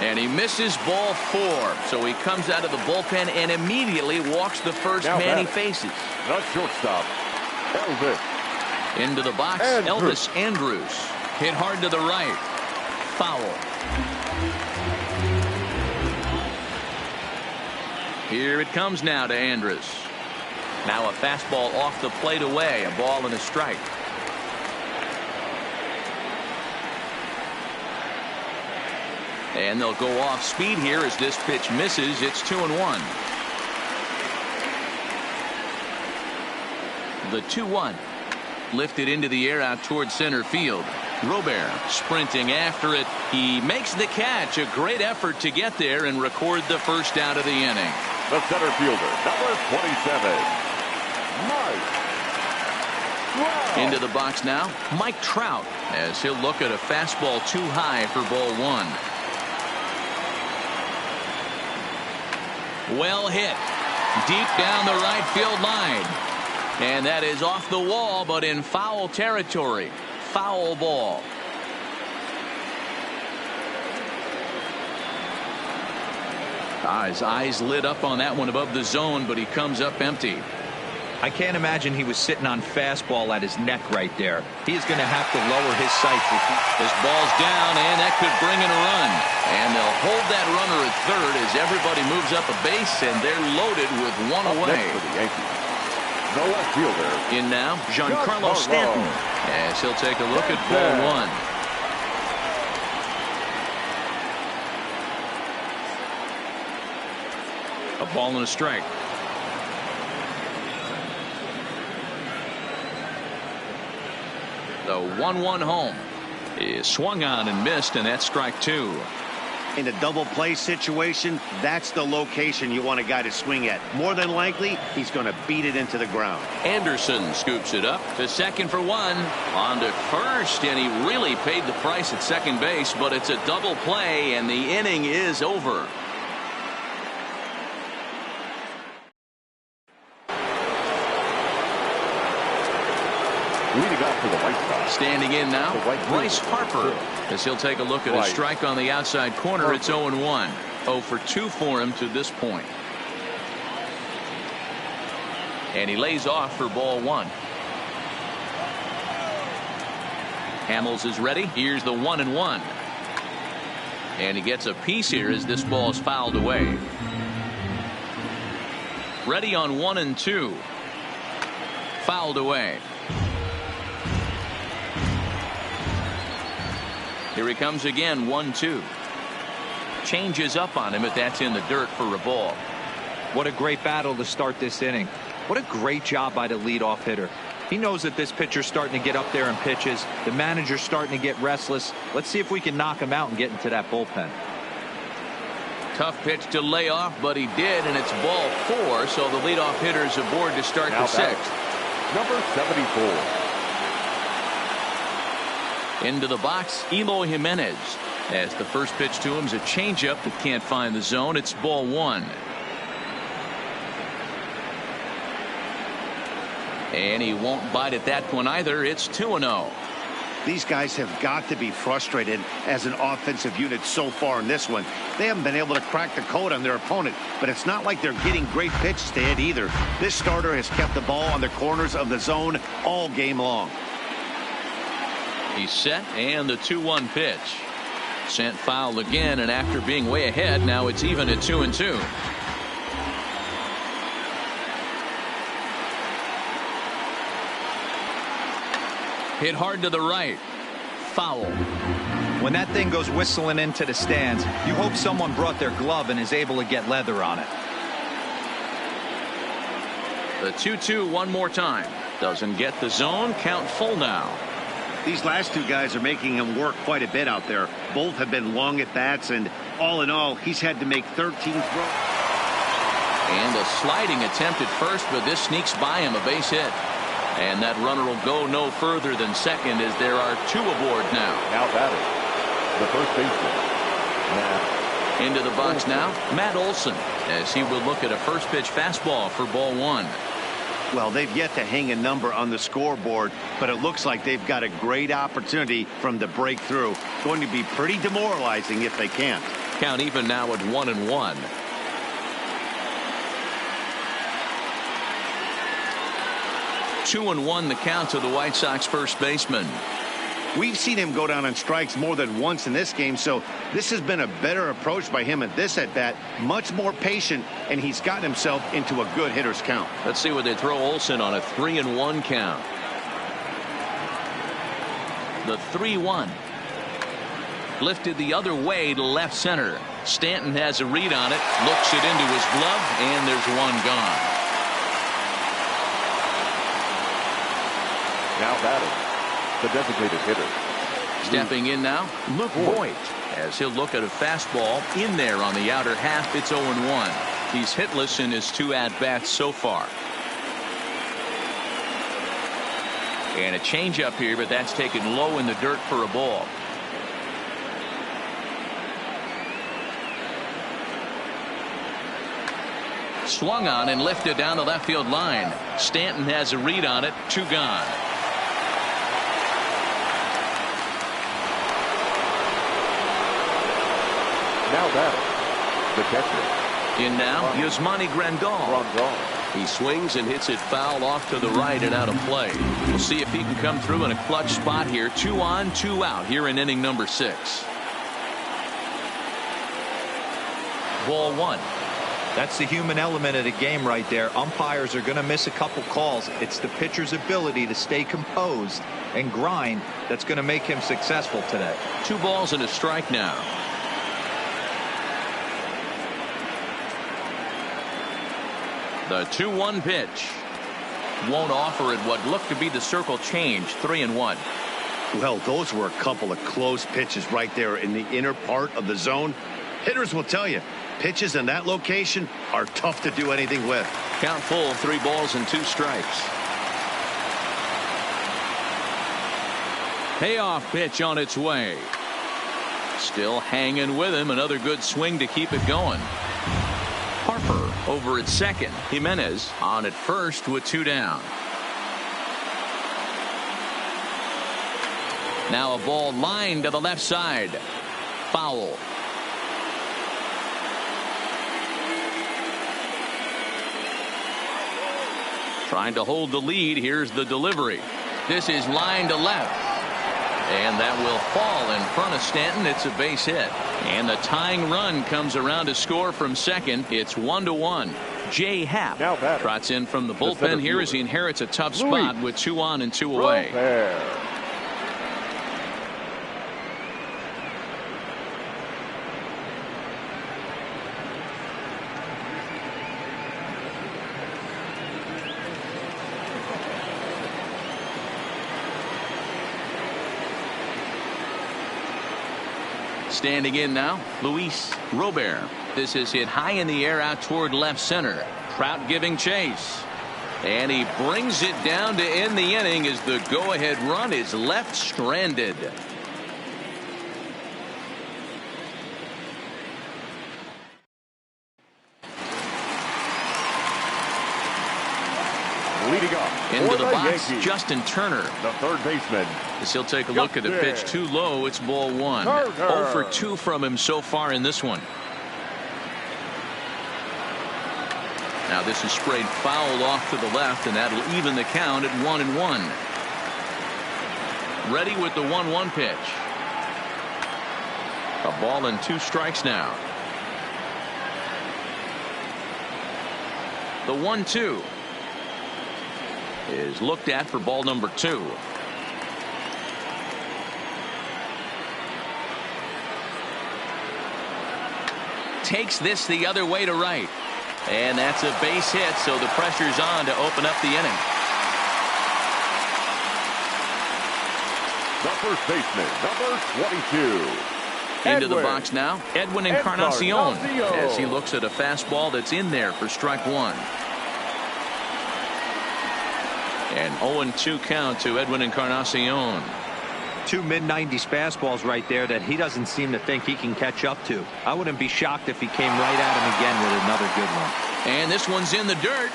And he misses ball four. So he comes out of the bullpen and immediately walks the first man he faces. The shortstop, Elvis. Into the box, Elvis Andrus. Hit hard to the right. Foul. Here it comes now to Andrus. Now a fastball off the plate away. A ball and a strike. And they'll go off speed here as this pitch misses. It's 2-1. The 2-1 lifted into the air out towards center field. Robert sprinting after it. He makes the catch. A great effort to get there and record the first out of the inning. The center fielder, number 27, Mike Trout. Into the box now, Mike Trout, as he'll look at a fastball too high for ball one. Well hit. Deep down the right field line. And that is off the wall, but in foul territory. Foul ball. His eyes lit up on that one above the zone, but he comes up empty. I can't imagine he was sitting on fastball at his neck right there. He's going to have to lower his sights. This ball's down, and that could bring in a run. And they'll hold that runner at third as everybody moves up a base, and they're loaded with one away. For the Yankees, the left fielder. In now, Giancarlo Stanton, as he'll take a look at ball one. A ball and a strike. The 1-1 home is swung on and missed, and that's strike two. In a double play situation, that's the location you want a guy to swing at. More than likely, he's going to beat it into the ground. Anderson scoops it up to second for one. On to first, and he really paid the price at second base, but it's a double play, and the inning is over. Leading off for the White Sox. Standing in now, Bryce Harper, as he'll take a look at a strike on the outside corner. It's 0-1. 0 for 2 for him to this point. And he lays off for ball one. Hamels is ready. Here's the 1-1. And he gets a piece here as this ball is fouled away. Ready on 1-2. Fouled away. Here he comes again, 1-2. Changes up on him, but that's in the dirt for a ball. What a great battle to start this inning. What a great job by the leadoff hitter. He knows that this pitcher's starting to get up there in pitches. The manager's starting to get restless. Let's see if we can knock him out and get into that bullpen. Tough pitch to lay off, but he did, and it's ball 4, so the leadoff hitter's aboard to start the sixth. Number 74. Into the box, Eloy Jimenez, as the first pitch to him is a changeup that can't find the zone. It's ball one. And he won't bite at that one either. It's 2-0. These guys have got to be frustrated as an offensive unit so far in this one. They haven't been able to crack the code on their opponent, but it's not like they're getting great pitches to hit either. This starter has kept the ball on the corners of the zone all game long. He's set, and the 2-1 pitch. Sent foul again, and after being way ahead, now it's even at 2-2. Hit hard to the right. Foul. When that thing goes whistling into the stands, you hope someone brought their glove and is able to get leather on it. The 2-2 one more time. Doesn't get the zone. Count full now. These last two guys are making him work quite a bit out there. Both have been long at bats, and all in all, he's had to make 13 throws. And a sliding attempt at first, but this sneaks by him, a base hit. And that runner will go no further than second as there are two aboard now. Now batting, the first baseman, Matt. Into the box now, Matt Olson, as he will look at a first pitch fastball for ball one. Well, they've yet to hang a number on the scoreboard, but it looks like they've got a great opportunity from the breakthrough. Going to be pretty demoralizing if they can't. Count even now at 1-1. Two and one the count to the White Sox first baseman. We've seen him go down on strikes more than once in this game, so this has been a better approach by him at this at-bat. Much more patient, and he's gotten himself into a good hitter's count. Let's see what they throw Olson on a 3-1 count. The 3-1. Lifted the other way to left center. Stanton has a read on it, looks it into his glove, and there's one gone. Now batting, the designated hitter. Stepping in now, Luke Voigt, as he'll look at a fastball in there on the outer half. It's 0-1. He's hitless in his two at-bats so far. And a changeup here, but that's taken low in the dirt for a ball. Swung on and lifted down the left field line. Stanton has a read on it. Two gone. Now batting, the catcher. In now, Yasmani Grandal. He swings and hits it foul off to the right and out of play. We'll see if he can come through in a clutch spot here. 2 on, 2 out here in inning number 6. Ball one. That's the human element of the game right there. Umpires are going to miss a couple calls. It's the pitcher's ability to stay composed and grind that's going to make him successful today. 2 balls and a strike now. The 2-1 pitch. Won't offer it what looked to be the circle change. 3-1. Well, those were a couple of close pitches right there in the inner part of the zone. Hitters will tell you, pitches in that location are tough to do anything with. Count full, 3 balls and 2 strikes. Payoff pitch on its way. Still hanging with him. Another good swing to keep it going. Harper over at second. Jimenez on at first with 2 down. Now a ball lined to the left side. Foul. Trying to hold the lead. Here's the delivery. This is line to left. And that will fall in front of Stanton. It's a base hit. And the tying run comes around to score from second. It's 1-1. Jay Happ trots in from the bullpen here as he inherits a tough spot with 2 on and 2 away. Standing in now, Luis Robert. This is hit high in the air out toward left center. Trout giving chase. And he brings it down to end the inning as the go-ahead run is left stranded. Leading off into the box, Yankees, Justin Turner. the third baseman. As he'll take a look at the pitch too low. It's ball 1. 0 for 2 from him so far in this one. Now this is sprayed foul off to the left, and that'll even the count at 1-1. Ready with the 1-1 pitch. A ball and 2 strikes now. The 1-2 is looked at for ball number 2. takes this the other way to right. And that's a base hit, so the pressure's on to open up the inning. The first baseman, number 22. Into the box now, Edwin Encarnacion, as he looks at a fastball that's in there for strike one. An 0-2 count to Edwin Encarnacion. Two mid-90s fastballs right there that he doesn't seem to think he can catch up to. I wouldn't be shocked if he came right at him again with another good one. And this one's in the dirt.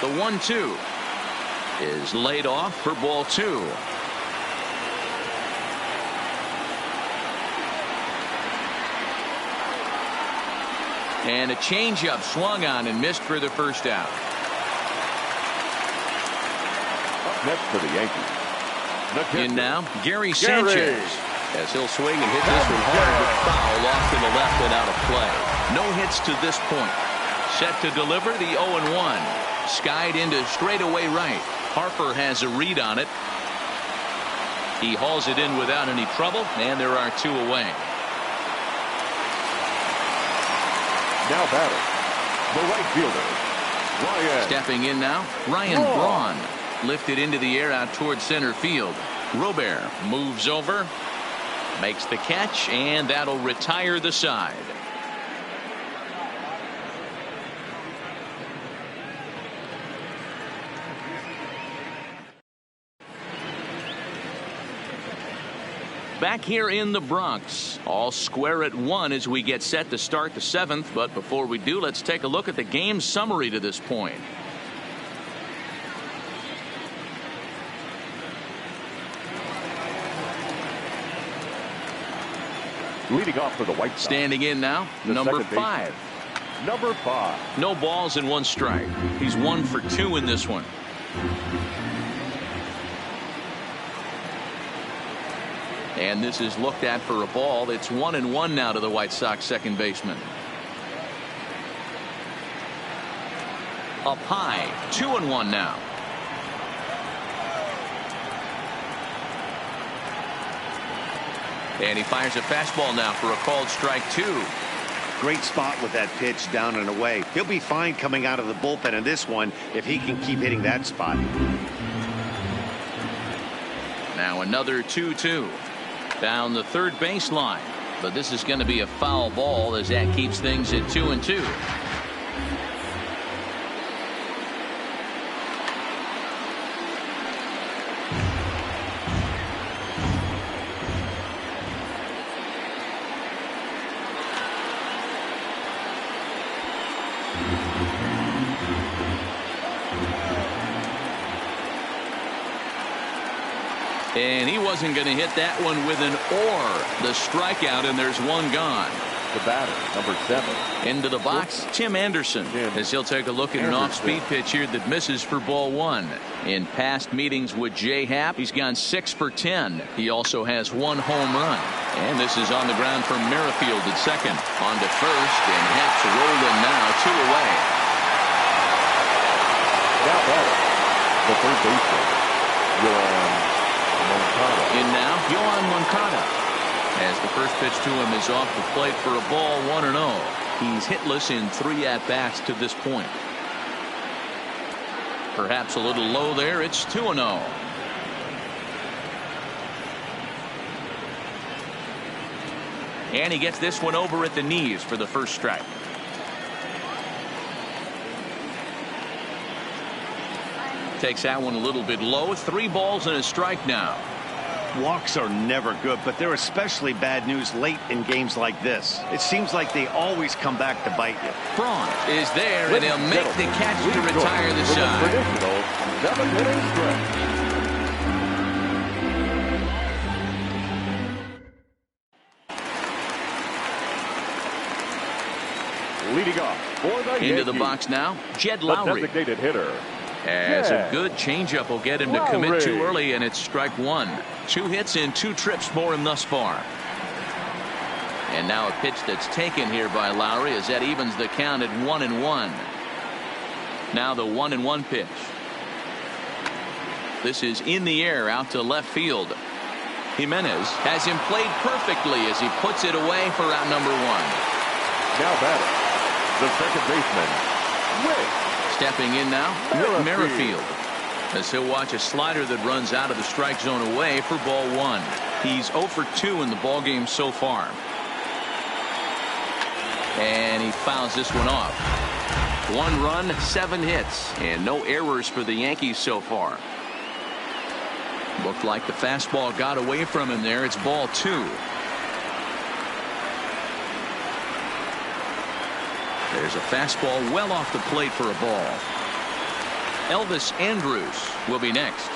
The 1-2 is laid off for ball two. And a changeup swung on and missed for the first out. Up next for the Yankees. In now, Gary Sanchez. As he'll swing and hit this one hard, but foul off to the left and out of play. No hits to this point. Set to deliver the 0-1. Skied into straightaway right. Harper has a read on it. He hauls it in without any trouble, and there are two away. Now batting, the right fielder, Ryan. Stepping in now, Ryan Braun. Lifted into the air out towards center field. Robert moves over, makes the catch, and that'll retire the side. Back here in the Bronx, all square at one as we get set to start the seventh. But before we do, let's take a look at the game summary to this point. Leading off for the White Sox. Standing in now, number 5. Number 5. No balls and 1 strike. He's 1 for 2 in this one. And this is looked at for a ball. It's 1-1 now to the White Sox second baseman. Up high, 2-1 now. And he fires a fastball now for a called strike 2. Great spot with that pitch down and away. He'll be fine coming out of the bullpen in this one if he can keep hitting that spot. Now another 2-2. Down the third baseline, but this is going to be a foul ball as that keeps things at 2-2. And he wasn't going to hit that one with an the strikeout, and there's one gone. The batter, number 7. Into the box, Tim Anderson, as he'll take a look at an off-speed pitch here that misses for ball 1. In past meetings with Jay Happ, he's gone 6 for 10. He also has 1 home run. And this is on the ground from Merrifield at second. On to first, and Happ's rolling now, 2 away. Now batting, the third baseman, in now, Yohan Moncada. As the first pitch to him is off the plate for a ball, 1-0. He's hitless in 3 at-bats to this point. Perhaps a little low there. It's 2-0. And he gets this one over at the knees for the first strike. Takes that one a little bit low. 3 balls and a strike now. Walks are never good, but they're especially bad news late in games like this. It seems like they always come back to bite you. Braun is there, and he'll make the catch to retire the side. Leading off for the Into the box now, Jed Lowry. The designated hitter. As a good changeup will get him to commit too early, and it's strike 1. 2 hits and 2 trips for him thus far. And now a pitch that's taken here by Lowry as that evens the count at 1-1. Now the 1-1 pitch. This is in the air out to left field. Jimenez has him played perfectly as he puts it away for out number 1. Now batting, the second baseman, Witt. Stepping in now, Whit Merrifield, as he'll watch a slider that runs out of the strike zone away for ball 1. He's 0 for 2 in the ball game so far. And he fouls this one off. 1 run, 7 hits, and no errors for the Yankees so far. Looked like the fastball got away from him there. It's ball 2. There's a fastball well off the plate for a ball. Elvis Andrus will be next.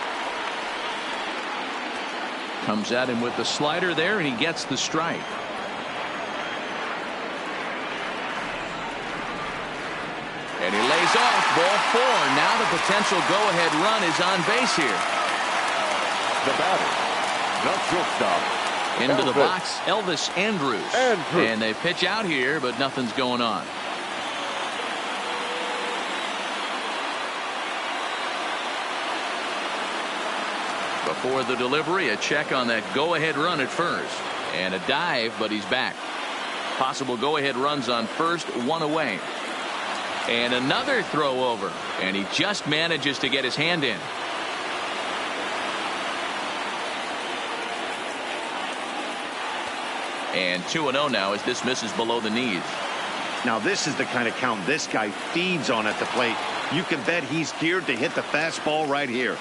Comes at him with the slider there, and he gets the strike. And he lays off ball 4. Now the potential go-ahead run is on base here. The batter, the shortstop. Into the box, Elvis Andrus. And they pitch out here, but nothing's going on. Before the delivery, a check on that go-ahead run at first. And a dive, but he's back. Possible go-ahead runs on first, 1 away. And another throw over. And he just manages to get his hand in. And 2-0 now as this misses below the knees. Now this is the kind of count this guy feeds on at the plate. You can bet he's geared to hit the fastball right here.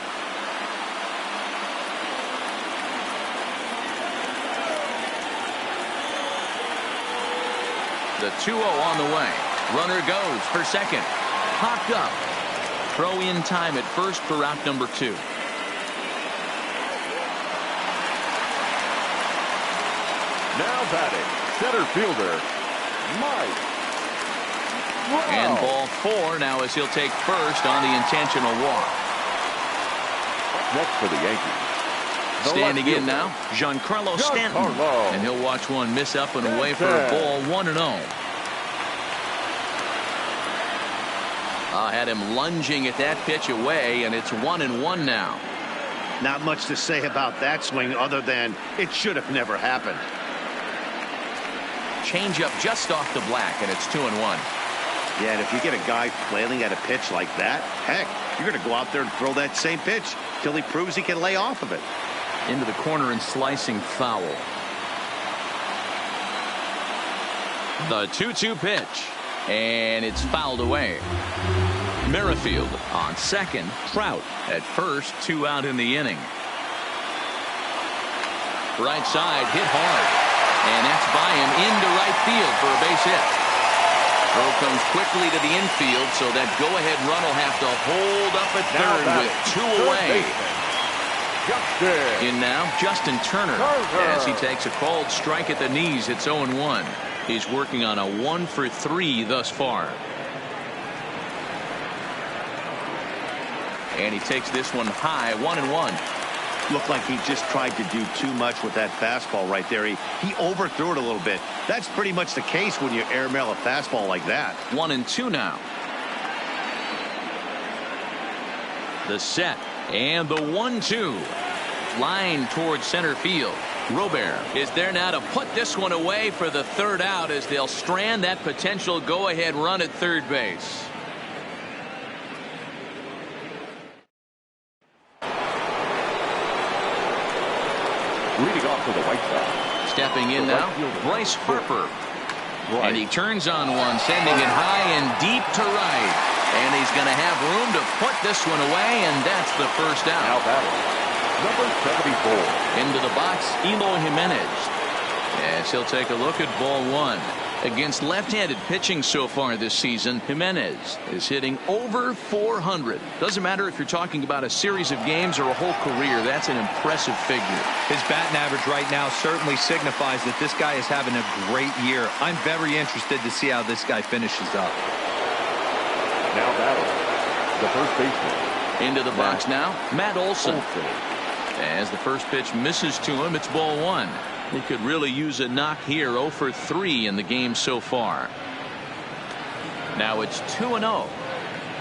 The 2-0 on the way. Runner goes for second. Popped up. Throw in time at first for out number 2. Now batting, center fielder, Mike. Wow. And ball 4 now as he'll take first on the intentional walk. Next for the Yankees. Standing in now, Giancarlo Stanton. And he'll watch one miss up and away for a ball, 1-0. Had him lunging at that pitch away, and it's 1-1 now. Not much to say about that swing other than it should have never happened. Change up just off the black, and it's 2-1. Yeah, and if you get a guy flailing at a pitch like that, heck, you're going to go out there and throw that same pitch till he proves he can lay off of it. Into the corner and slicing foul. The 2-2 pitch, and it's fouled away. Merrifield on second. Trout at first. 2 out in the inning. Right side hit hard, and that's by him into right field for a base hit. Throw comes quickly to the infield, so that go-ahead run will have to hold up at third with 2 away. In now, Justin Turner, as he takes a called strike at the knees. It's 0-1. He's working on a 1 for 3 thus far. And he takes this one high, 1-1. Looked like he just tried to do too much with that fastball right there. He overthrew it a little bit. That's pretty much the case when you airmail a fastball like that. 1-2 now. The set and the 1-2. Line towards center field. Robert is there now to put this one away for the 3rd out as they'll strand that potential go-ahead run at third base. Leading off for the White Sox. Stepping in now, Bryce Harper. And he turns on one, sending it high and deep to right. And he's going to have room to put this one away, and that's the 1st out. Now batting, number 74. Into the box, Eloy Jimenez. As he'll take a look at ball 1. Against left-handed pitching so far this season, Jimenez is hitting over 400. Doesn't matter if you're talking about a series of games or a whole career. That's an impressive figure. His batting average right now certainly signifies that this guy is having a great year. I'm very interested to see how this guy finishes up. Now batting, the first baseman. Into the box now, Matt Olson. As the first pitch misses to him, it's ball 1. He could really use a knock here. 0 for 3 in the game so far. Now it's 2-0.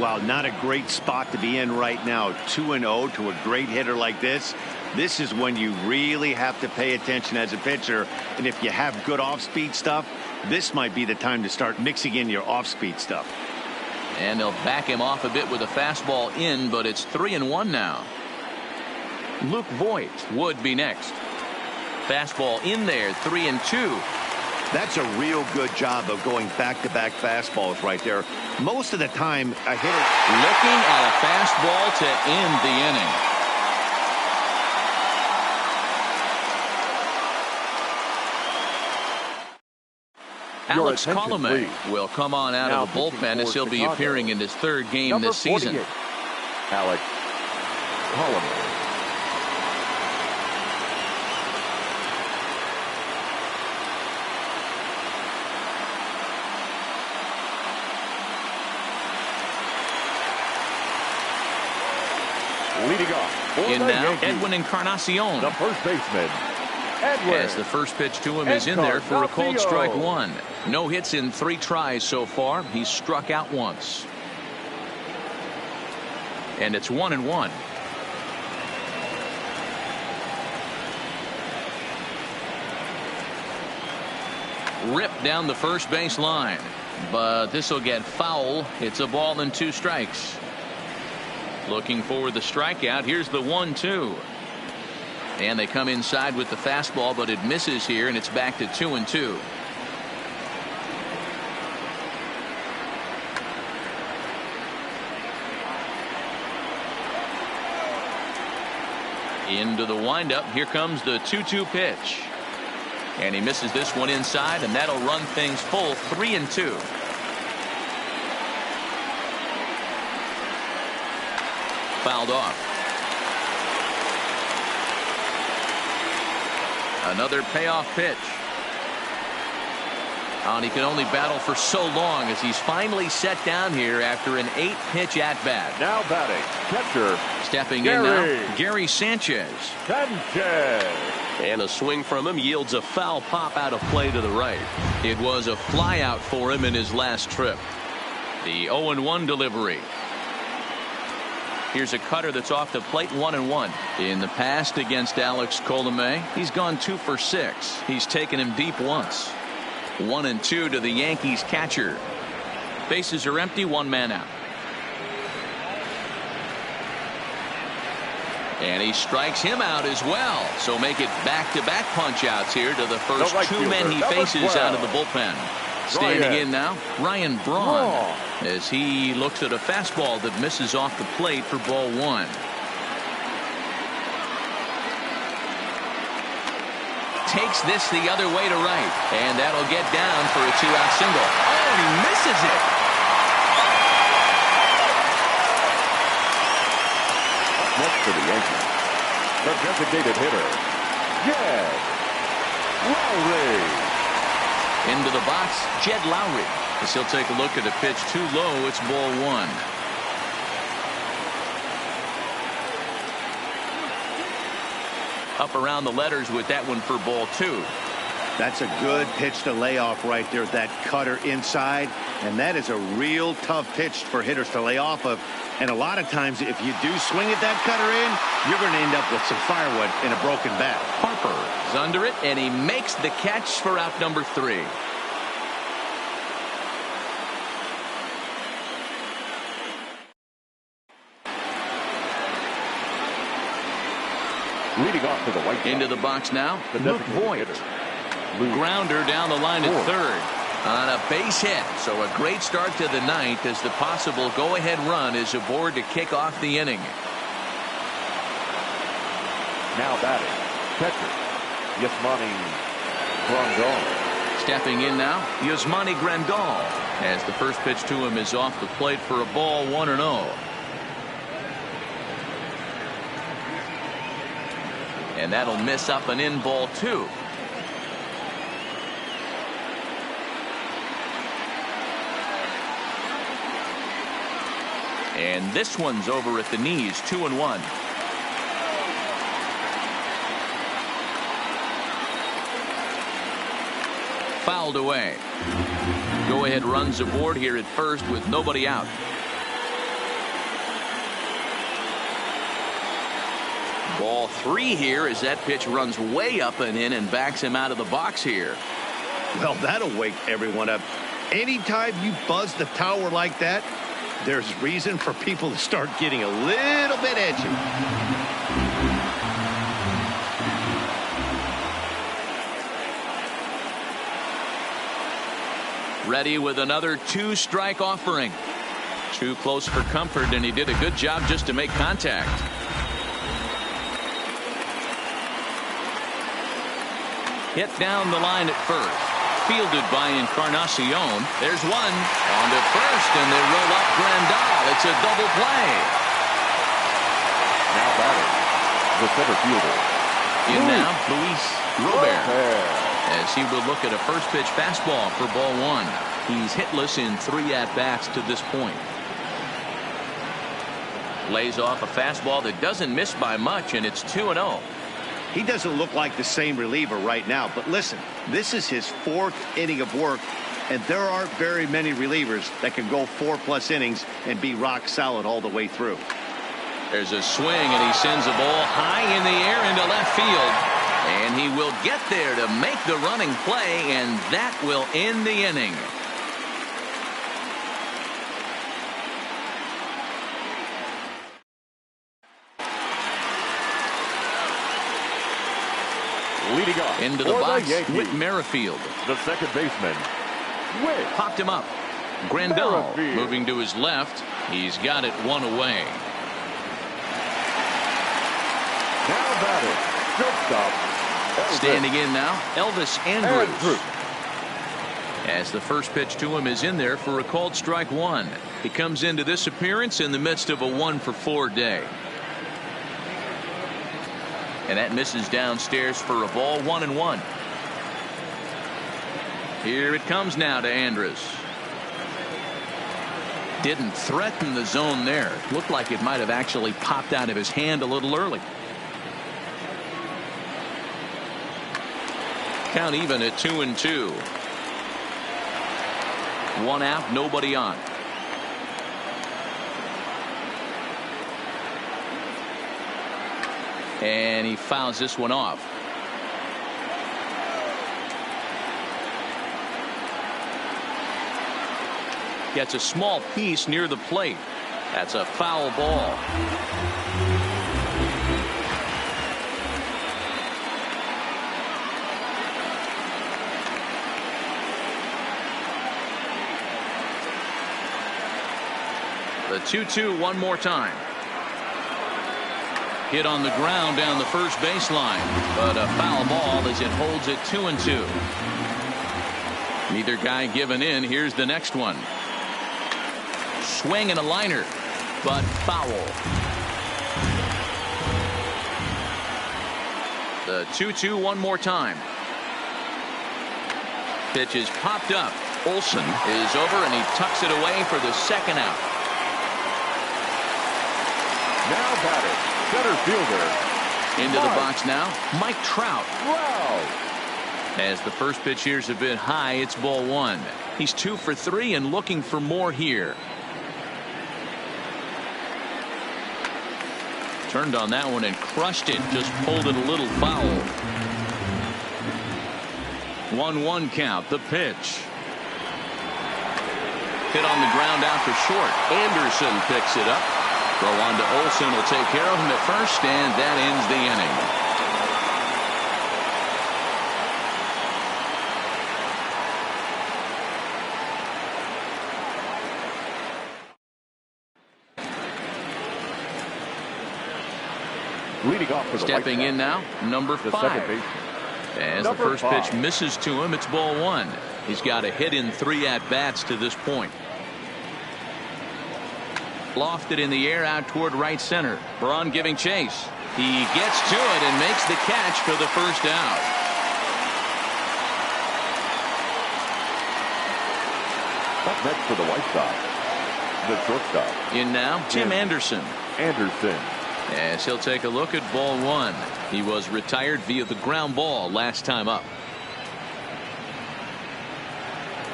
Well, not a great spot to be in right now. 2-0 to a great hitter like this. This is when you really have to pay attention as a pitcher. And if you have good off-speed stuff, this might be the time to start mixing in your off-speed stuff. And they'll back him off a bit with a fastball in, but it's 3-1 now. Luke Voigt would be next. Fastball in there, 3-2. That's a real good job of going back-to-back fastballs right there. Most of the time, a hitter looking at a fastball to end the inning. Alex Colomé will come on out of the bullpen as he'll be appearing in his third game this season. Alex Colomé. Leading off in now, Edwin Encarnacion, the first baseman. Edwin. As the first pitch to him is in there for a called strike one. No hits in 3 tries so far. He's struck out once. And it's 1-1. Ripped down the first base line, but this will get foul. It's a ball and 2 strikes. Looking for the strikeout. Here's the 1-2. And they come inside with the fastball, but it misses here, and it's back to 2-2. Into the windup. Here comes the 2-2 pitch. And he misses this one inside, and that'll run things full, 3-2. Fouled off. Another payoff pitch. And he can only battle for so long as he's finally set down here after an 8-pitch at-bat. Now batting, catcher. Stepping in now, Gary Sanchez. And a swing from him yields a foul pop out of play to the right. It was a flyout for him in his last trip. The 0-1 delivery. Here's a cutter that's off the plate, 1-1. In the past against Alex Colomé, he's gone 2 for 6. He's taken him deep once. 1-2 to the Yankees catcher. Bases are empty, 1 man out. And he strikes him out as well. So make it back-to-back punch-outs here to the first 2 men he faces out of the bullpen. Standing in now, Ryan Braun, as he looks at a fastball that misses off the plate for ball 1. Takes this the other way to right, and that'll get down for a 2-out single. Oh, he misses it. Next for the Yankees, the designated hitter, Jed Lowry. Into the box, Jed Lowry. As he'll take a look at a pitch too low. It's ball 1. Up around the letters with that one for ball 2. That's a good pitch to lay off right there. That cutter inside. And that is a real tough pitch for hitters to lay off of. And a lot of times, if you do swing at that cutter in, you're going to end up with some firewood in a broken bat. Harper is under it, and he makes the catch for out number 3. Leading off to the White Sox. Into the box now, Luke Voigt. Grounder down the line at third on a base hit. So a great start to the ninth as the possible go-ahead run is aboard to kick off the inning. Now batting, catcher, Yasmani Grandal. Stepping in now, Yasmani Grandal, as the first pitch to him is off the plate for a ball, 1-0. And that'll miss up and in, ball 2. And this one's over at the knees, 2-1. Fouled away. Go ahead runs aboard here at first with nobody out. Ball 3 here as that pitch runs way up and in and backs him out of the box here. Well, that'll wake everyone up. Anytime you buzz the tower like that, there's reason for people to start getting a little bit edgy. Ready with another 2-strike offering. Too close for comfort, and he did a good job just to make contact. Hit down the line at first. Fielded by Encarnacion. There's one. On to first, and they roll up Grandal. It's a double play. Now batting, the center fielder. In now, Luis Robert. As he will look at a first pitch fastball for ball 1. He's hitless in 3 at-bats to this point. Lays off a fastball that doesn't miss by much, and it's 2-0. He doesn't look like the same reliever right now, but listen, this is his 4th inning of work, and there aren't very many relievers that can go 4+ innings and be rock solid all the way through. There's a swing, and he sends a ball high in the air into left field. And he will get there to make the running play, and that will end the inning. Leading off into the box, Whit Merrifield. The second baseman, Whit. Popped him up. Grandal Merrifield. moving to his left. He's got it 1 away. Now batting, shortstop. Standing in now, Elvis Andrus. As the first pitch to him is in there for a called strike 1. He comes into this appearance in the midst of a 1-for-4 day. And that misses downstairs for a ball, 1-1. Here it comes now to Andrus. Didn't threaten the zone there. Looked like it might have actually popped out of his hand a little early. Count even at 2-2. 1 out, nobody on. And he fouls this one off. Gets a small piece near the plate. That's a foul ball. The 2-2 one more time. Hit on the ground down the first baseline, but a foul ball as it holds it 2-2. Neither guy giving in. Here's the next one. Swing and a liner, but foul. The 2-2 one more time. Pitch is popped up. Olsen is over, and he tucks it away for the second out. Now batting, center fielder. Into the box now, Mike Trout. Wow. As the first pitch here's a bit high, it's ball 1. He's 2 for 3 and looking for more here. Turned on that one and crushed it. Just pulled it a little foul. 1-1 count. The pitch. Hit on the ground out for short. Anderson picks it up. Throw on to Olsen will take care of him at first, and that ends the inning. Leading off for the Stepping in now, number 5. Second baseman. As the first pitch misses to him, it's ball 1. He's got a hit in 3 at-bats to this point. Lofted in the air out toward right center. Braun giving chase. He gets to it and makes the catch for the first out. Up next for the White Sox, the shortstop. In now, Tim Anderson. Anderson. As he'll take a look at ball 1. He was retired via the ground ball last time up.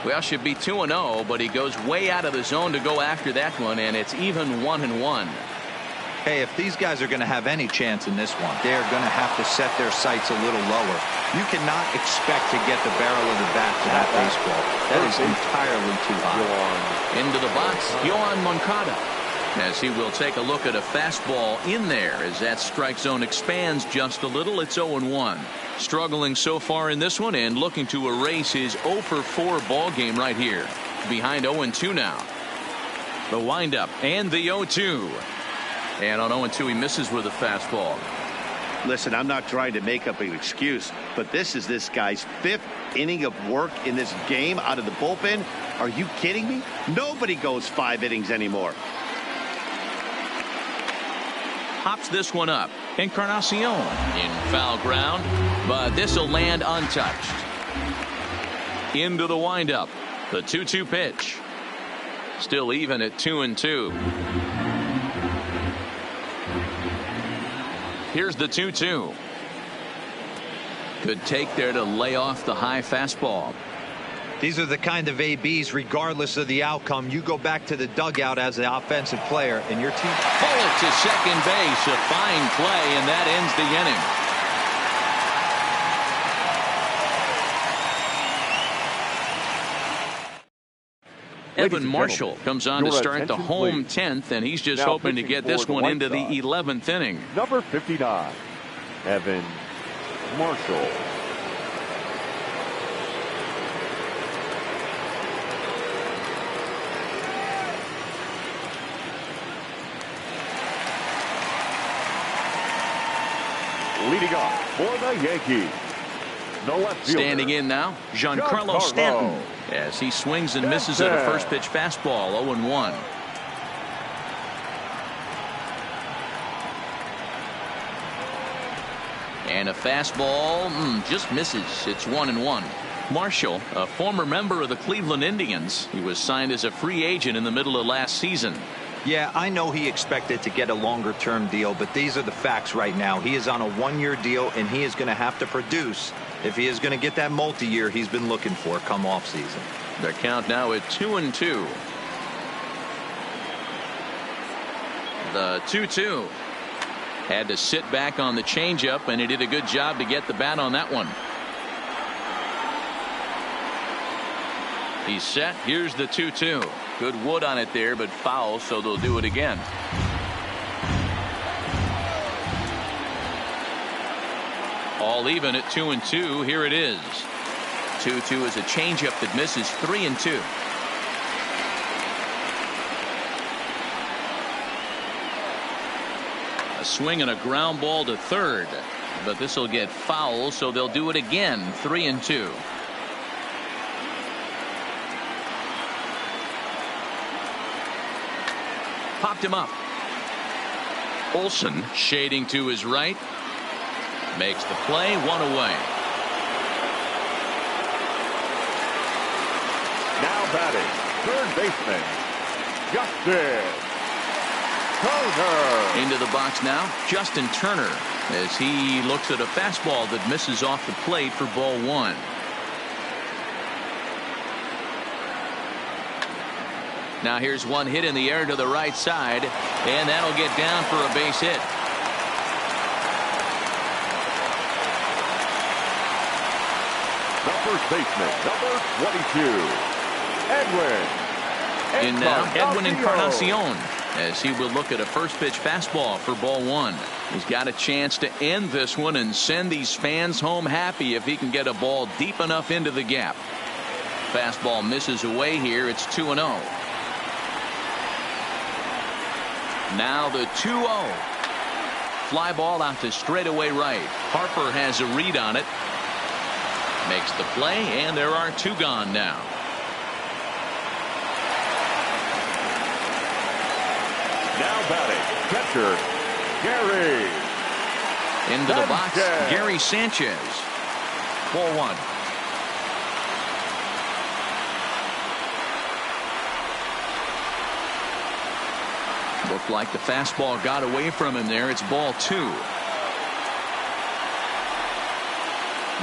Well, should be 2-0, but he goes way out of the zone to go after that one, and it's even 1-1. Hey, if these guys are going to have any chance in this one, they're going to have to set their sights a little lower. You cannot expect to get the barrel of the bat to that baseball. That is entirely too high. Into the box, Yohan Moncada, as he will take a look at a fastball in there as that strike zone expands just a little. It's 0-1. Struggling so far in this one and looking to erase his 0 for 4 ball game right here. Behind 0-2 now. The windup and the 0-2. And on 0-2 he misses with a fastball. Listen, I'm not trying to make up an excuse, but this is this guy's 5th inning of work in this game out of the bullpen. Are you kidding me? Nobody goes 5 innings anymore. Pops this one up. Encarnacion in foul ground, but this will land untouched. Into the windup. The 2-2 pitch. Still even at 2-2. Here's the 2-2. Good take there to lay off the high fastball. These are the kind of ABs, regardless of the outcome, you go back to the dugout as an offensive player and your team. Pull it to second base. A fine play, and that ends the inning. Evan Marshall comes on to start the home 10th, and he's just hoping to get this one into the 11th inning. Number 59, Evan Marshall. Leading off for the Yankees, the left fielder. Standing in now, Giancarlo Stanton, as he swings and misses at a first pitch fastball. 0-1. And a fastball just misses. It's 1-1. Marshall, a former member of the Cleveland Indians, he was signed as a free agent in the middle of last season. Yeah, I know he expected to get a longer-term deal, but these are the facts right now. He is on a 1-year deal, and he is going to have to produce if he is going to get that multi-year he's been looking for come offseason. The count now at 2-2. The 2-2. Had to sit back on the changeup, and he did a good job to get the bat on that one. He's set. Here's the 2-2. Good wood on it there, but foul, so they'll do it again. All even at 2-2. Here it is. 2-2 is a changeup that misses. 3-2. A swing and a ground ball to third, but this will get foul, so they'll do it again. 3-2. Popped him up. Olsen shading to his right. Makes the play. 1 away. Now batting, third baseman, Justin Turner. Into the box now, Justin Turner, as he looks at a fastball that misses off the plate for ball 1. Now here's one hit in the air to the right side, and that'll get down for a base hit. The first baseman, number 22, Edwin. In now, Edwin Encarnacion, as he will look at a first pitch fastball for ball 1. He's got a chance to end this one and send these fans home happy if he can get a ball deep enough into the gap. Fastball misses away here. It's 2-0. Now the 2-0. Fly ball out to straightaway right. Harper has a read on it. Makes the play, and there are 2 gone now. Now batting, catcher, Gary. Into the box, Gary Sanchez. Ball 1. Looked like the fastball got away from him there. It's ball 2.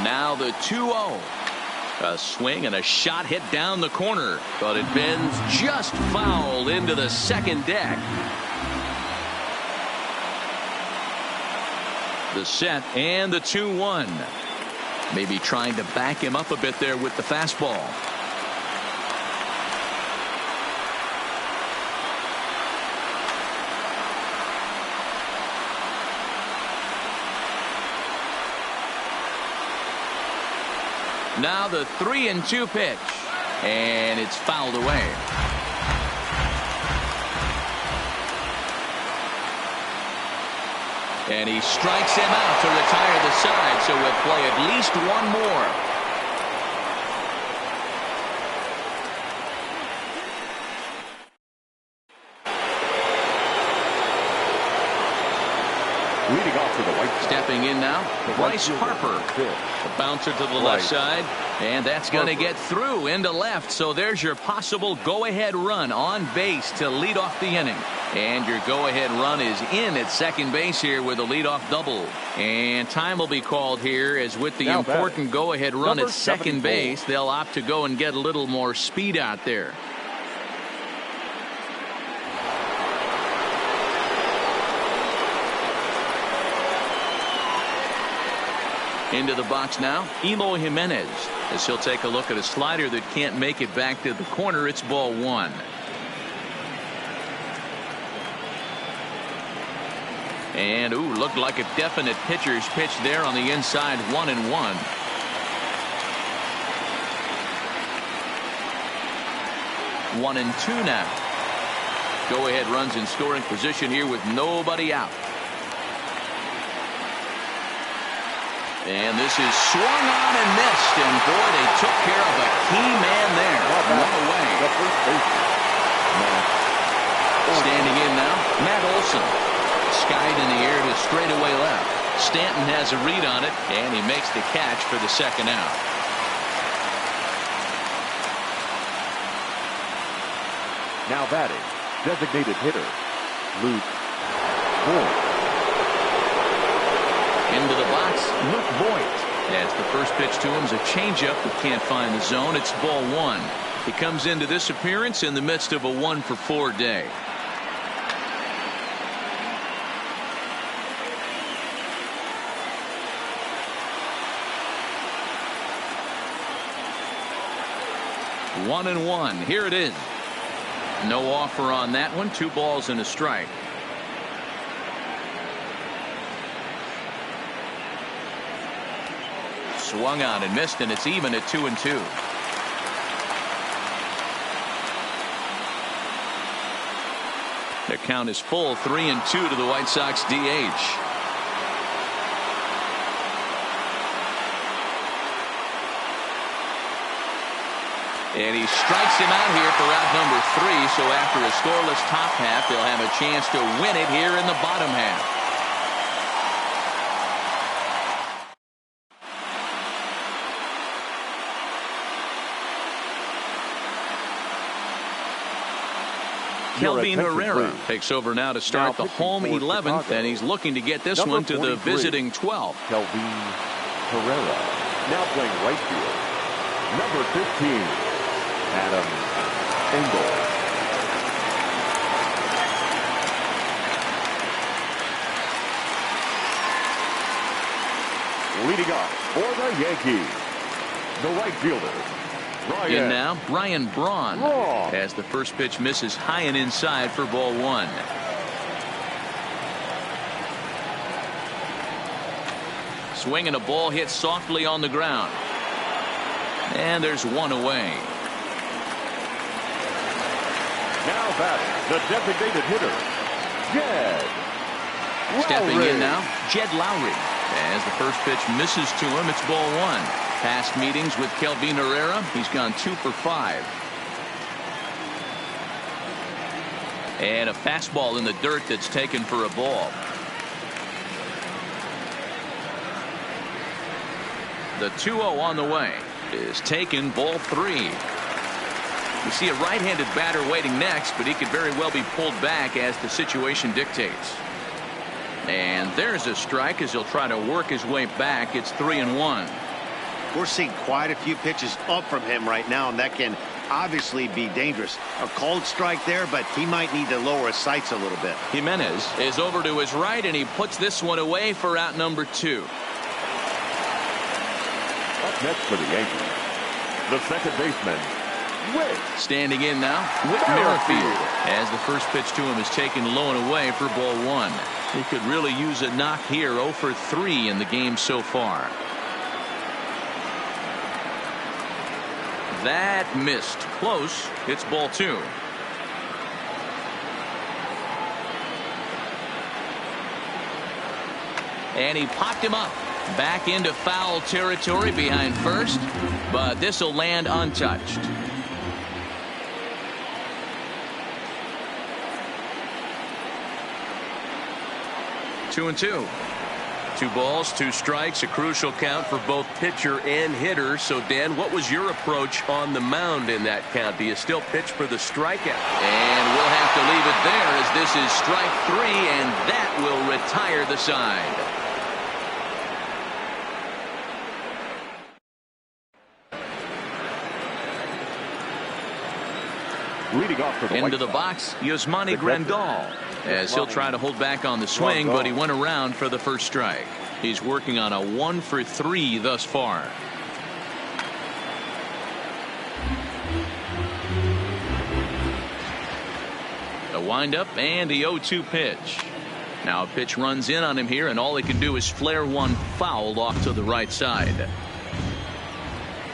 Now the 2-0. A swing and a shot hit down the corner, but it bends just foul into the second deck. The set and the 2-1. Maybe trying to back him up a bit there with the fastball. Now the 3-2 pitch, and it's fouled away. And he strikes him out to retire the side, so we'll play at least one more. Leading off to the right. Stepping in now, Bryce Harper. The bouncer to the left side, and that's going to get through into left. So there's your possible go-ahead run on base to lead off the inning. And your go-ahead run is in at second base here with a leadoff double. And time will be called here, as with the important go-ahead run at second base, they'll opt to go and get a little more speed out there. Into the box now, Eloy Jimenez, as he'll take a look at a slider that can't make it back to the corner. It's ball one. And looked like a definite pitcher's pitch there on the inside. 1-1. One and two now. Go ahead runs in scoring position here with nobody out. And this is swung on and missed, and boy, they took care of a key man there. One away. Standing in now, Matt Olson. Skied in the air to straightaway left. Stanton has a read on it, and he makes the catch for the second out. Now batting, designated hitter, Luke Voigt. Into the box, Luke Voigt. As the first pitch to him is a changeup that can't find the zone. It's ball one. He comes into this appearance in the midst of a 1-for-4 day. One and one. Here it is. No offer on that one. 2 balls and a strike. Swung on and missed, and it's even at 2-2. The count is full. 3-2 to the White Sox DH. And he strikes him out here for out number 3. So after a scoreless top half, they'll have a chance to win it here in the bottom half. Kelvin Herrera takes over now to start the home 11th, and he's looking to get this one to the visiting 12th. Kelvin Herrera now playing right field. Number 15, Adam Engel. Leading off for the Yankees, the right fielder. In now, Ryan Braun, as the first pitch misses high and inside for ball one. Swinging a ball hit softly on the ground. And there's one away. Now batting, the designated hitter, Jed Lowry. Stepping in now, Jed Lowry. As the first pitch misses to him, it's ball one. Past meetings with Kelvin Herrera, he's gone 2 for 5. And a fastball in the dirt that's taken for a ball. The 2-0 on the way is taken, ball 3. We see a right-handed batter waiting next, but he could very well be pulled back as the situation dictates. And there's a strike as he'll try to work his way back. It's 3-1. We're seeing quite a few pitches up from him right now, and that can obviously be dangerous. A cold strike there, but he might need to lower his sights a little bit. Jimenez is over to his right, and he puts this one away for out number 2. Up next for the Yankees, the second baseman, Whit. Standing in now, Whit Merrifield, as the first pitch to him is taken low and away for ball 1. He could really use a knock here. 0 for 3 in the game so far. That missed. Close. It's ball 2. And he popped him up. Back into foul territory behind first, but this will land untouched. Two and two. 2 balls, 2 strikes, a crucial count for both pitcher and hitter. So, Dan, what was your approach on the mound in that count? Do you still pitch for the strikeout? And we'll have to leave it there as this is strike 3, and that will retire the side. Leading off for the Into the box, Yasmani Grandal, as he'll try to hold back on the swing, but he went around for the first strike. He's working on a 1 for 3 thus far. A windup and the 0-2 pitch. Now a pitch runs in on him here, and all he can do is flare one foul off to the right side.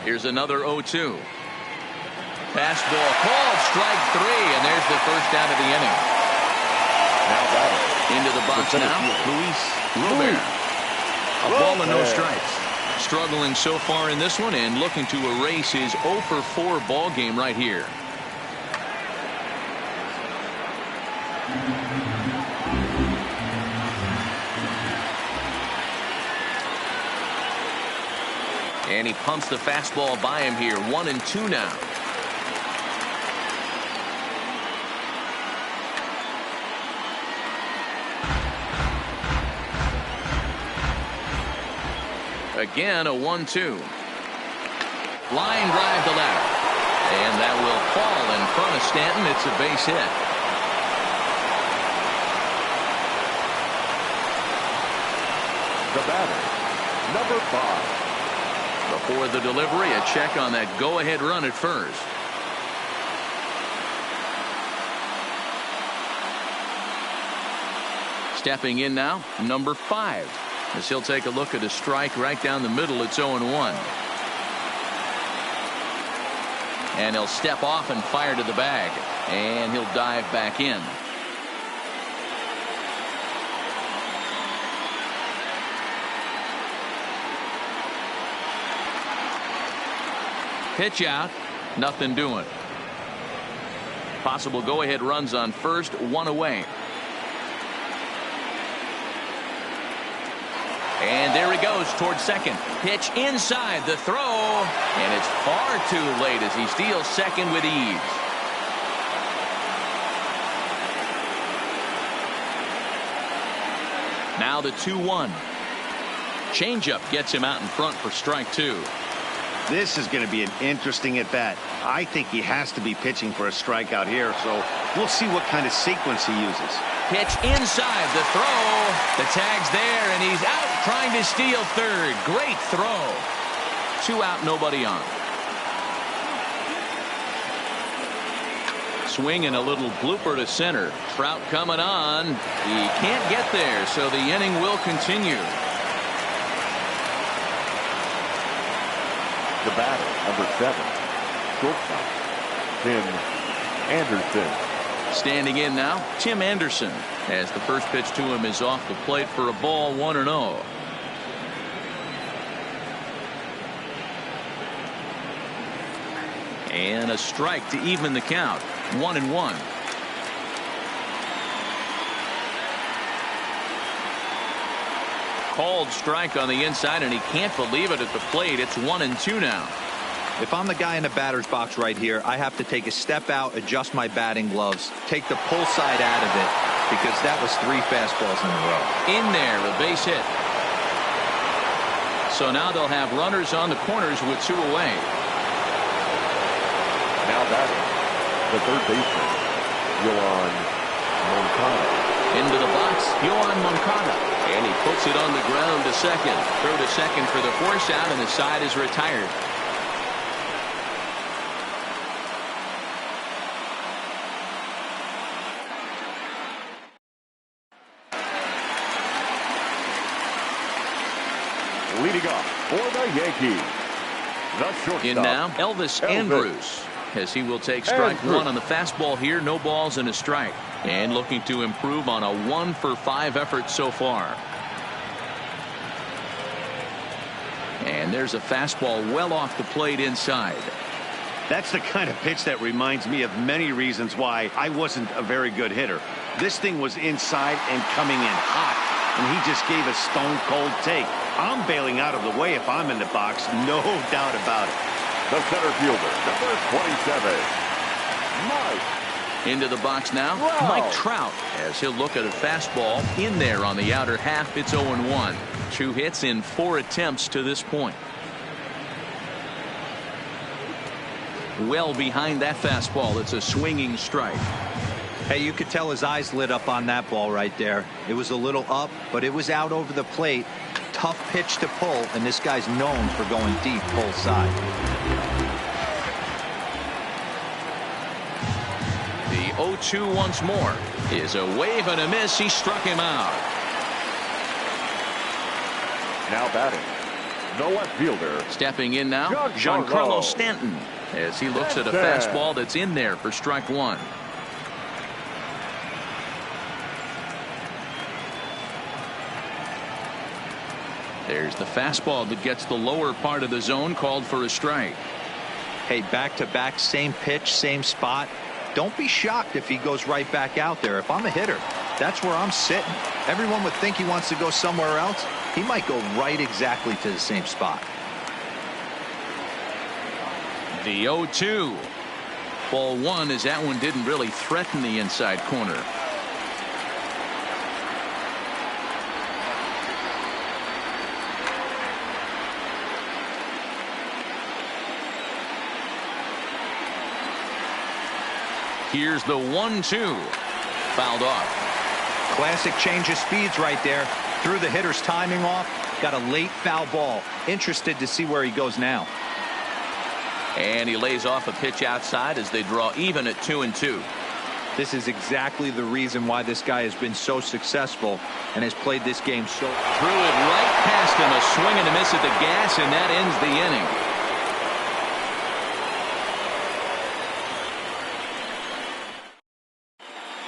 Here's another 0-2. Fastball called, strike 3, and there's the first out of the inning. Now batting. Into the box now, Luis Robert. A ball and no strikes. Struggling so far in this one and looking to erase his 0 for 4 ball game right here. And he pumps the fastball by him here. 1-2 now. Again, a 1-2. Line drive to left. And that will fall in front of Stanton. It's a base hit. The batter, number 5. Before the delivery, a check on that go-ahead run at first. Stepping in now, number 5. As he'll take a look at a strike right down the middle. It's 0-1. And he'll step off and fire to the bag. And he'll dive back in. Pitch out. Nothing doing. Possible go-ahead runs on first. 1 away. And there he goes towards second. Pitch inside the throw. And it's far too late as he steals second with ease. Now the 2-1. Changeup gets him out in front for strike 2. This is going to be an interesting at bat. I think he has to be pitching for a strikeout here, so we'll see what kind of sequence he uses. Pitch inside the throw. The tag's there, and he's out trying to steal third. Great throw. 2 out, nobody on. Swing and a little blooper to center. Trout coming on. He can't get there, so the inning will continue. The batter, number 7, shortstop, Tim Anderson. Standing in now, Tim Anderson, as the first pitch to him is off the plate for a ball. 1-0. And a strike to even the count. 1-1. Called strike on the inside, and he can't believe it at the plate. It's 1-2 now. If I'm the guy in the batter's box right here, I have to take a step out, adjust my batting gloves, take the pull side out of it, because that was 3 fastballs in a row. In there, a base hit. So now they'll have runners on the corners with 2 away. Now batting, the third baseman, Yohan Moncada. Into the box, Yohan Moncada. And he puts it on the ground to second. Throw to second for the force out, and the side is retired. Leading off for the Yankees, the shortstop. In now, Elvis Andrus, as he will take strike one on the fastball here. No balls and a strike. And looking to improve on a 1-for-5 effort so far. And there's a fastball well off the plate inside. That's the kind of pitch that reminds me of many reasons why I wasn't a very good hitter. This thing was inside and coming in hot, and he just gave a stone-cold take. I'm bailing out of the way if I'm in the box, no doubt about it. The center fielder, number 27, Mike. Into the box now, Trout. Mike Trout, as he'll look at a fastball in there on the outer half. It's 0-1. 2 hits in 4 attempts to this point. Well behind that fastball. It's a swinging strike. Hey, you could tell his eyes lit up on that ball right there. It was a little up, but it was out over the plate. Tough pitch to pull, and this guy's known for going deep pull side. The 0-2 once more is a wave and a miss. He struck him out. Now batting, the left fielder. Stepping in now, Giancarlo Giancarlo Stanton, as he looks at a fastball that's in there for strike one. There's the fastball that gets the lower part of the zone, called for a strike. Hey, back-to-back, same pitch, same spot. Don't be shocked if he goes right back out there. If I'm a hitter, that's where I'm sitting. Everyone would think he wants to go somewhere else. He might go right exactly to the same spot. The 0-2. Ball one, as that one didn't really threaten the inside corner. Here's the 1-2. Fouled off. Classic change of speeds right there. Threw the hitter's timing off. Got a late foul ball. Interested to see where he goes now. And he lays off a pitch outside as they draw even at 2-2. This is exactly the reason why this guy has been so successful and has played this game so. Threw it right past him. A swing and a miss at the gas, and that ends the inning.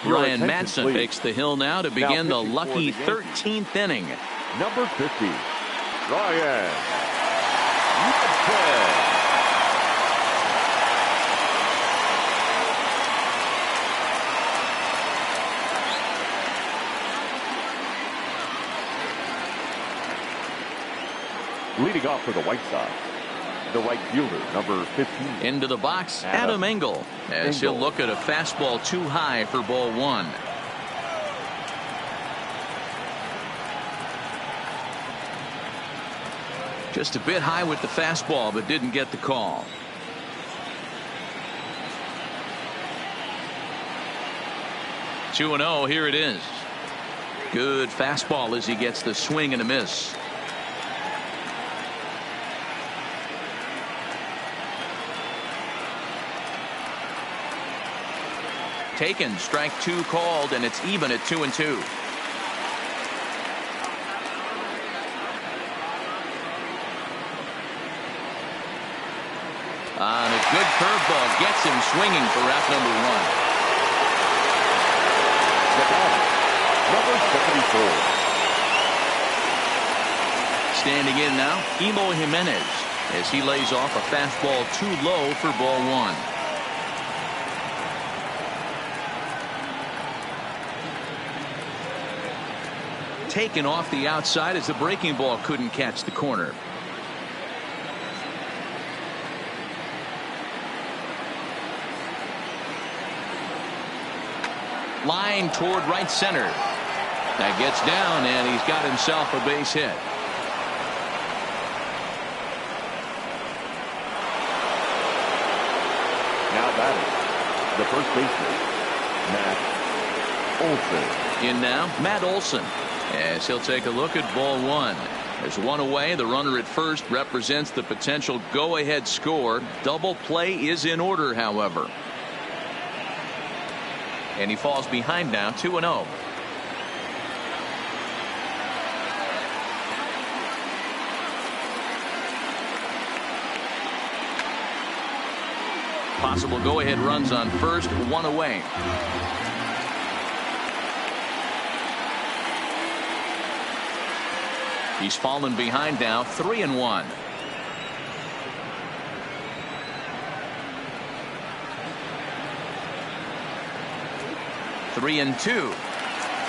Ryan Madsen takes the hill now to begin the lucky 13th inning. Number 50, Ryan Madsen. Leading off for the White Sox, the right fielder, number 15. Into the box, Adam Engel, as he'll look at a fastball too high for ball one. Just a bit high with the fastball, but didn't get the call. Two 2-0, here it is. Good fastball as he gets the swing and a miss. Taken, strike two called, and it's even at 2-2. And a good curveball gets him swinging for out number one. Number 74. Standing in now, Emo Jimenez, as he lays off a fastball too low for ball one. Taken off the outside as the breaking ball couldn't catch the corner. Line toward right center. That gets down, and he's got himself a base hit. Now batting, the first baseman, Matt Olson. In now, Matt Olson, as he'll take a look at ball one. There's one away. The runner at first represents the potential go-ahead score. Double play is in order, however. And he falls behind now, 2-0. Possible go-ahead runs on first, one away. He's fallen behind now, 3-1. Three and two.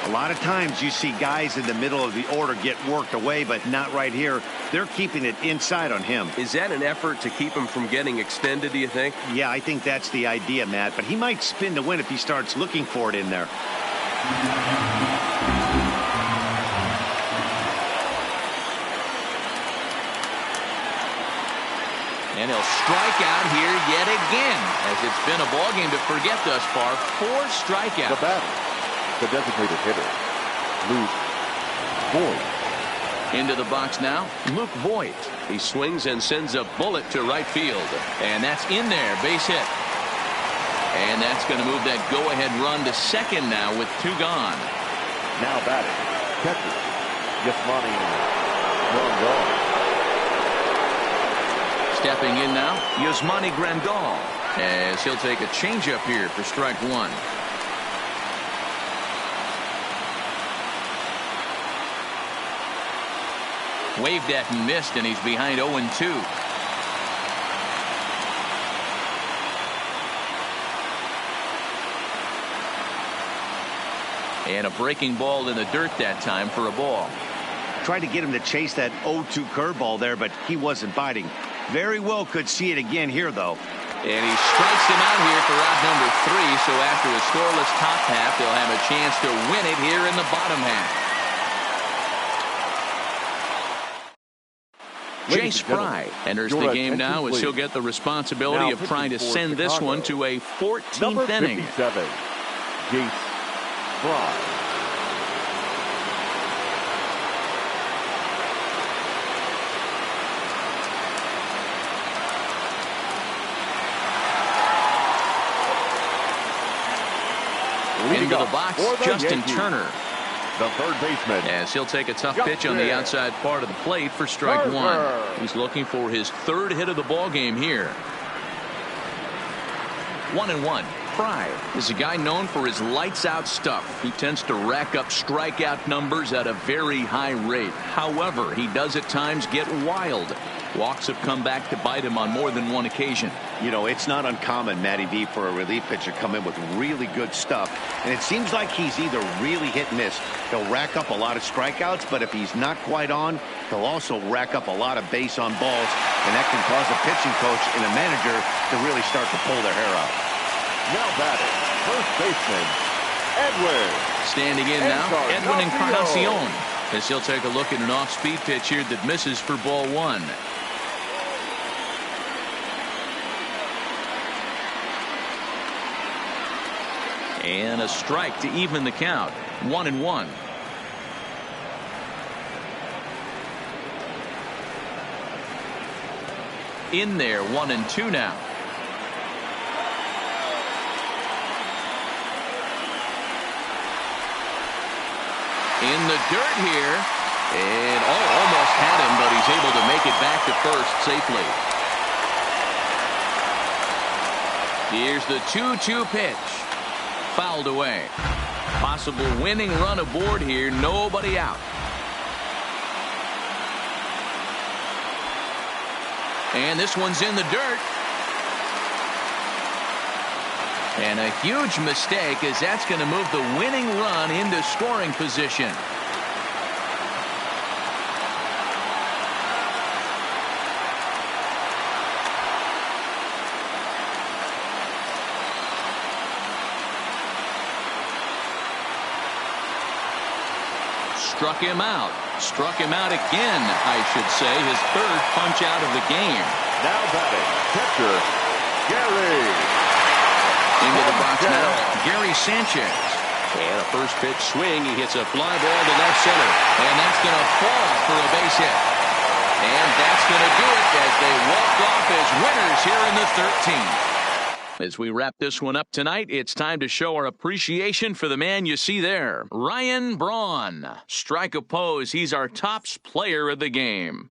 A lot of times you see guys in the middle of the order get worked away, but not right here. They're keeping it inside on him. Is that an effort to keep him from getting extended, do you think? Yeah, I think that's the idea, Matt. But he might spin to win if he starts looking for it in there. And he'll strike out here yet again, as it's been a ballgame to forget thus far. 4 strikeouts. The batter, the designated hitter, Luke Voigt. Into the box now, Luke Voigt. He swings and sends a bullet to right field. And that's in there, base hit. And that's going to move that go-ahead run to second now with 2 gone. Now batting, catcher, Yasmani Grandal. Stepping in now, Yasmani Grandal, as he'll take a changeup here for strike one. Waved at and missed, and he's behind 0-2. And a breaking ball in the dirt that time for a ball. Tried to get him to chase that 0-2 curveball there, but he wasn't biting. Very well could see it again here, though. And he strikes him out here for out number 3. So after a scoreless top half, they'll have a chance to win it here in the bottom half. Jace Fry enters the game now, as he'll get the responsibility of trying to send this one to a 14th inning. 57, Jace Fry. Into the box, Justin Turner, the third baseman, as he'll take a tough pitch on the outside part of the plate for strike one. He's looking for his 3rd hit of the ball game here. 1-1. Fry is a guy known for his lights out stuff. He tends to rack up strikeout numbers at a very high rate. However, he does at times get wild. Walks have come back to bite him on more than one occasion. You know, it's not uncommon, Matty V, for a relief pitcher to come in with really good stuff. And it seems like he's either really hit and miss. He'll rack up a lot of strikeouts, but if he's not quite on, he'll also rack up a lot of base on balls. And that can cause a pitching coach and a manager to really start to pull their hair out. Now batting, first baseman, Edwin. Standing in now, Edwin Encarnacion, as he'll take a look at an off-speed pitch here that misses for ball one. And a strike to even the count. 1-1. In there, 1-2 now. In the dirt here, and almost had him, but he's able to make it back to first safely. Here's the 2-2 pitch. Fouled away. Possible winning run aboard here. Nobody out. And this one's in the dirt. And a huge mistake, as that's going to move the winning run into scoring position. Struck him out. Struck him out again, I should say. His 3rd punch out of the game. Now batting, catcher, Gary Into the box now, Gary Sanchez. And a first pitch swing. He hits a fly ball to left center. And that's going to fall for a base hit. And that's going to do it as they walk off as winners here in the 13th. As we wrap this one up tonight, it's time to show our appreciation for the man you see there, Ryan Braun. Strike a pose. He's our tops player of the game.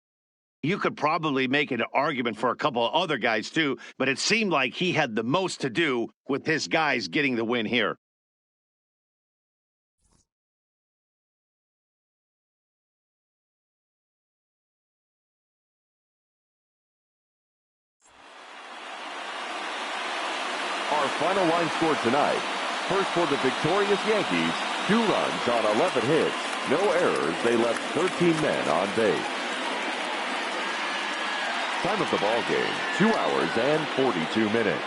You could probably make an argument for a couple of other guys, too, but it seemed like he had the most to do with his guys getting the win here. Our final line score tonight. First for the victorious Yankees, 2 runs on 11 hits. No errors. They left 13 men on base. Time of the ball game, 2 hours and 42 minutes.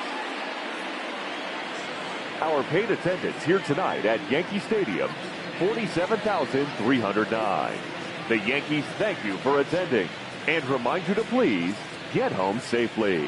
Our paid attendance here tonight at Yankee Stadium, 47,309. The Yankees thank you for attending and remind you to please get home safely.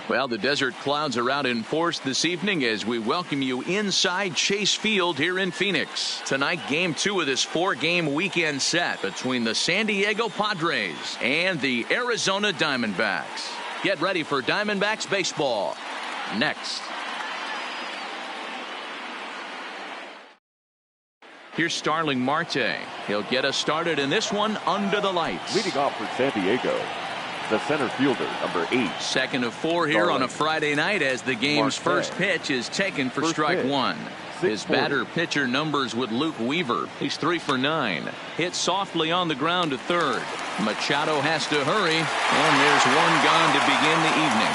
Well, the desert clouds are out in force this evening as we welcome you inside Chase Field here in Phoenix. Tonight, game 2 of this 4-game weekend set between the San Diego Padres and the Arizona Diamondbacks. Get ready for Diamondbacks baseball next. Here's Starling Marte. He'll get us started in this one under the lights. Leading off for San Diego, the center fielder, number 8. Second of 4 here on a Friday night as the game's first pitch is taken for strike 1. His batter pitcher numbers with Luke Weaver. He's 3 for 9. Hit softly on the ground to third. Machado has to hurry, and there's one gone to begin the evening.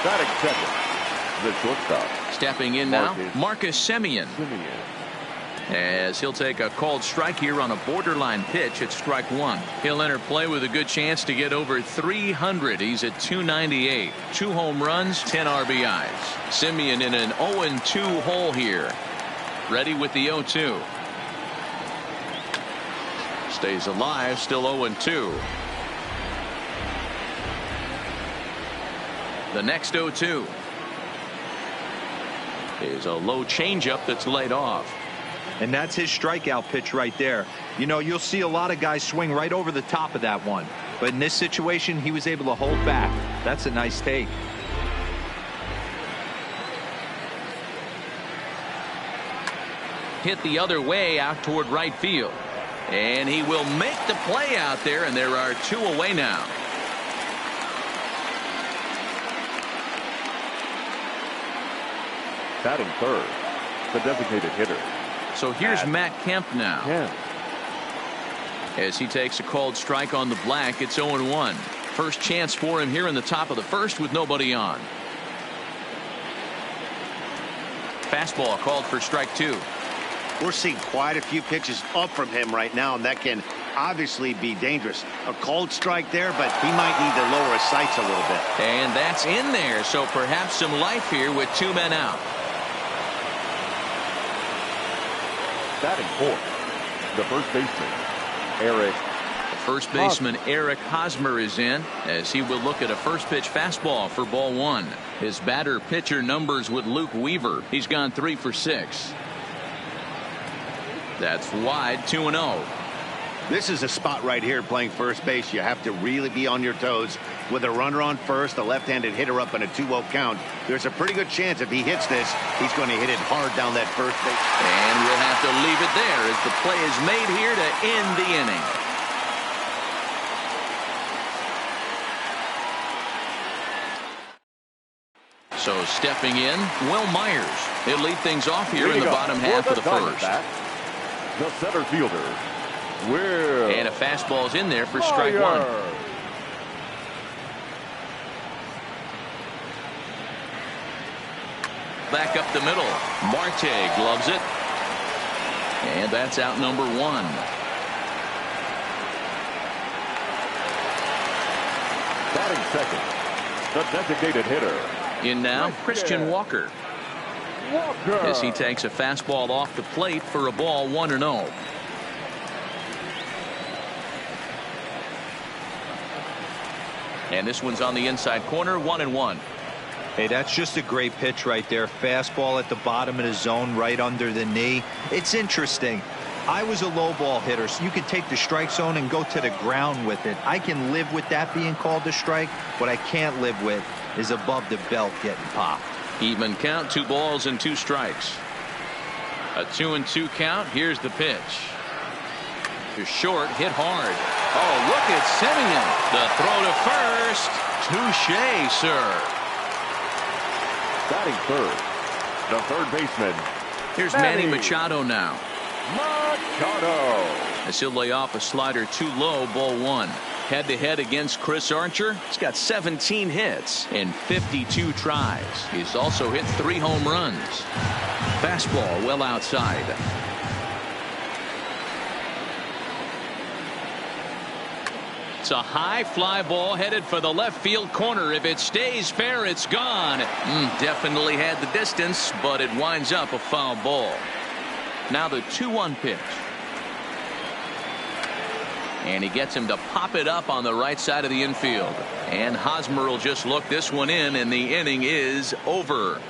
Batting second, the shortstop. Stepping in now, Marcus Semien. As he'll take a called strike here on a borderline pitch at strike 1. He'll enter play with a good chance to get over 300. He's at 298. 2 home runs, 10 RBIs. Semien in an 0-2 hole here. Ready with the 0-2. Stays alive, still 0-2. The next 0-2 is a low changeup that's laid off. And that's his strikeout pitch right there. You know, you'll see a lot of guys swing right over the top of that one. But in this situation, he was able to hold back. That's a nice take. Hit the other way out toward right field. And he will make the play out there, and there are 2 away now. Batting third, the designated hitter. So here's Matt Kemp now. As he takes a called strike on the black, it's 0-1. First chance for him here in the top of the first with nobody on. Fastball called for strike 2. We're seeing quite a few pitches up from him right now, and that can obviously be dangerous. A called strike there, but he might need to lower his sights a little bit. And that's in there, so perhaps some life here with 2 men out. Batting fourth, the first baseman, Eric. The first baseman, Eric Hosmer, is in as he will look at a first pitch fastball for ball 1. His batter pitcher numbers with Luke Weaver. He's gone 3 for 6. That's wide, 2-0. This is a spot right here playing first base. You have to really be on your toes. With a runner on first, a left-handed hitter up in a 2-0 count, there's a pretty good chance if he hits this, he's going to hit it hard down that first base. And we'll have to leave it there as the play is made here to end the inning. So stepping in, Will Myers. He'll lead things off here in the bottom half of the first. The center fielder, Will. And a fastball's in there for strike 1. Back up the middle. Marte gloves it. And that's out number 1. Batting second, the designated hitter. In now, Christian Walker. As he takes a fastball off the plate for a ball, 1-0. And this one's on the inside corner, 1-1. Hey, that's just a great pitch right there. Fastball at the bottom of the zone, right under the knee. It's interesting. I was a low ball hitter, so you could take the strike zone and go to the ground with it. I can live with that being called a strike. What I can't live with is above the belt getting popped. Even count, 2 balls and 2 strikes. A 2-2 count. Here's the pitch. To short, hit hard. Oh, look at Semien. The throw to first. Touche, sir. Batting third, the third baseman. Here's Manny Machado now. Machado. As he'll lay off a slider too low, ball 1. Head-to-head against Chris Archer. He's got 17 hits in 52 tries. He's also hit 3 home runs. Fastball well outside. It's a high fly ball headed for the left field corner. If it stays fair, it's gone. Definitely had the distance, but it winds up a foul ball. Now the 2-1 pitch. And he gets him to pop it up on the right side of the infield. And Hosmer will just look this one in, and the inning is over.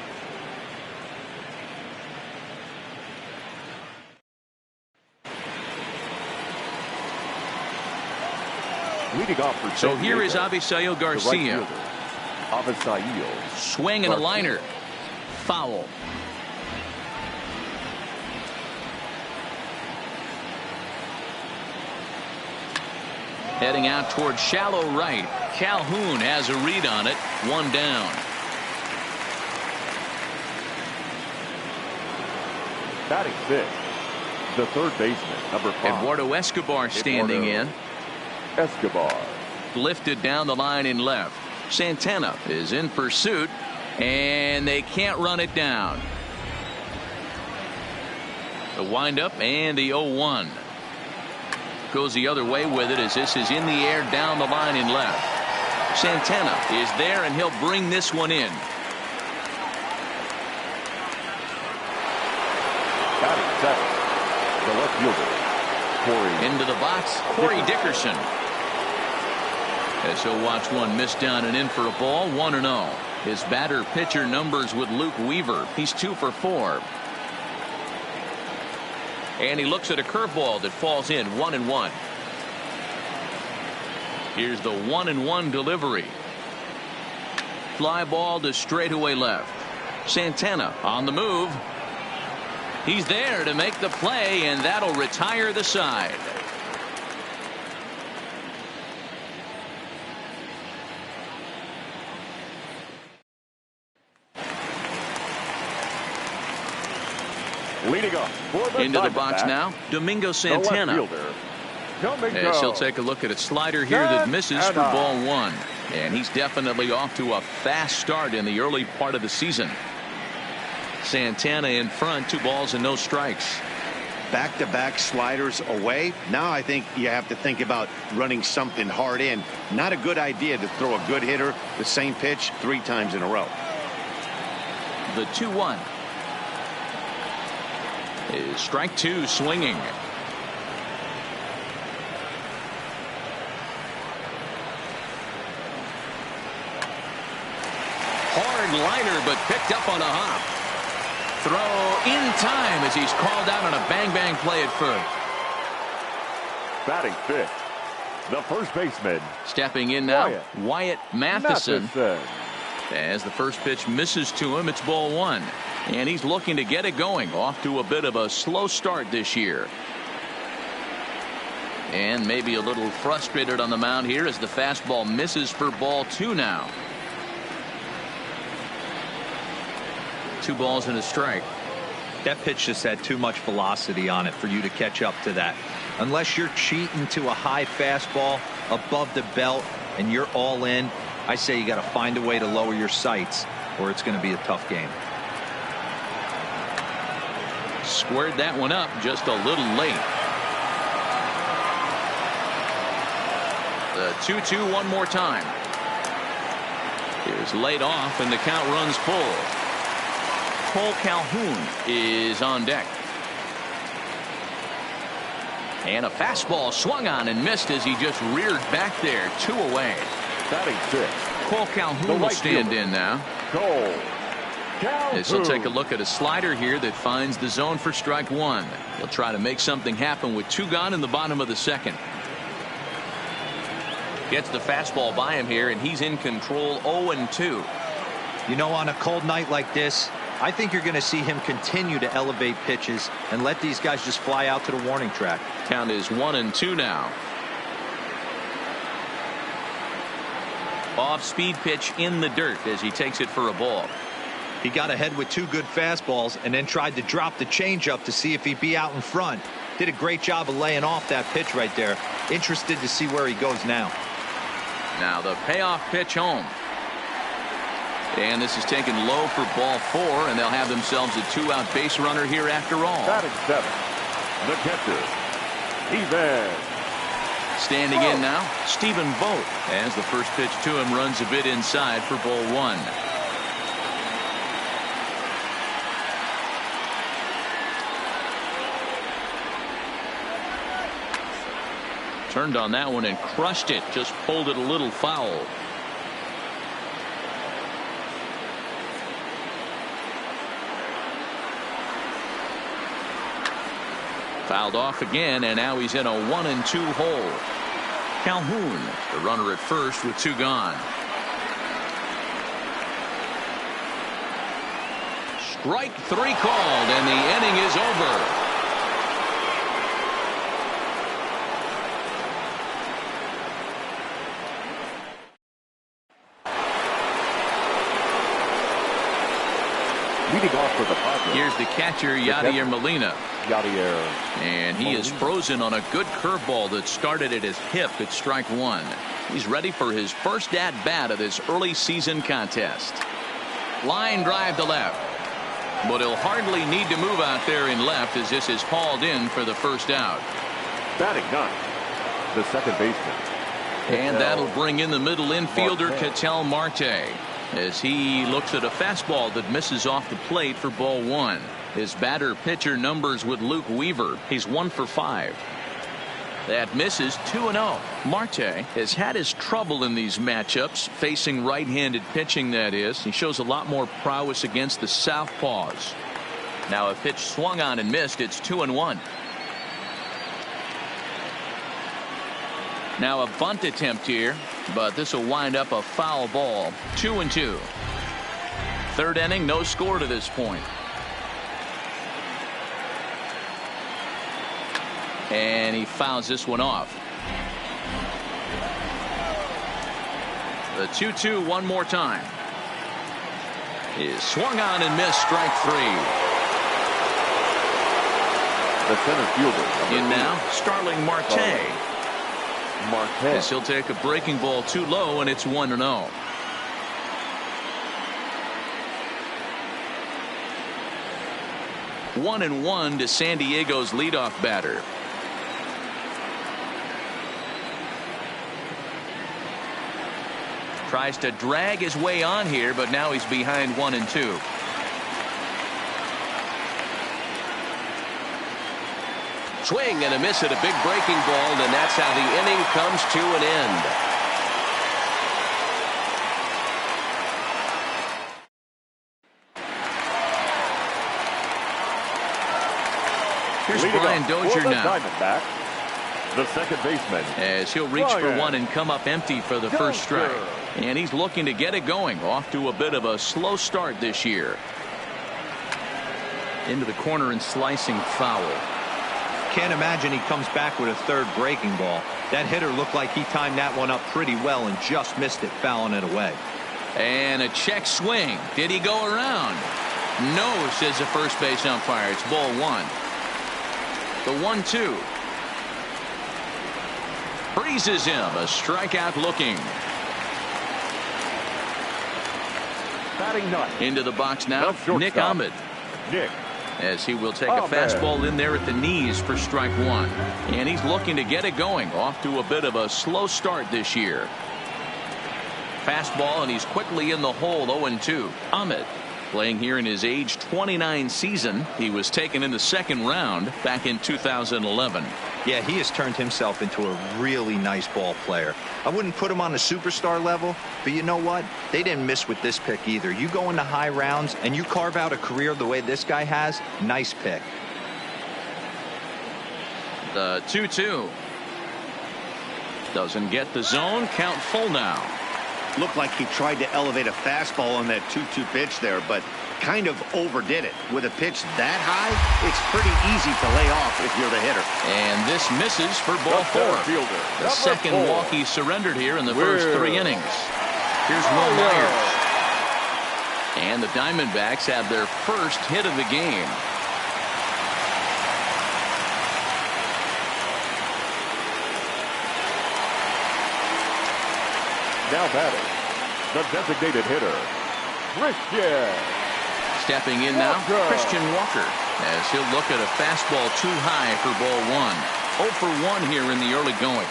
Leading off for so here is Avisail Garcia. Right Avisail. Swing and a liner. Foul. Heading out towards shallow right. Calhoun has a read on it. One down. Batting fifth, the third baseman, number 5. Eduardo Escobar standing in. Escobar. Lifted down the line in left. Santana is in pursuit, and they can't run it down. The windup and the 0-1. Goes the other way with it as this is in the air down the line in left. Santana is there, and he'll bring this one in. Batting seventh, the left fielder, Corey. Into the box, Corey Dickerson. As he'll watch one miss down and in for a ball. 1-0. His batter pitcher numbers with Luke Weaver. He's 2 for 4. And he looks at a curveball that falls in. 1-1. Here's the 1-1 delivery. Fly ball to straightaway left. Santana on the move. He's there to make the play, and that'll retire the side. Leading up for the into the box now, Domingo Santana. As he'll take a look at a slider here that misses for ball 1. And he's definitely off to a fast start in the early part of the season. Santana in front, 2 balls and no strikes. Back-to-back sliders away. Now I think you have to think about running something hard in. Not a good idea to throw a good hitter the same pitch 3 times in a row. The 2-1 is strike 2 swinging. Hard liner, but picked up on a hop. Throw in time as he's called out on a bang-bang play at first. Batting fifth, the first baseman. Stepping in now, Wyatt Matheson. As the first pitch misses to him, it's ball 1. And he's looking to get it going. Off to a bit of a slow start this year. And maybe a little frustrated on the mound here as the fastball misses for ball 2 now. 2 balls and a strike. That pitch just had too much velocity on it for you to catch up to that. Unless you're cheating to a high fastball above the belt and you're all in, I say you got to find a way to lower your sights or it's going to be a tough game. Squared that one up just a little late. The 2-2 one more time. Is laid off and the count runs full. Cole Calhoun is on deck. And a fastball swung on and missed as he just reared back there. 2 away. Batting six. Cole Calhoun will stand in now. Cole Calhoun. As he'll take a look at a slider here that finds the zone for strike 1. He'll try to make something happen with 2 gone in the bottom of the second. Gets the fastball by him here, and he's in control. 0-2. You know, on a cold night like this, I think you're going to see him continue to elevate pitches and let these guys just fly out to the warning track. Count is 1-2 now. Off speed pitch in the dirt as he takes it for a ball. He got ahead with 2 good fastballs and then tried to drop the changeup to see if he'd be out in front. Did a great job of laying off that pitch right there. Interested to see where he goes now. Now the payoff pitch home. And this is taken low for ball 4, and they'll have themselves a 2-out base runner here after all. Batting 7, the catcher, Steven. Standing in now, Stephen Vogt, as the first pitch to him runs a bit inside for ball 1. Turned on that one and crushed it. Just pulled it a little foul. Fouled off again, and now he's in a 1-2 hole. Calhoun, the runner at first with 2 gone. Strike 3 called, and the inning is over. Leading off for the Padres. Here's the catcher, Yadier Molina. Yadier. And he is frozen on a good curveball that started at his hip at strike 1. He's ready for his first at-bat of this early season contest. Line drive to left. But he'll hardly need to move out there in left as this is hauled in for the first out. Batting ninth, the second baseman. And that'll bring in the middle infielder, Ketel Marte, as he looks at a fastball that misses off the plate for ball 1. His batter pitcher numbers with Luke Weaver. He's 1 for 5. That misses 2-0. Marte has had his trouble in these matchups, facing right-handed pitching, that is. He shows a lot more prowess against the southpaws. Now a pitch swung on and missed. It's 2-1. Now a bunt attempt here, but this will wind up a foul ball. 2-2. Third inning, no score to this point. And he fouls this one off. The 2-2 one more time. Is swung on and missed. Strike 3. The center fielder. In now, Starling Marte. As he'll take a breaking ball too low, and it's 1-0. One and 1 to San Diego's leadoff batter. Tries to drag his way on here, but now he's behind 1-2. Swing and a miss at a big breaking ball, and that's how the inning comes to an end. Here's Leading Brian off Dozier for the now. Diamondback, the second baseman. As he'll reach for one and come up empty for the first strike. And he's looking to get it going. Off to a bit of a slow start this year. Into the corner and slicing foul. Can't imagine he comes back with a third breaking ball. That hitter looked like he timed that one up pretty well and just missed it, fouling it away. And a check swing. Did he go around? No, says the first base umpire. It's ball 1. The 1-2. Freezes him. A strikeout looking. Batting ninth. Into the box now, Nick Ahmed. Nick. As he will take a fastball in there at the knees for strike 1. And he's looking to get it going. Off to a bit of a slow start this year. Fastball, and he's quickly in the hole. 0-2. Ahmed playing here in his age 29 season. He was taken in the second round back in 2011. Yeah, he has turned himself into a really nice ball player. I wouldn't put him on the superstar level, but you know what? They didn't miss with this pick either. You go into high rounds and you carve out a career the way this guy has. Nice pick. The 2-2. Doesn't get the zone. Count full now. Looked like he tried to elevate a fastball on that 2-2 pitch there, but kind of overdid it. With a pitch that high, it's pretty easy to lay off if you're the hitter. And this misses for ball 4. The second walk he surrendered here in the first 3 innings. Here's Will Myers. And the Diamondbacks have their first hit of the game. Now batting, the designated hitter, Christian. Stepping in now, Christian Walker, as he'll look at a fastball too high for ball 1. 0 for 1 here in the early going.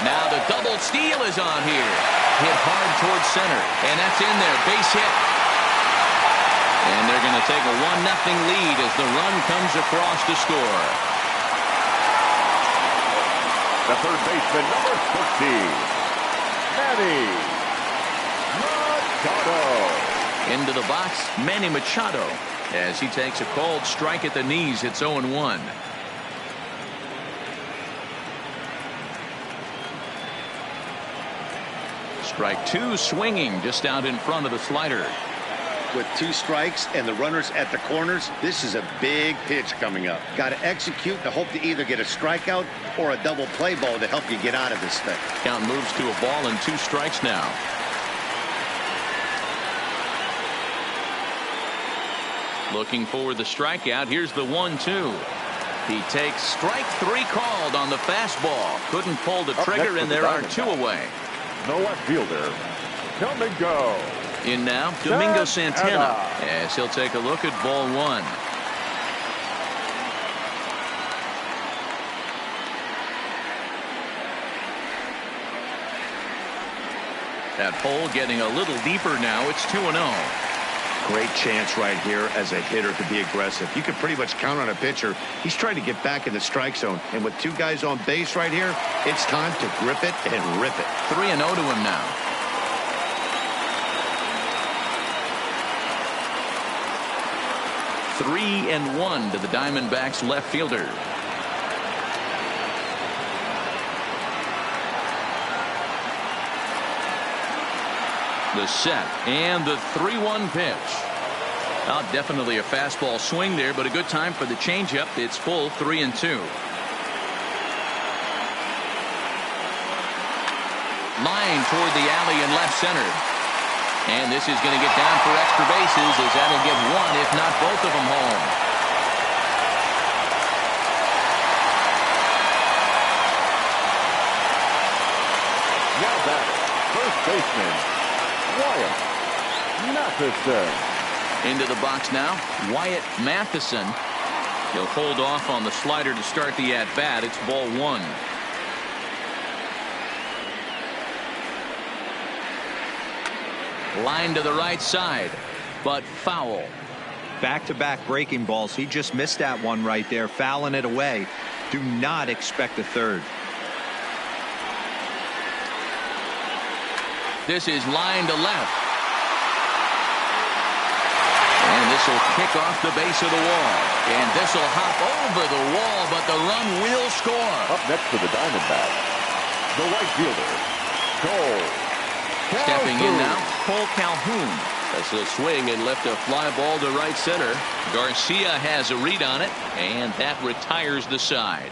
Now the double steal is on here. Hit hard towards center, and that's in there. Base hit. And they're going to take a 1-0 lead as the run comes across to score. The third baseman, number 15, Manny Machado. Into the box, Manny Machado, as he takes a cold strike at the knees. It's 0-1. Strike two, swinging just out in front of the slider. With 2 strikes and the runners at the corners, this is a big pitch coming up. Got to execute to hope to either get a strikeout or a double play ball to help you get out of this thing. Count moves to a ball and 2 strikes now. Looking for the strikeout. Here's the 1-2. He takes strike 3 called on the fastball. Couldn't pull the trigger, and there are 2 away. The left fielder, Domingo. In now, Domingo Santana, as he'll take a look at ball 1. That hole getting a little deeper now. It's 2-0. Great chance right here as a hitter to be aggressive. You can pretty much count on a pitcher. He's trying to get back in the strike zone. And with 2 guys on base right here, it's time to grip it and rip it. 3-0 to him now. Three and 1 to the Diamondbacks left fielder. The set and the 3-1 pitch. Definitely a fastball swing there, but a good time for the changeup. It's full 3-2. Line toward the alley in left center. And this is going to get down for extra bases, as that'll get 1, if not both of them, home. Now back, first baseman, Wyatt Matheson. Into the box now, Wyatt Matheson. He'll hold off on the slider to start the at-bat. It's ball 1. Line to the right side, but foul. Back-to-back breaking balls. He just missed that one right there, fouling it away. Do not expect a third. This is line to left. And this will kick off the base of the wall. And this will hop over the wall, but the run will score. Up next for the Diamondbacks, the right fielder, Cole Calhoun. Stepping in now, Cole Calhoun. That's a swing and left a fly ball to right center. Garcia has a read on it, and that retires the side.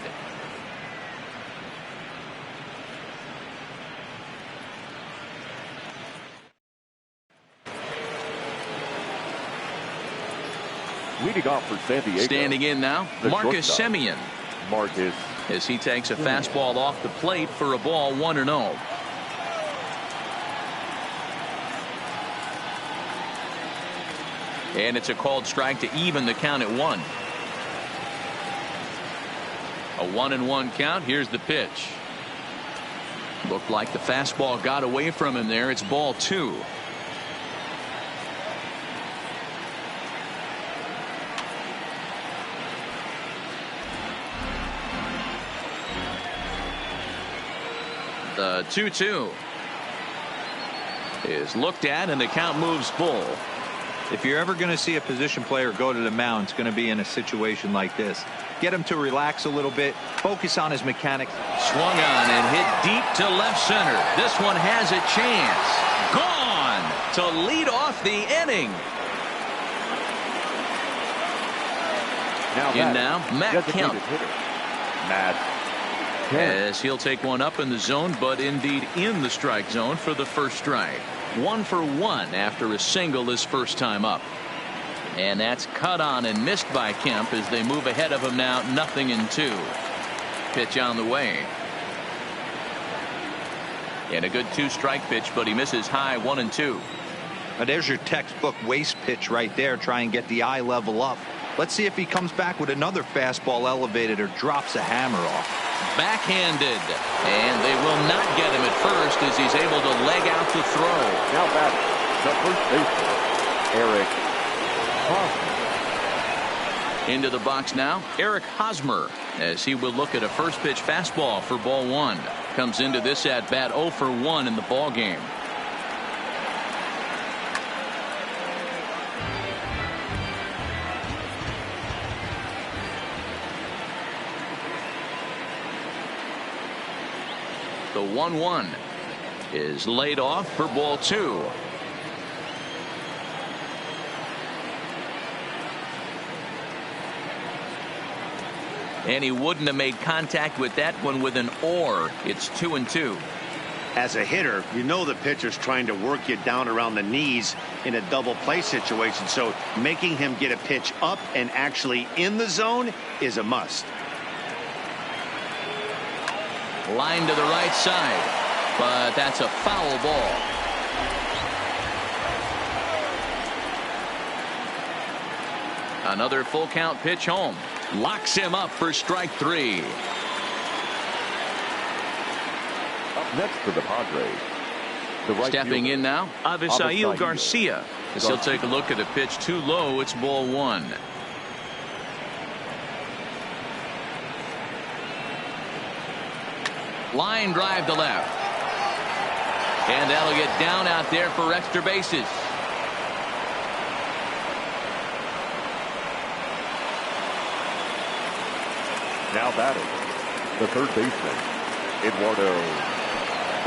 Leading off for San Diego. Standing in now, Marcus Semien. Marcus. As he takes a fastball off the plate for a ball 1-0. And it's a called strike to even the count at 1. A 1-1 count. Here's the pitch. Looked like the fastball got away from him there. It's ball 2. The 2-2 is looked at, and the count moves full. If you're ever going to see a position player go to the mound, it's going to be in a situation like this. Get him to relax a little bit, focus on his mechanics. Swung on and hit deep to left center. This one has a chance. Gone to lead off the inning. Now Matt Kemp. Matt. As he'll take one up in the zone, but indeed in the strike zone for the first strike. 1 for 1 after a single his first time up. And that's cut on and missed by Kemp as they move ahead of him now, 0-2. Pitch on the way. And a good 2-strike pitch, but he misses high, 1-2. Now there's your textbook waste pitch right there. Try and get the eye level up. Let's see if he comes back with another fastball elevated or drops a hammer off. Backhanded, and they will not get him at first as he's able to leg out the throw. Now back, the first baseman, Eric Into the box now, Eric Hosmer, as he will look at a first pitch fastball for ball one. Comes into this at bat 0 for 1 in the ball game. The 1-1 is laid off for ball two. And he wouldn't have made contact with that one with an or. It's 2-2. As a hitter, you know the pitcher's trying to work you down around the knees in a double play situation. So making him get a pitch up and actually in the zone is a must. Line to the right side, but that's a foul ball. Another full count pitch home. Locks him up for strike three. Up next for the Padres. The right Stepping fielder, in now, Avisail Garcia. As he'll take a look at a pitch too low. It's ball one. Line drive to left. And that'll get down out there for extra bases. Now batting, the third baseman, Eduardo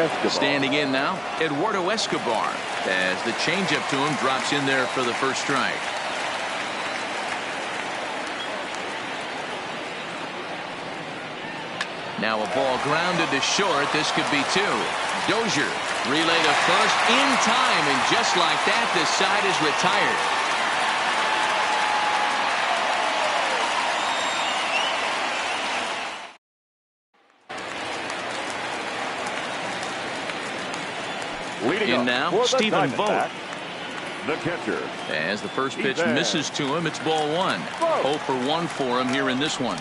Escobar. Standing in now, Eduardo Escobar, as the changeup to him drops in there for the first strike. Now a ball grounded to short. This could be two. Dozier relay to first in time, and just like that, this side is retired. Leading in up now, for the Stephen Vogt. The catcher. As the first pitch misses to him, it's ball one. 0 for 1 for him here in this one.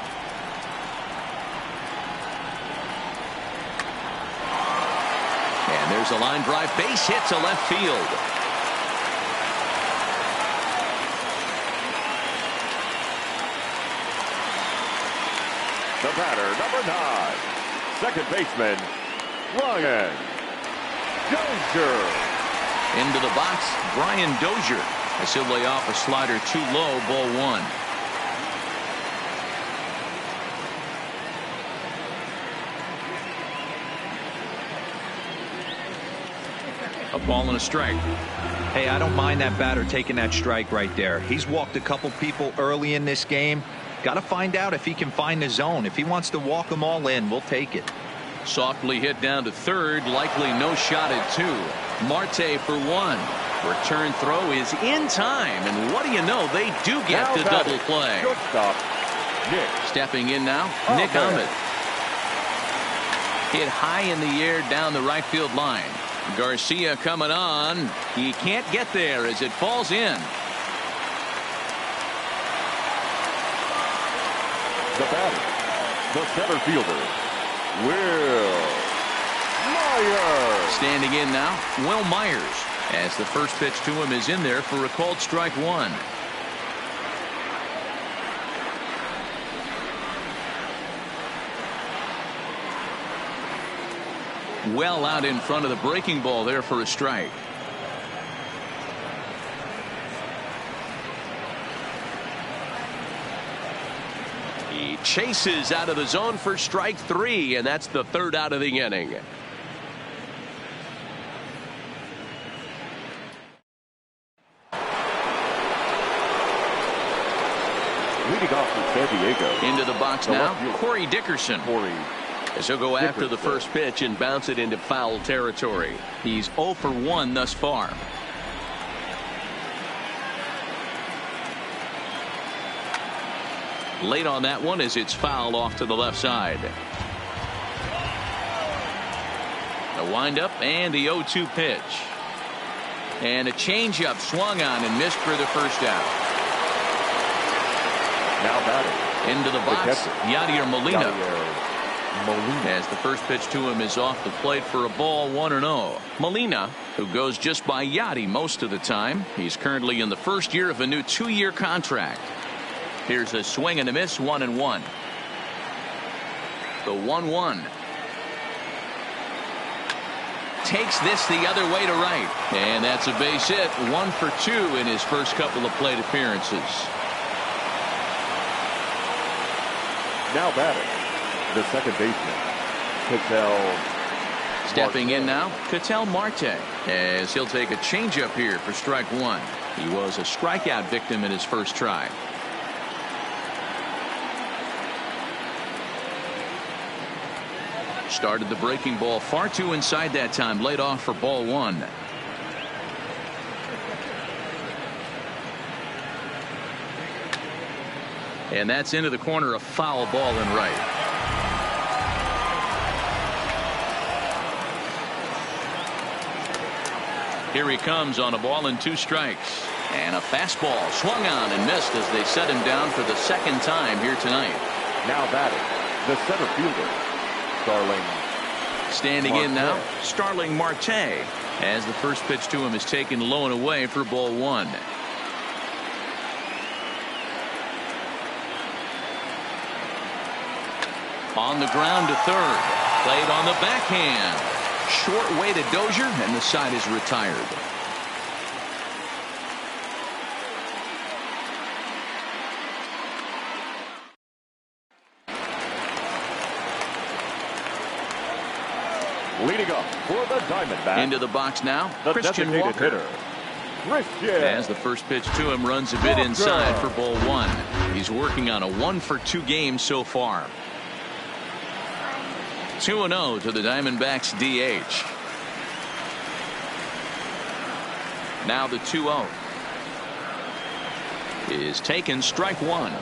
And there's a line drive, base hit to left field. The batter, number 9, second baseman, Ryan Dozier. Into the box, Brian Dozier. As he'll lay off a slider too low, ball one. A ball and a strike. Hey, I don't mind that batter taking that strike right there. He's walked a couple people early in this game. Got to find out if he can find the zone. If he wants to walk them all in, we'll take it. Softly hit down to third. Likely no shot at two. Marte for one. Return throw is in time. And what do you know? They do get now the double play. Shortstop, Nick. Stepping in now, Nick Ahmed. Hit high in the air down the right field line. Garcia coming on. He can't get there as it falls in. The batter, the center fielder, Will Myers. Standing in now, Will Myers, as the first pitch to him is in there for a called strike one. Well out in front of the breaking ball there for a strike. He chases out of the zone for strike three, and that's the third out of the inning. Leading off for San Diego. Into the box now, Corey Dickerson. As he'll go after the first pitch and bounce it into foul territory. He's 0 for 1 thus far. Late on that one as it's fouled off to the left side. The windup and the 0-2 pitch. And a changeup swung on and missed for the first out. Now batting. Into the box, Yadier Molina. Molina. As the first pitch to him is off the plate for a ball, 1-0. Molina who goes just by Yachty most of the time. He's currently in the first year of a new 2-year contract. Here's a swing and a miss, 1-1. The 1-1. Takes this the other way to right. And that's a base hit. 1 for 2 in his first couple of plate appearances. Now batting, the second baseman, Ketel. Stepping in now, Ketel Marte, as he'll take a changeup here for strike 1. He was a strikeout victim in his first try. Started the breaking ball far too inside that time. Laid off for ball 1. And that's into the corner, a foul ball and right. Here he comes on a ball and 2 strikes. And a fastball swung on and missed as they set him down for the second time here tonight. Now batting, the center fielder, Starling. Standing in now, Starling Marte, as the first pitch to him is taken low and away for ball 1. On the ground to third. Played on the backhand. Short way to Dozier, and the side is retired. Leading up for the Diamondbacks. Into the box now, The Christian designated Walker. hitter, Christian. As the first pitch to him runs a bit inside for ball 1. He's working on a 1 for 2 game so far. 2-0 to the Diamondbacks DH. Now the 2-0 is taken, strike 1.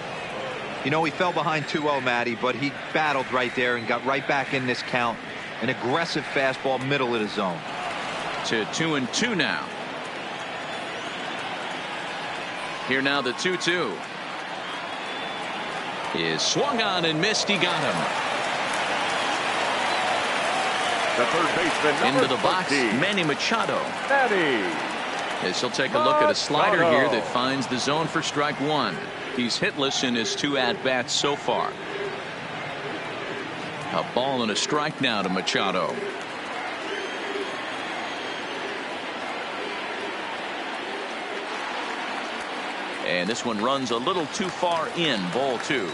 You know, he fell behind 2-0, Matty, but he battled right there and got right back in this count. An aggressive fastball, middle of the zone. To 2-2 now. Here now the 2-2 is swung on and missed. He got him. The third baseman, Into the box, 20, Manny Machado. Manny. As he'll take a look at a slider here that finds the zone for strike 1. He's hitless in his 2 at-bats so far. A ball and a strike now to Machado. And this one runs a little too far in, ball 2.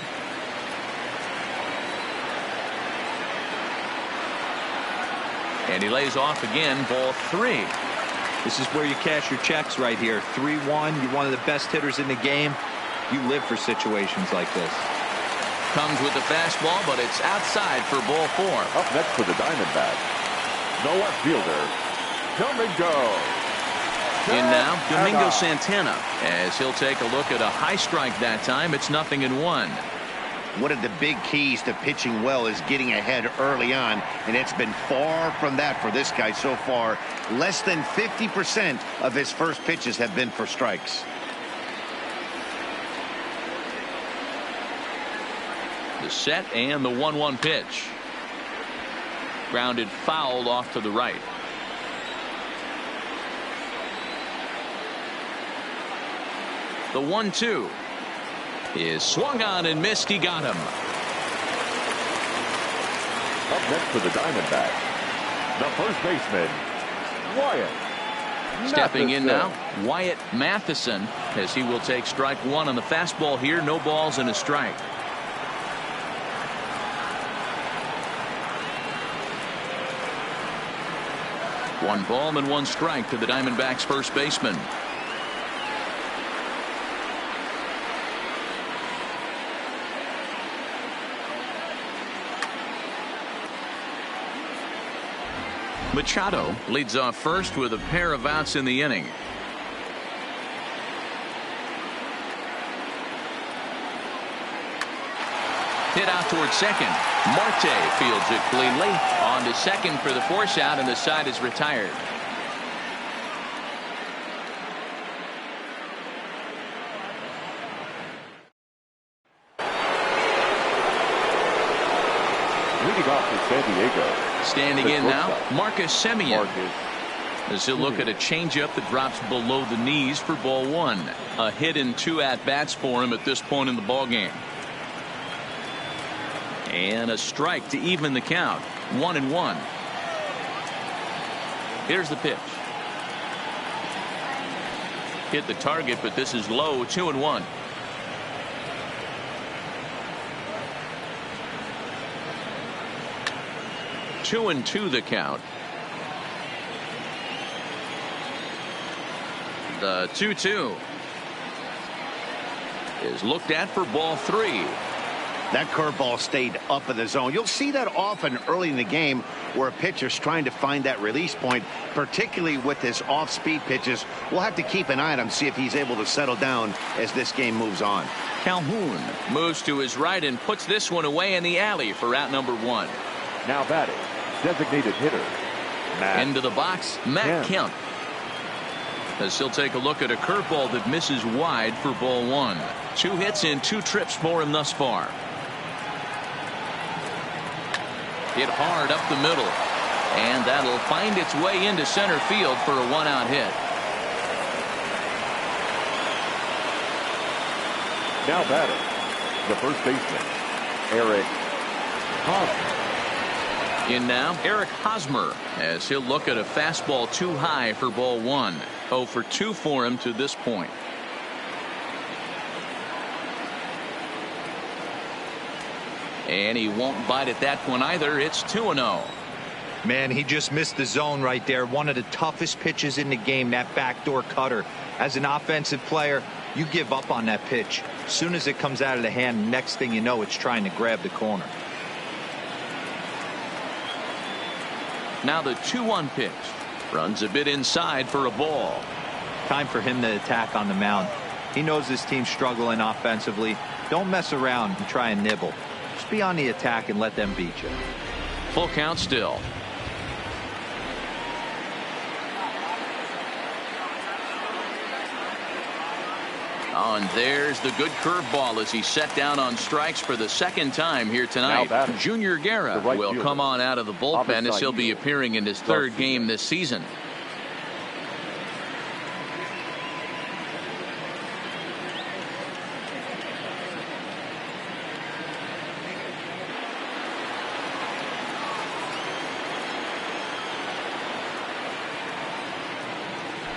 And he lays off again, ball 3. This is where you cash your checks right here. 3-1. You're one of the best hitters in the game. You live for situations like this. Comes with the fastball, but it's outside for ball 4. Up next for the Diamondbacks, the left fielder, Domingo. In now, Domingo Santana, as he'll take a look at a high strike that time. It's 0-1. One of the big keys to pitching well is getting ahead early on, and it's been far from that for this guy so far. Less than 50% of his first pitches have been for strikes. The set and the 1-1 pitch. Grounded foul off to the right. The 1-2 is swung on and missed. He got him. Up next for the Diamondbacks, the first baseman, Wyatt. Stepping in Matheson. now, Wyatt Matheson, as he will take strike 1 on the fastball here. No balls and a strike. One ball and 1 strike to the Diamondbacks first baseman. Machado leads off first with a pair of outs in the inning. Hit out towards second. Marte fields it cleanly. On to second for the force out, and the side is retired. Leading off for San Diego. Standing in now, Marcus Semien. As he'll look at a changeup that drops below the knees for ball one. A hit and 2 at-bats for him at this point in the ball game. And a strike to even the count. 1-1. Here's the pitch. Hit the target, but this is low. 2-1. Two and 2 the count. The 2-2 is looked at for ball 3. That curveball stayed up in the zone. You'll see that often early in the game where a pitcher's trying to find that release point, particularly with his off-speed pitches. We'll have to keep an eye on him, see if he's able to settle down as this game moves on. Calhoun moves to his right and puts this one away in the alley for out number 1. Now batting, designated hitter, Matt. Into the box, Matt Kemp. As he'll take a look at a curveball that misses wide for ball 1. 2 hits and 2 trips for him thus far. Hit hard up the middle. And that'll find its way into center field for a 1-out hit. Now batting, the first baseman, Eric Hosmer. In now, Eric Hosmer, as he'll look at a fastball too high for ball 1. 0 for 2 for him to this point. And he won't bite at that one either. It's 2-0. Man, he just missed the zone right there. One of the toughest pitches in the game, that backdoor cutter. As an offensive player, you give up on that pitch. As soon as it comes out of the hand, next thing you know, it's trying to grab the corner. Now the 2-1 pitch. Runs a bit inside for a ball. Time for him to attack on the mound. He knows his team's struggling offensively. Don't mess around and try and nibble. Just be on the attack and let them beat you. Full count still. Oh, and there's the good curveball as he set down on strikes for the second time here tonight. Junior Guerra will come on out of the bullpen as he'll be appearing in his 3rd game this season.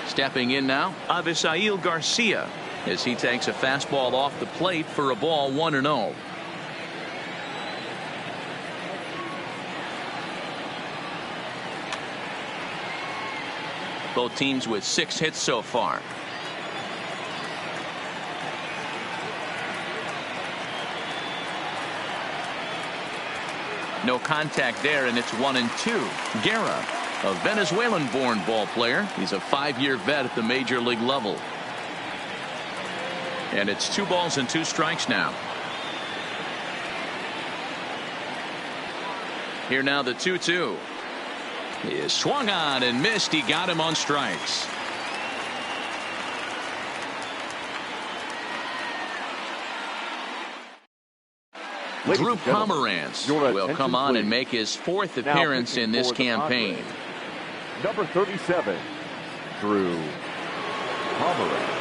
Stepping in now, Avisail Garcia, as he takes a fastball off the plate for a ball 1-0. Both teams with 6 hits so far. No contact there, and it's 1-2. Guerra, a Venezuelan-born ball player. He's a 5-year vet at the major league level. And it's 2 balls and 2 strikes now. Here now the 2-2. He is swung on and missed. He got him on strikes. Drew Pomeranz will come on and make his 4th appearance in this campaign. Number 37, Drew Pomeranz.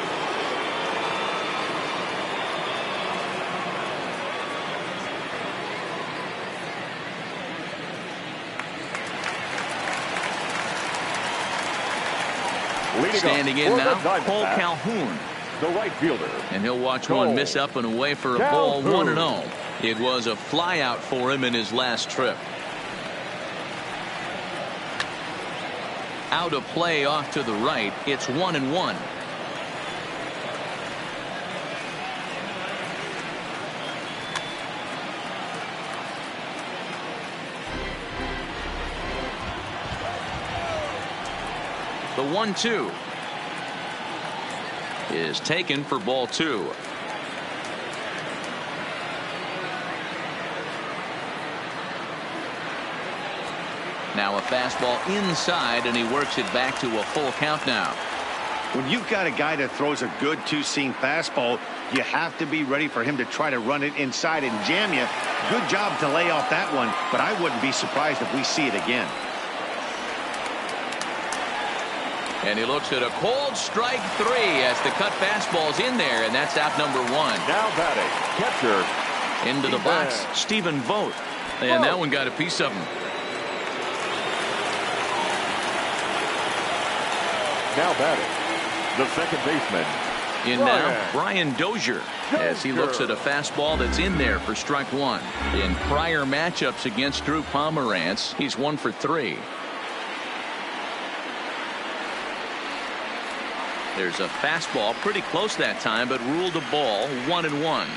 Standing in now, Cole Calhoun. The right fielder. And he'll watch one miss up and away for a ball 1-0. It was a flyout for him in his last trip. Out of play off to the right. It's 1-1. The 1-2 is taken for ball 2. Now a fastball inside, and he works it back to a full count now. When you've got a guy that throws a good 2-seam fastball, you have to be ready for him to try to run it inside and jam you. Good job to lay off that one, but I wouldn't be surprised if we see it again. And he looks at a cold strike 3 as the cut fastball's in there, and that's out number 1. Now batting, catcher. Into the box, Stephen Vogt. And that one got a piece of him. Now batting, the second baseman. In now, Brian Dozier, as he looks at a fastball that's in there for strike 1. In prior matchups against Drew Pomerantz, he's 1 for 3. There's a fastball pretty close that time, but ruled a ball, 1-1.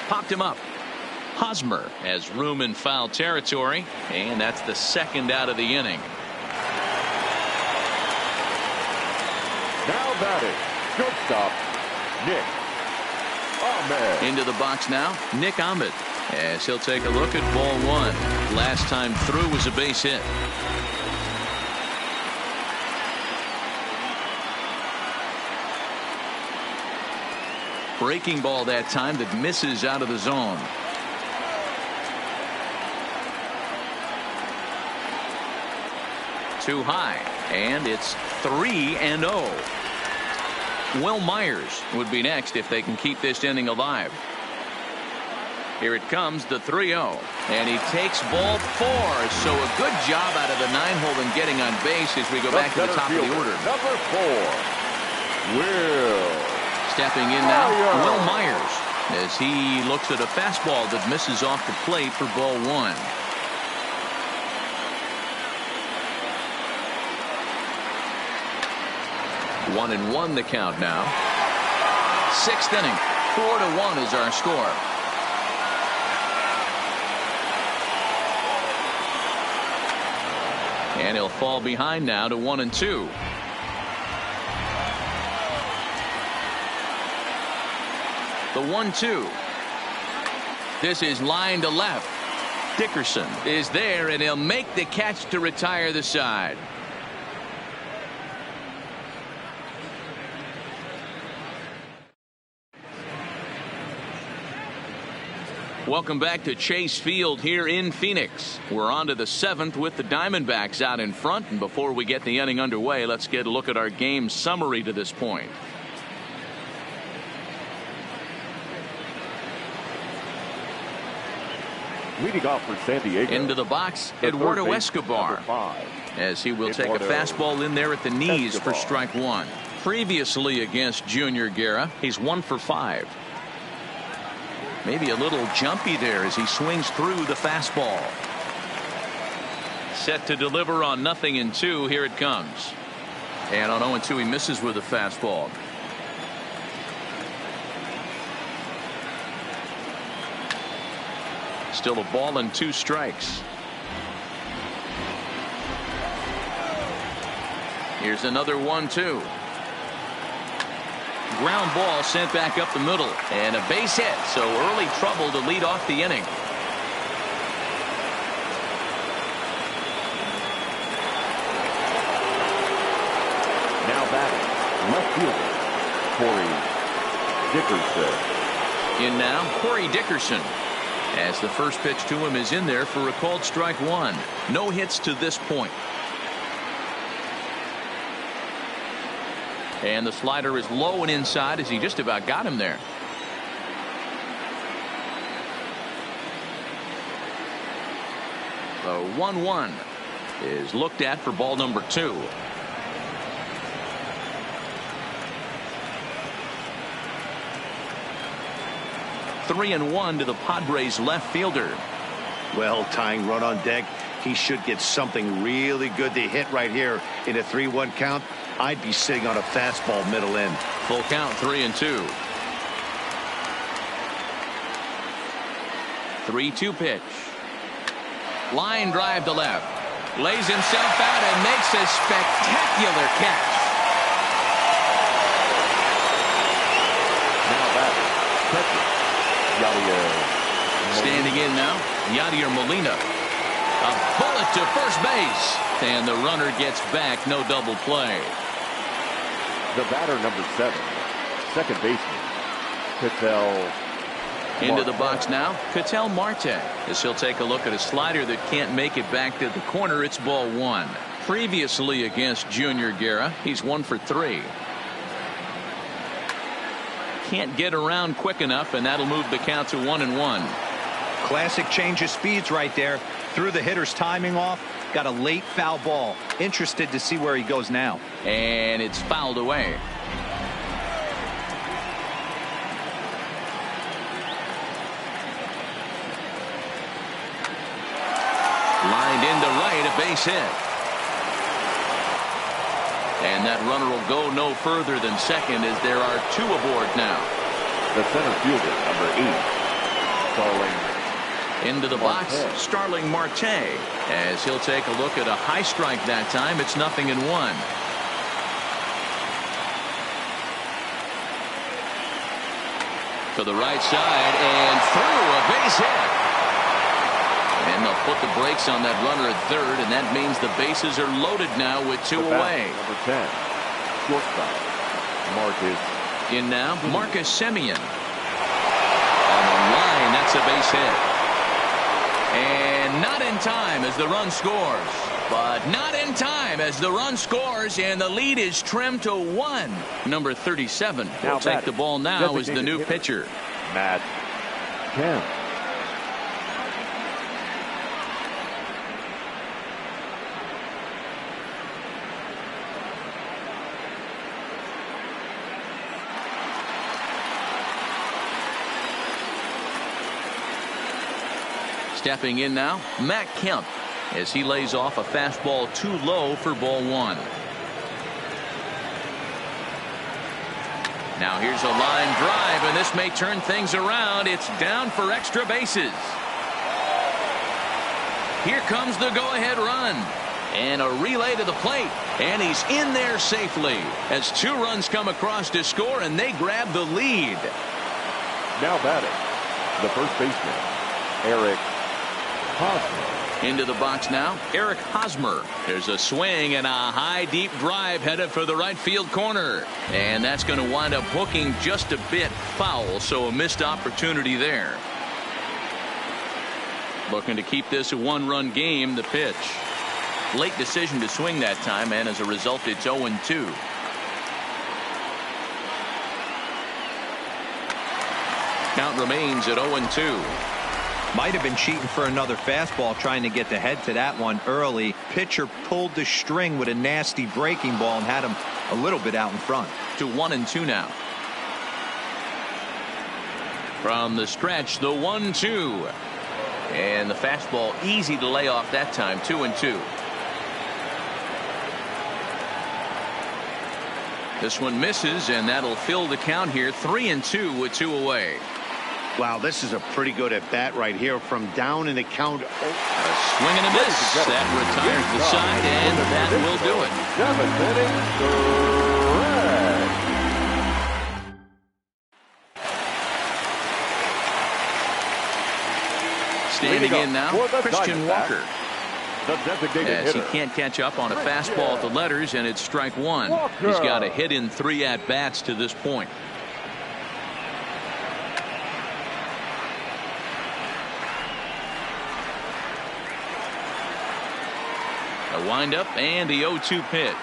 Popped him up. Hosmer has room in foul territory, and that's the second out of the inning. Now batting, shortstop, Nick Ahmed. Into the box now, Nick Ahmed, as he'll take a look at ball 1. Last time through was a base hit. Breaking ball that time that misses out of the zone. Too high, and it's 3-0. Will Myers would be next if they can keep this inning alive. Here it comes, the 3-0, and he takes ball 4. So a good job out of the 9-hole in getting on base as we go back to the top of the order. Number 4, Will. Stepping in now, Will Myers, as he looks at a fastball that misses off the plate for ball 1. One and one the count now. 6th inning, 4-1 is our score. And he'll fall behind now to 1-2. The 1-2. This is line to left. Dickerson is there, and he'll make the catch to retire the side. Welcome back to Chase Field here in Phoenix. We're on to the 7th with the Diamondbacks out in front. And before we get the inning underway, let's get a look at our game summary to this point. Leading off for San Diego. Into the box, Eduardo Escobar, as he will take a fastball in there at the knees for strike 1. Previously against Junior Guerra, he's 1 for 5. Maybe a little jumpy there as he swings through the fastball. Set to deliver on 0-2. Here it comes. And on 0-2, he misses with a fastball. Still a ball and 2 strikes. Here's another 1-2. Ground ball sent back up the middle, and a base hit, so early trouble to lead off the inning. Now batting, left fielder, Corey Dickerson. In now, Corey Dickerson, as the first pitch to him is in there for a called strike 1. No hits to this point. And the slider is low and inside as he just about got him there. The 1-1 is looked at for ball number 2. Three and 1 to the Padres left fielder. Well, tying run on deck. He should get something really good to hit right here in a 3-1 count. I'd be sitting on a fastball middle in. Full count, 3-2. 3-2 pitch. Line drive to left. Lays himself out and makes a spectacular catch. Now batting, catcher, Yadier. Standing in now, Yadier Molina. A bullet to first base. And the runner gets back, no double play. The batter, number 7, second baseman, Patel Into the box now, Ketel Marte, as he'll take a look at a slider that can't make it back to the corner. It's ball one. Previously against Junior Guerra, he's 1 for 3. Can't get around quick enough, and that'll move the count to 1-1. Classic change of speeds right there. Threw the hitter's timing off. Got a late foul ball. Interested to see where he goes now. And it's fouled away. Lined into right, a base hit. And that runner will go no further than second, as there are 2 aboard now. The center fielder, number 8, Starling into the box, Starling Marte, as he'll take a look at a high strike that time. It's 0-1. To the right side and through, a base hit. And they'll put the brakes on that runner at third, and that means the bases are loaded now with 2 away. Number 10, shortstop, Marcus. In now, Marcus Semien. On the line, that's a base hit. And not in time as the run scores. But not in time as the run scores, and the lead is trimmed to 1. Number 37 will take the ball now as the new pitcher. Matt Kemp. Stepping in now, Matt Kemp, as he lays off a fastball too low for ball one. Now here's a line drive, and this may turn things around. It's down for extra bases. Here comes the go-ahead run. And a relay to the plate. And he's in there safely as 2 runs come across to score, and they grab the lead. Now batting, the first baseman, Eric Hosmer. Into the box now, Eric Hosmer. There's a swing and a high deep drive headed for the right field corner. And that's going to wind up hooking just a bit foul, so a missed opportunity there. Looking to keep this a 1-run game. The pitch. Late decision to swing that time, and as a result it's 0-2. Count remains at 0-2. Might have been cheating for another fastball, trying to get the head to that one early. Pitcher pulled the string with a nasty breaking ball and had him a little bit out in front. To 1-2 now. From the stretch, the 1-2. And the fastball easy to lay off that time. 2-2. This one misses, and that'll fill the count here. 3-2 with 2 away. Wow, this is a pretty good at bat right here from down in the count. A swing and a miss. That retires the side, and that will do it. 7 innings, Standing in now, Christian Walker. The designated As he hitter. can't catch up on a fastball at the letters, and it's strike 1. He's got a hit in 3 at-bats to this point. A windup and the 0-2 pitch.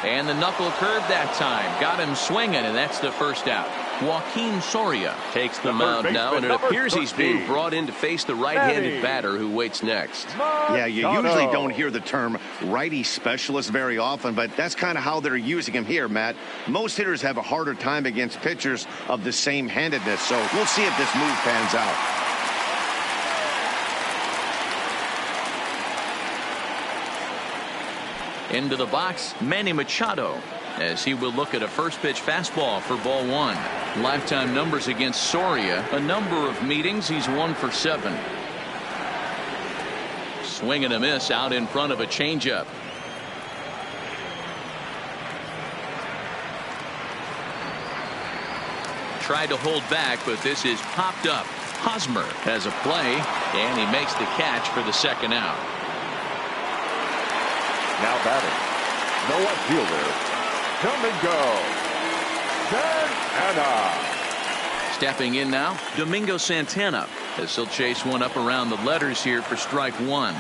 And the knuckle curve that time. Got him swinging, and that's the first out. Joaquin Soria takes the mound now, and it appears he's being brought in to face the right-handed batter who waits next. Yeah, you usually don't hear the term righty specialist very often, but that's kind of how they're using him here, Matt. Most hitters have a harder time against pitchers of the same handedness, so we'll see if this move pans out. Into the box, Manny Machado, as he will look at a first pitch fastball for ball 1. Lifetime numbers against Soria. A number of meetings. He's 1 for 7. Swing and a miss out in front of a changeup. Tried to hold back, but this is popped up. Hosmer has a play, and he makes the catch for the second out. Now batting, no left fielder, come and go, Santana. Stepping in now, Domingo Santana, as he'll chase one up around the letters here for strike one.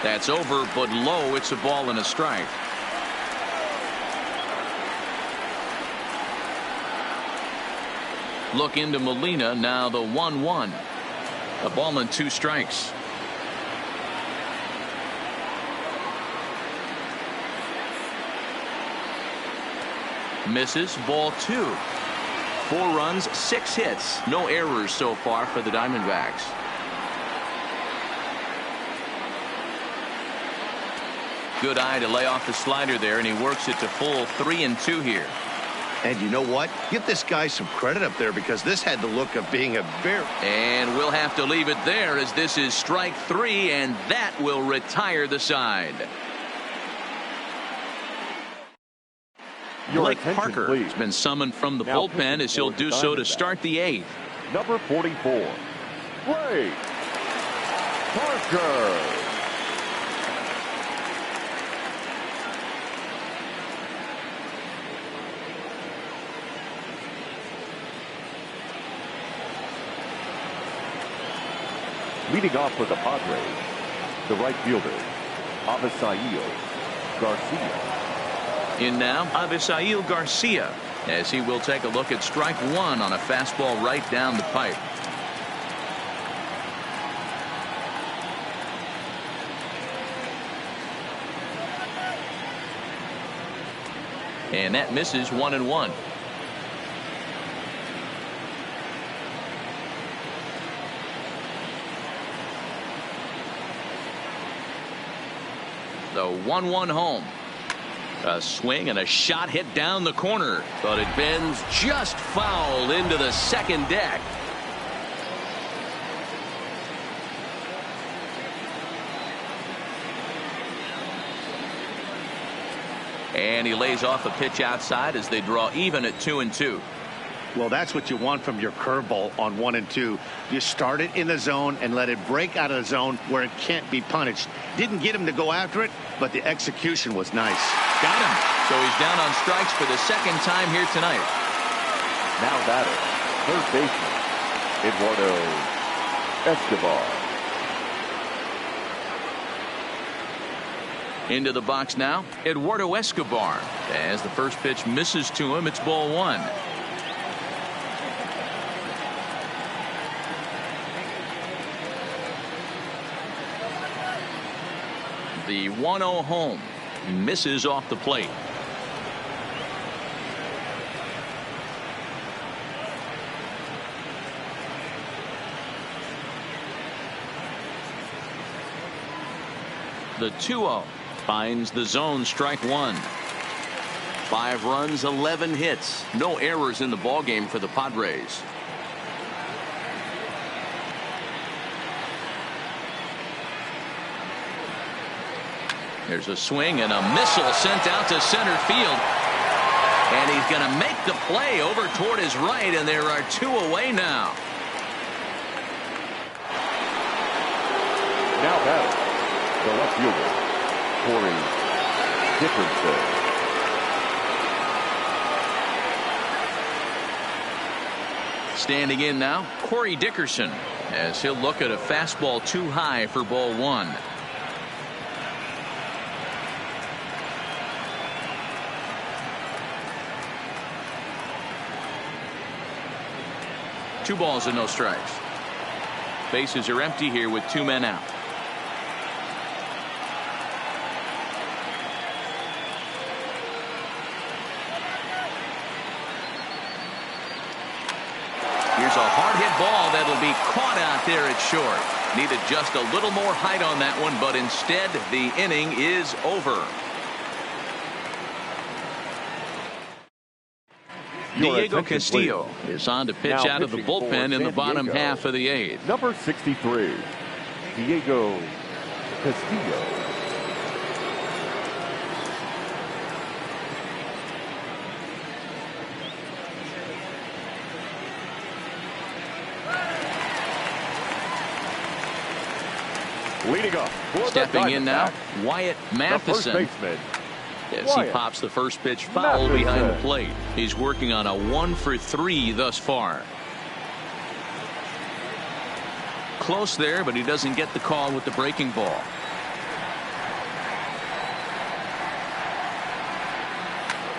That's over, but low. It's a ball and a strike. Look into Molina, now the 1-1. A ball and 2 strikes. Misses, ball 2. 4 runs, 6 hits. No errors so far for the Diamondbacks. Good eye to lay off the slider there, and he works it to full 3-2 here. And you know what? Give this guy some credit up there, because this had the look of being a very... And we'll have to leave it there, as this is strike 3, and that will retire the side. Blake Parker has been summoned from the bullpen, as he'll do so to start the 8th. Number 44, Blake Parker. Leading off for the Padres, the right fielder, Avisail Garcia. In now, Avisail Garcia, as he will take a look at strike 1 on a fastball right down the pipe. And that misses 1-1. The 1-1 home. A swing and a shot hit down the corner, but it bends just foul into the second deck. And he lays off a pitch outside as they draw even at 2-2. Well, that's what you want from your curveball on 1 and 2. You start it in the zone and let it break out of the zone where it can't be punished. Didn't get him to go after it, but the execution was nice. Got him. So he's down on strikes for the second time here tonight. Now batter, third baseman, Eduardo Escobar. Into the box now, Eduardo Escobar. As the first pitch misses to him, it's ball 1. The 1-0 home misses off the plate. The 2-0 finds the zone, strike 1. 5 runs, 11 hits. No errors in the ballgame for the Padres. There's a swing and a missile sent out to center field. And he's going to make the play over toward his right, and there are 2 away now. Now batter, the left fielder, Corey Dickerson. Standing in now, Corey Dickerson, as he'll look at a fastball too high for ball 1. Two balls and no strikes. Bases are empty here with 2 men out. Here's a hard hit ball that'll be caught out there at short. Needed just a little more height on that one, but instead the inning is over. Diego Castillo is on to pitch out of the bullpen in the bottom half of the 8th. Number 63, Diego Castillo. Leading up. Stepping in now, Wyatt Matheson. The first baseman, as he pops the first pitch foul behind the plate. He's working on a 1 for 3 thus far. Close there, but he doesn't get the call with the breaking ball.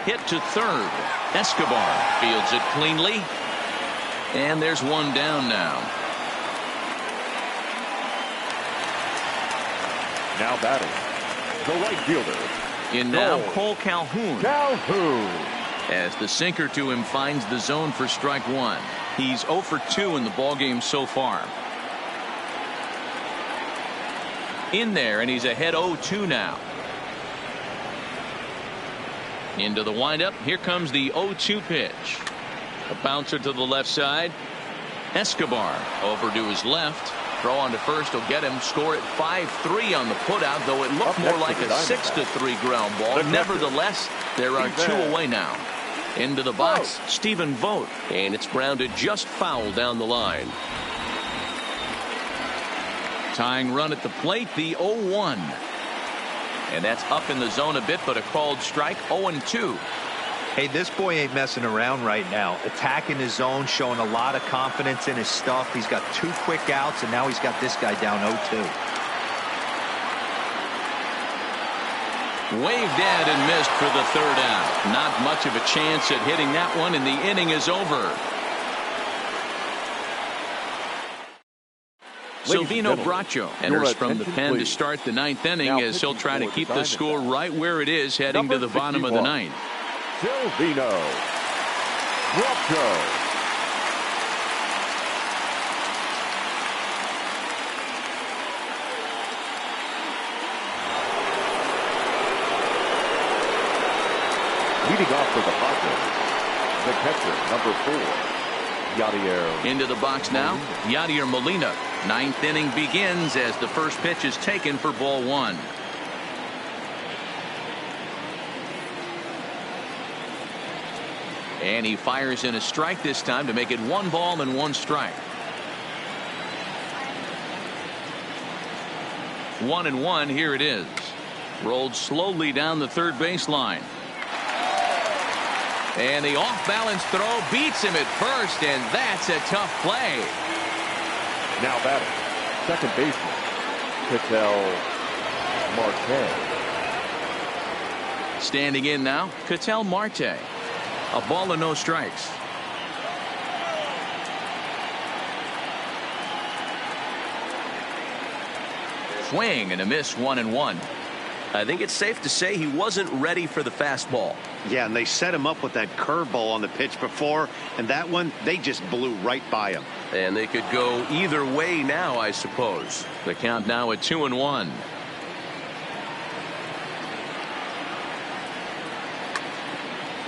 Hit to third. Escobar fields it cleanly. And there's one down now. Now batting, the right fielder. In now, Cole Calhoun. As the sinker to him finds the zone for strike one. He's 0 for 2 in the ballgame so far. In there, and he's ahead 0-2 now. Into the windup. Here comes the 0-2 pitch. A bouncer to the left side. Escobar over to his left. Throw on to first will get him. Score at 5-3 on the putout, though it looked more like a 6-3 ground ball. Nevertheless, there are 2 away now. Into the box, Stephen Vogt. And it's grounded just foul down the line. Tying run at the plate, the 0-1. And that's up in the zone a bit, but a called strike. 0-2. Hey, this boy ain't messing around right now. Attacking his zone, showing a lot of confidence in his stuff. He's got 2 quick outs, and now he's got this guy down 0-2. Waved at and missed for the third out. Not much of a chance at hitting that one, and the inning is over. Silvino Bracho enters from the pen to start the 9th inning as he'll try to keep the score right where it is heading to the bottom of the 9th. Silvino Bracho. Leading off for the Padres, the catcher, number 4. Yadier. Into the box now, Yadier Molina. 9th inning begins as the first pitch is taken for ball 1. And he fires in a strike this time to make it 1 ball and 1 strike. 1-1, here it is. Rolled slowly down the third baseline. And the off-balance throw beats him at first, and that's a tough play. Now batting, second baseman, Ketel Marte. Standing in now, Ketel Marte. A ball and no strikes. Swing and a miss, 1-1. I think it's safe to say he wasn't ready for the fastball. Yeah, and they set him up with that curveball on the pitch before, and that one, they just blew right by him. And they could go either way now, I suppose. The count now at 2-1.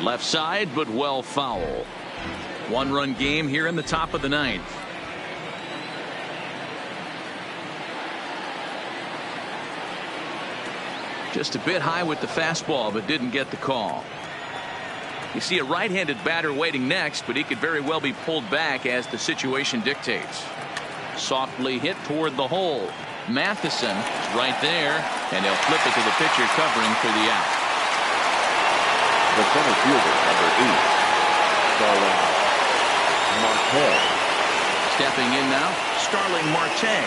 Left side, but well foul. 1-run game here in the top of the 9th. Just a bit high with the fastball, but didn't get the call. You see a right-handed batter waiting next, but he could very well be pulled back as the situation dictates. Softly hit toward the hole. Matheson is right there, and they'll flip it to the pitcher covering for the out. The center fielder, number 8, Starling Marte. Stepping in now, Starling Marte,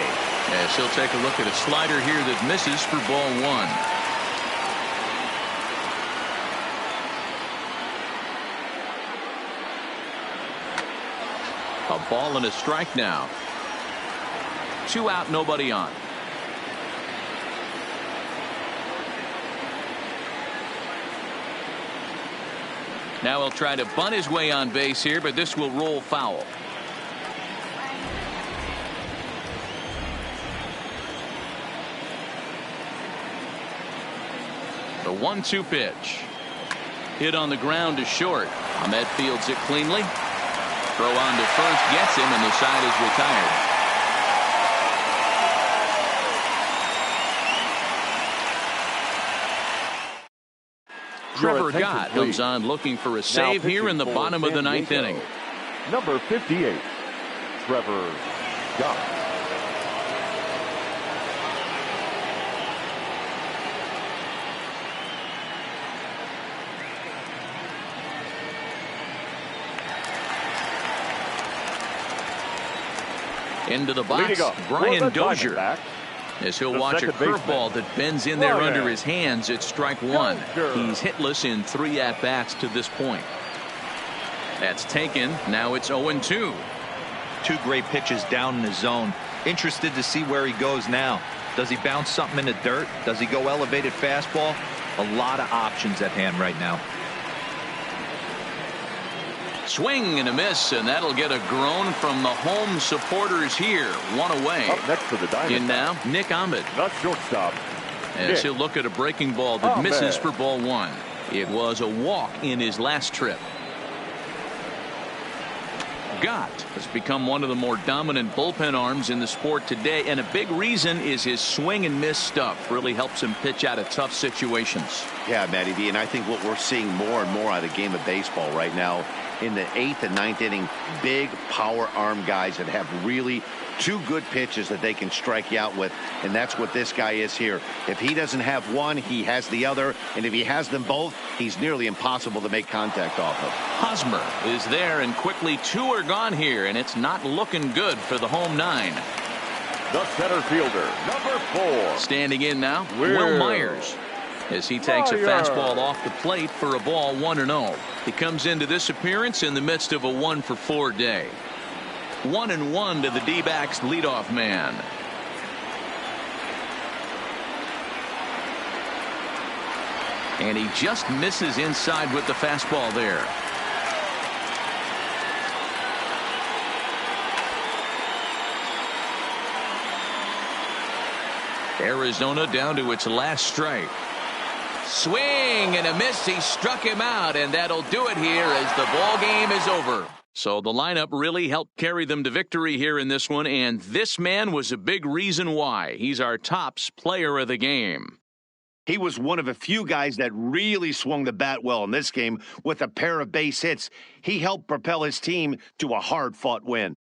as he'll take a look at a slider here that misses for ball 1. A ball and a strike now. 2 out, nobody on. Now he'll try to bunt his way on base here, but this will roll foul. The 1-2 pitch. Hit on the ground to short. Ahmed fields it cleanly. Throw on to first gets him, and the side is retired. Trevor Gott comes on looking for a save here in the bottom of the 9th inning. Number 58, Trevor Gott. Into the box, Brian Dozier. As he'll watch a curveball that bends in there under his hands at strike one. He's hitless in 3 at-bats to this point. That's taken. Now it's 0-2. 2 great pitches down in the zone. Interested to see where he goes now. Does he bounce something in the dirt? Does he go elevated fastball? A lot of options at hand right now. Swing and a miss, and that'll get a groan from the home supporters here. 1 away. Up next for the Diamondbacks. In now, Nick Ahmed. Not shortstop. As he'll look at a breaking ball that misses for ball 1. It was a walk in his last trip. Gott has become one of the more dominant bullpen arms in the sport today, and a big reason is his swing and miss stuff. Really helps him pitch out of tough situations. Yeah, Matty D, and I think what we're seeing more and more out of the game of baseball right now in the 8th and 9th inning, big power arm guys that have really 2 good pitches that they can strike you out with, and that's what this guy is here. If he doesn't have one, he has the other, and if he has them both, he's nearly impossible to make contact off of. Hosmer is there, and quickly 2 are gone here, and it's not looking good for the home 9. The center fielder, number 4. Standing in now, Will Myers, as he takes a fastball off the plate for a ball 1-0. He comes into this appearance in the midst of a 1-for-4 day. 1-1 to the D-backs leadoff man. And he just misses inside with the fastball there. Arizona down to its last strike. Swing and a miss. He struck him out, and that'll do it here as the ball game is over. So the lineup really helped carry them to victory here in this one, and this man was a big reason why. He's our tops player of the game. He was one of a few guys that really swung the bat well in this game with a pair of base hits. He helped propel his team to a hard-fought win.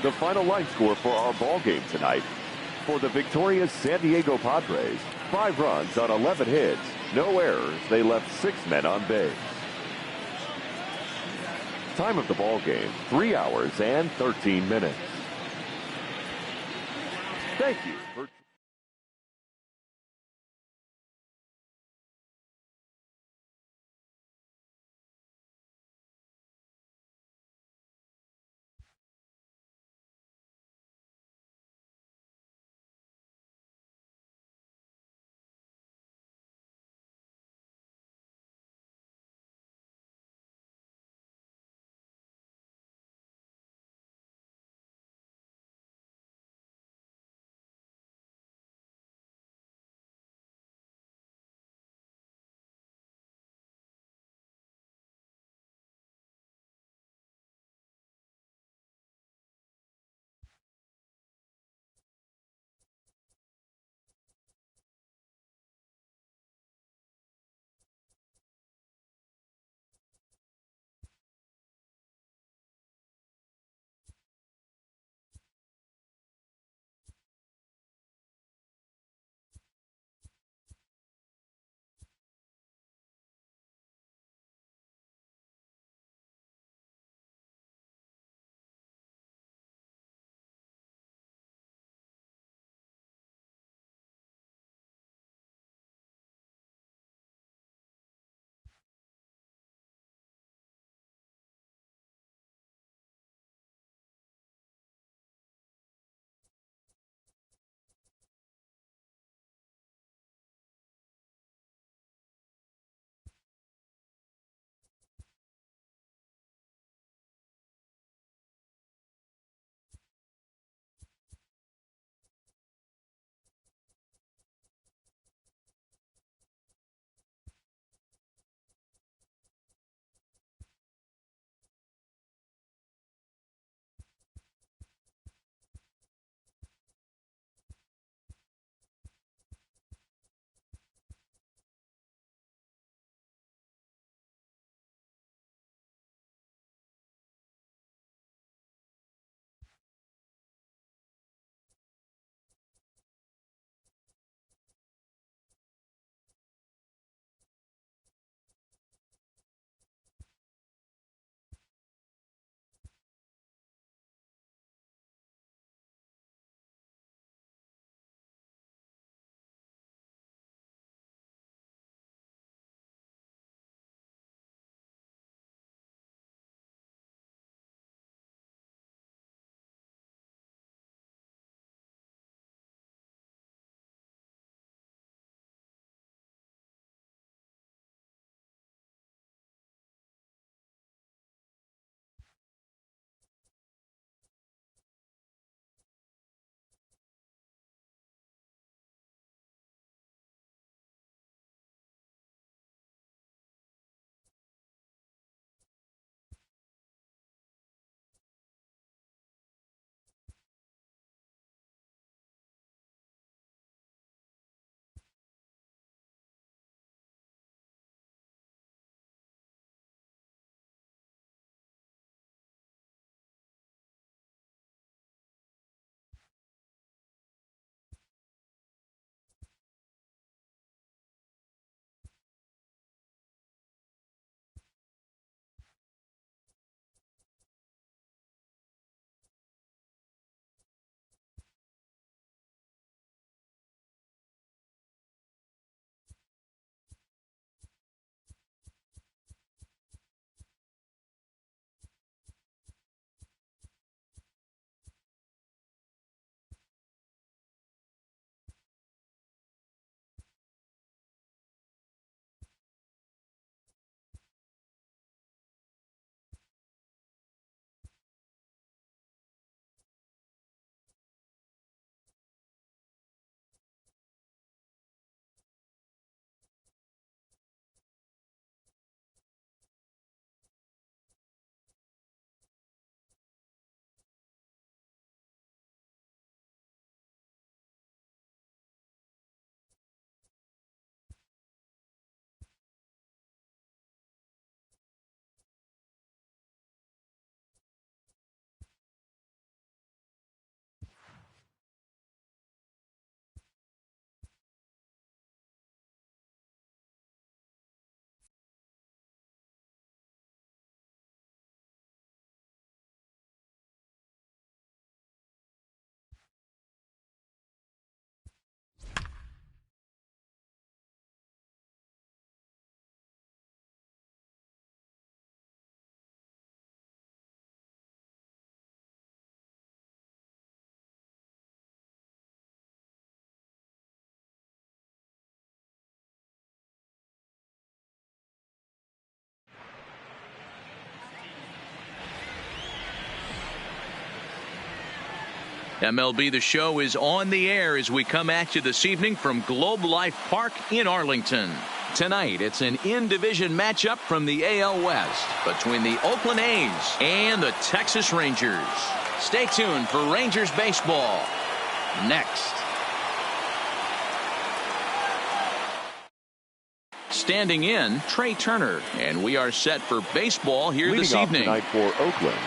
The final line score for our ball game tonight. For the victorious San Diego Padres, 5 runs on 11 hits, no errors. They left 6 men on base. Time of the ball game, 3 hours and 13 minutes. Thank you for MLB The Show is on the air as we come at you this evening from Globe Life Park in Arlington. Tonight, it's an in-division matchup from the AL West between the Oakland A's and the Texas Rangers. Stay tuned for Rangers baseball next. Standing in, Trey Turner, and we are set for baseball here this evening. Leading off tonight for Oakland,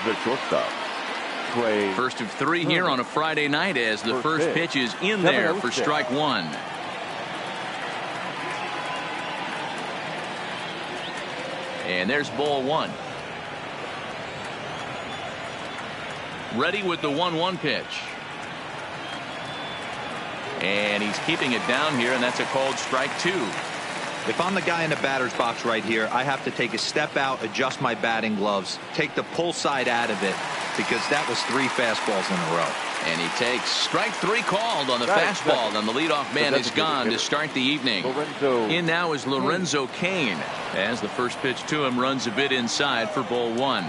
the shortstop. First of three here on a Friday night as the first pitch is in there for strike one. And there's ball one. Ready with the 1-1 pitch. And he's keeping it down here, and that's a called strike two. If I'm the guy in the batter's box right here, I have to take a step out, adjust my batting gloves, take the pull side out of it, because that was 3 fastballs in a row. And he takes strike 3 called on the fastball. And the leadoff man is gone to start the evening. In now is Lorenzo Cain as the first pitch to him runs a bit inside for ball one.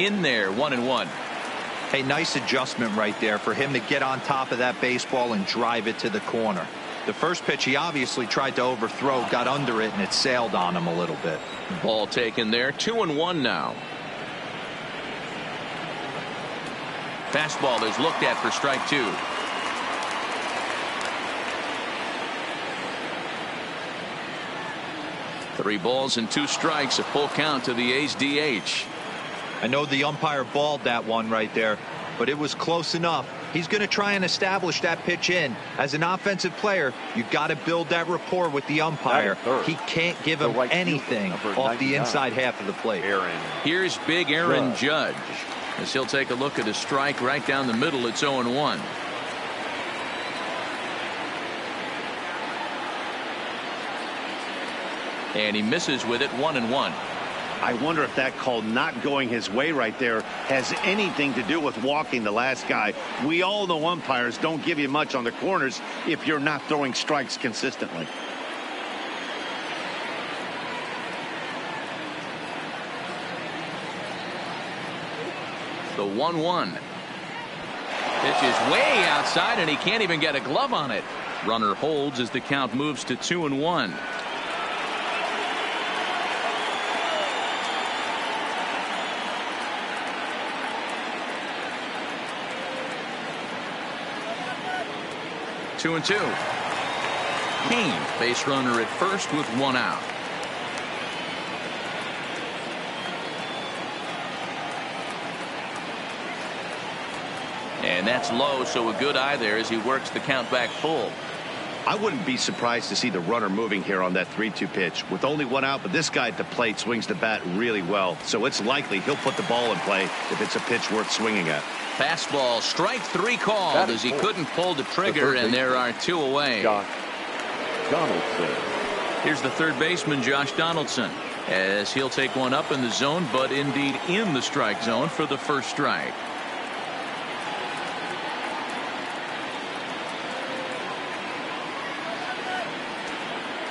In there, 1-1. Hey, nice adjustment right there for him to get on top of that baseball and drive it to the corner. The first pitch he obviously tried to overthrow, got under it, and it sailed on him a little bit. Ball taken there, 2-1 now. Fastball is looked at for strike two. Three balls and 2 strikes, a full count to the A's DH. I know the umpire balled that one right there, but it was close enough. He's going to try and establish that pitch in. As an offensive player, you've got to build that rapport with the umpire. He can't give him anything off the inside half of the plate. Here's big Aaron Judge as he'll take a look at a strike right down the middle. It's 0-1. And he misses with it, 1-1. I wonder if that call not going his way right there has anything to do with walking the last guy. We all know umpires don't give you much on the corners if you're not throwing strikes consistently. The 1-1. Pitch is way outside and he can't even get a glove on it. Runner holds as the count moves to 2-1. Two and 2. Cain, base runner at first with 1 out. And that's low, so a good eye there as he works the count back full. I wouldn't be surprised to see the runner moving here on that 3-2 pitch. With only 1 out, but this guy at the plate swings the bat really well, so it's likely he'll put the ball in play if it's a pitch worth swinging at. Fastball, strike 3 called as he couldn't pull the trigger, and there are 2 away. Donaldson. Here's the third baseman, Josh Donaldson, as he'll take one up in the zone, but indeed in the strike zone for the first strike.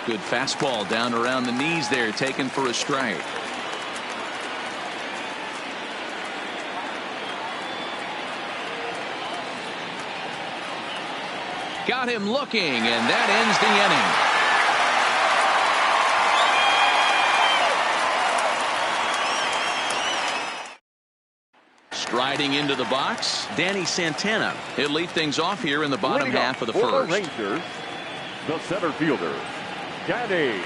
Good fastball down around the knees there, taken for a strike. Got him looking, and that ends the inning. Striding into the box, Danny Santana. He'll lead things off here in the bottom half of the first. The Rangers, the center fielder, Danny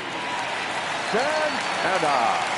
Santana.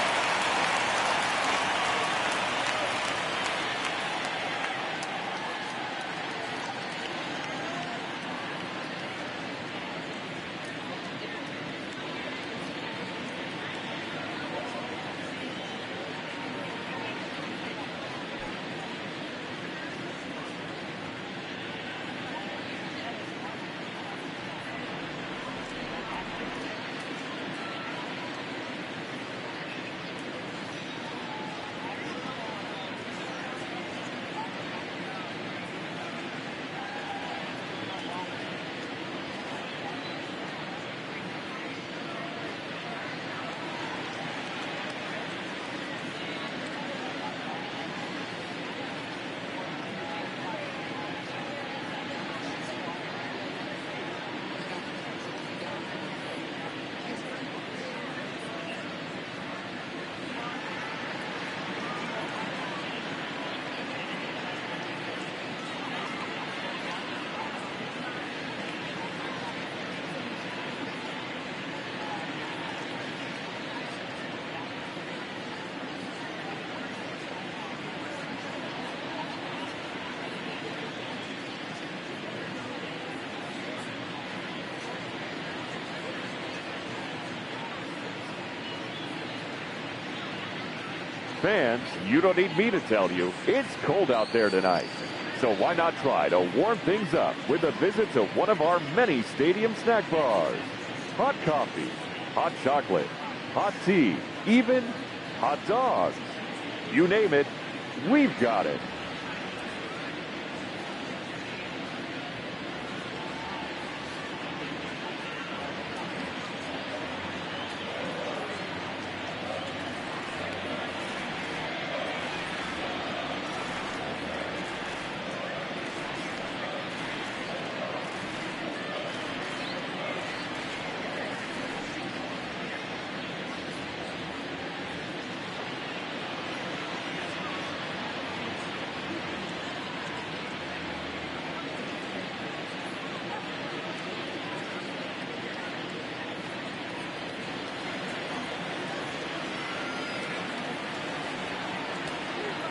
Fans, you don't need me to tell you, it's cold out there tonight. So why not try to warm things up with a visit to one of our many stadium snack bars. Hot coffee, hot chocolate, hot tea, even hot dogs. You name it, we've got it.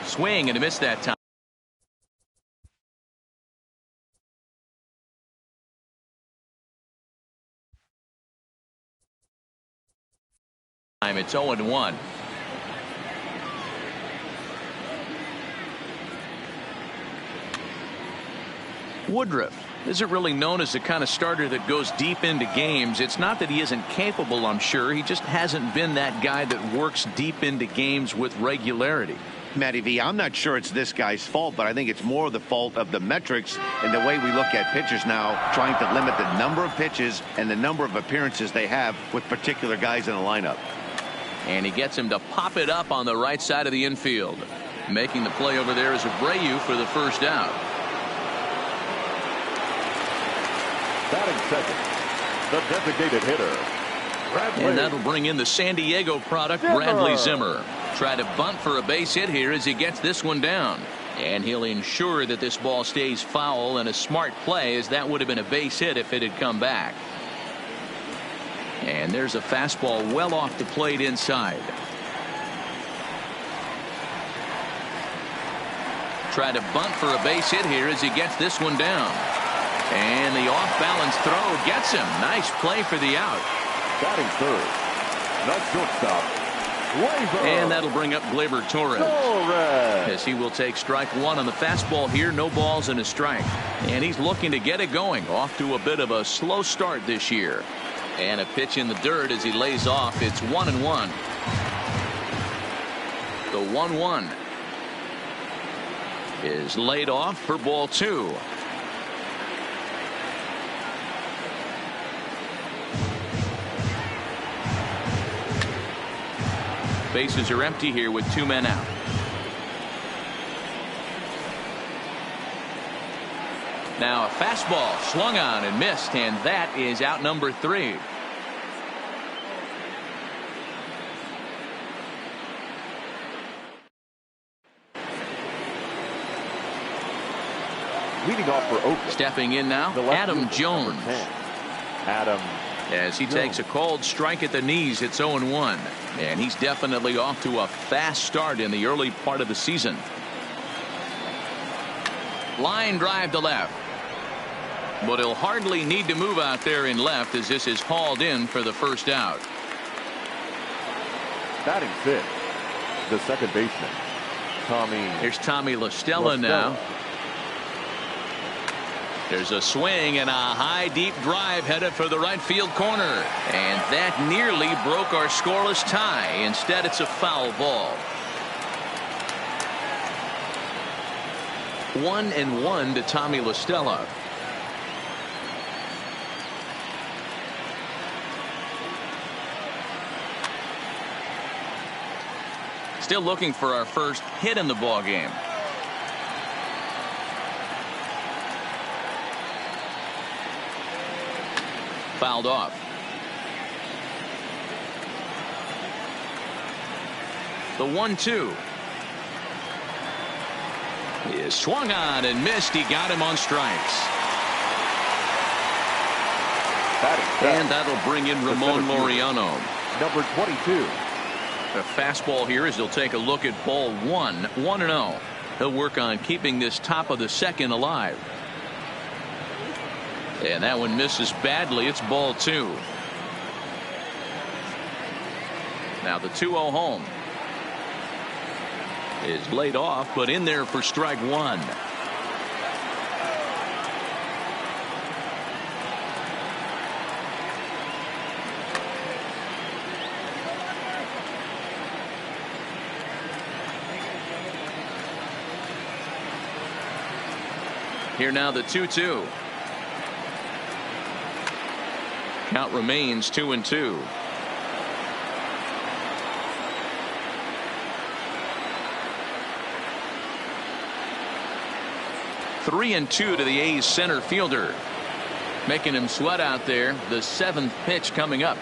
Swing and a miss that time. It's 0-1. Woodruff isn't really known as the kind of starter that goes deep into games. It's not that he isn't capable, I'm sure. He just hasn't been that guy that works deep into games with regularity. Matty V, I'm not sure it's this guy's fault, but I think it's more the fault of the metrics and the way we look at pitchers now, trying to limit the number of pitches and the number of appearances they have with particular guys in the lineup. And he gets him to pop it up on the right side of the infield. Making the play over there is Abreu for the first out. Batting second, the designated hitter, Bradley. And that'll bring in the San Diego product, Bradley Zimmer. Try to bunt for a base hit here as he gets this one down. And he'll ensure that this ball stays foul, and a smart play, as that would have been a base hit if it had come back. And there's a fastball well off the plate inside. Try to bunt for a base hit here as he gets this one down. And the off-balance throw gets him. Nice play for the out. Batting third, the shortstop, Gleyber. And that'll bring up Gleyber Torres. As he will take strike one on the fastball here. No balls and a strike. And he's looking to get it going. Off to a bit of a slow start this year. And a pitch in the dirt as he lays off. It's 1-1. The 1-1 is laid off for ball two. Bases are empty here with two men out. Now a fastball swung on and missed, and that is out number 3. Leading off for Oakland. Stepping in now, Adam Jones. Adam. As he takes a cold strike at the knees, it's 0-1. And he's definitely off to a fast start in the early part of the season. Line drive to left. But he'll hardly need to move out there in left as this is hauled in for the first out. Batting fifth, the second baseman, Tommy. Here's Tommy La Stella now. There's a swing and a high deep drive headed for the right field corner. And that nearly broke our scoreless tie. Instead, it's a foul ball. 1-1 to Tommy La Stella. Still looking for our first hit in the ball game. Fouled off. The 1-2 is swung on and missed. He got him on strikes. And that'll bring in Ramon Laureano. Number 22. A fastball here as he'll take a look at ball 1. 1-0. He'll work on keeping this top of the second alive. And that one misses badly. It's ball 2. Now the 2-0 home. is laid off, but in there for strike one. Here now the 2-2. Count remains 2-2. Three and 2 to the A's center fielder. Making him sweat out there. The seventh pitch coming up.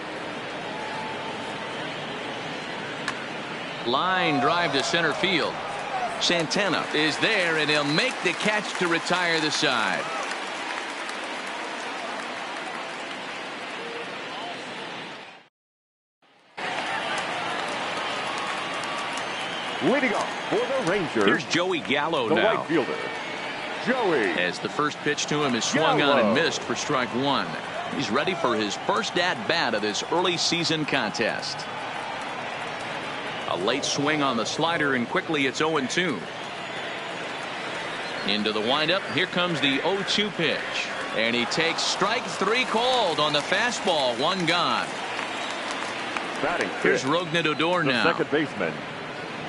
Line drive to center field. Santana is there, and he'll make the catch to retire the side. Leading off for the Rangers. Here's Joey Gallo the now. right fielder, Joey. As the first pitch to him is swung on and missed for strike one. He's ready for his first at-bat of this early season contest. A late swing on the slider, and quickly it's 0-2. Into the windup. Here comes the 0-2 pitch. And he takes strike three cold on the fastball. One gone. Batting Here's Rougned Odor now. Second baseman,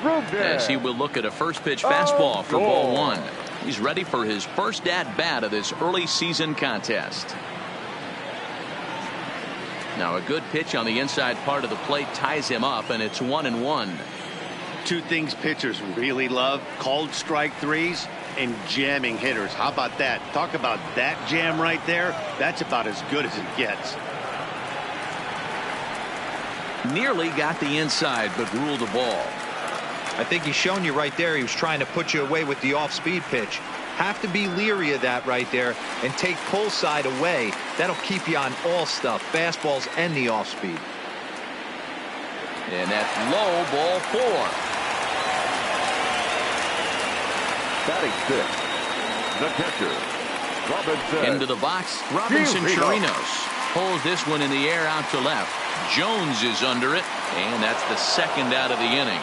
Rougned. As he will look at a first pitch fastball for ball one. He's ready for his first at-bat of this early season contest. Now a good pitch on the inside part of the plate ties him up, and it's 1-1. Two things pitchers really love: called strike threes and jamming hitters. How about that? Talk about that jam right there. That's about as good as it gets. Nearly got the inside, but ruled the ball. I think he's shown you right there. He was trying to put you away with the off-speed pitch. Have to be leery of that right there and take pull side away. That'll keep you on all stuff, fastballs and the off-speed. And that's low, ball four. Batting sixth, the catcher, Robinson. Into the box, Robinson Chirinos pulls this one in the air out to left. Jones is under it, and that's the second out of the inning.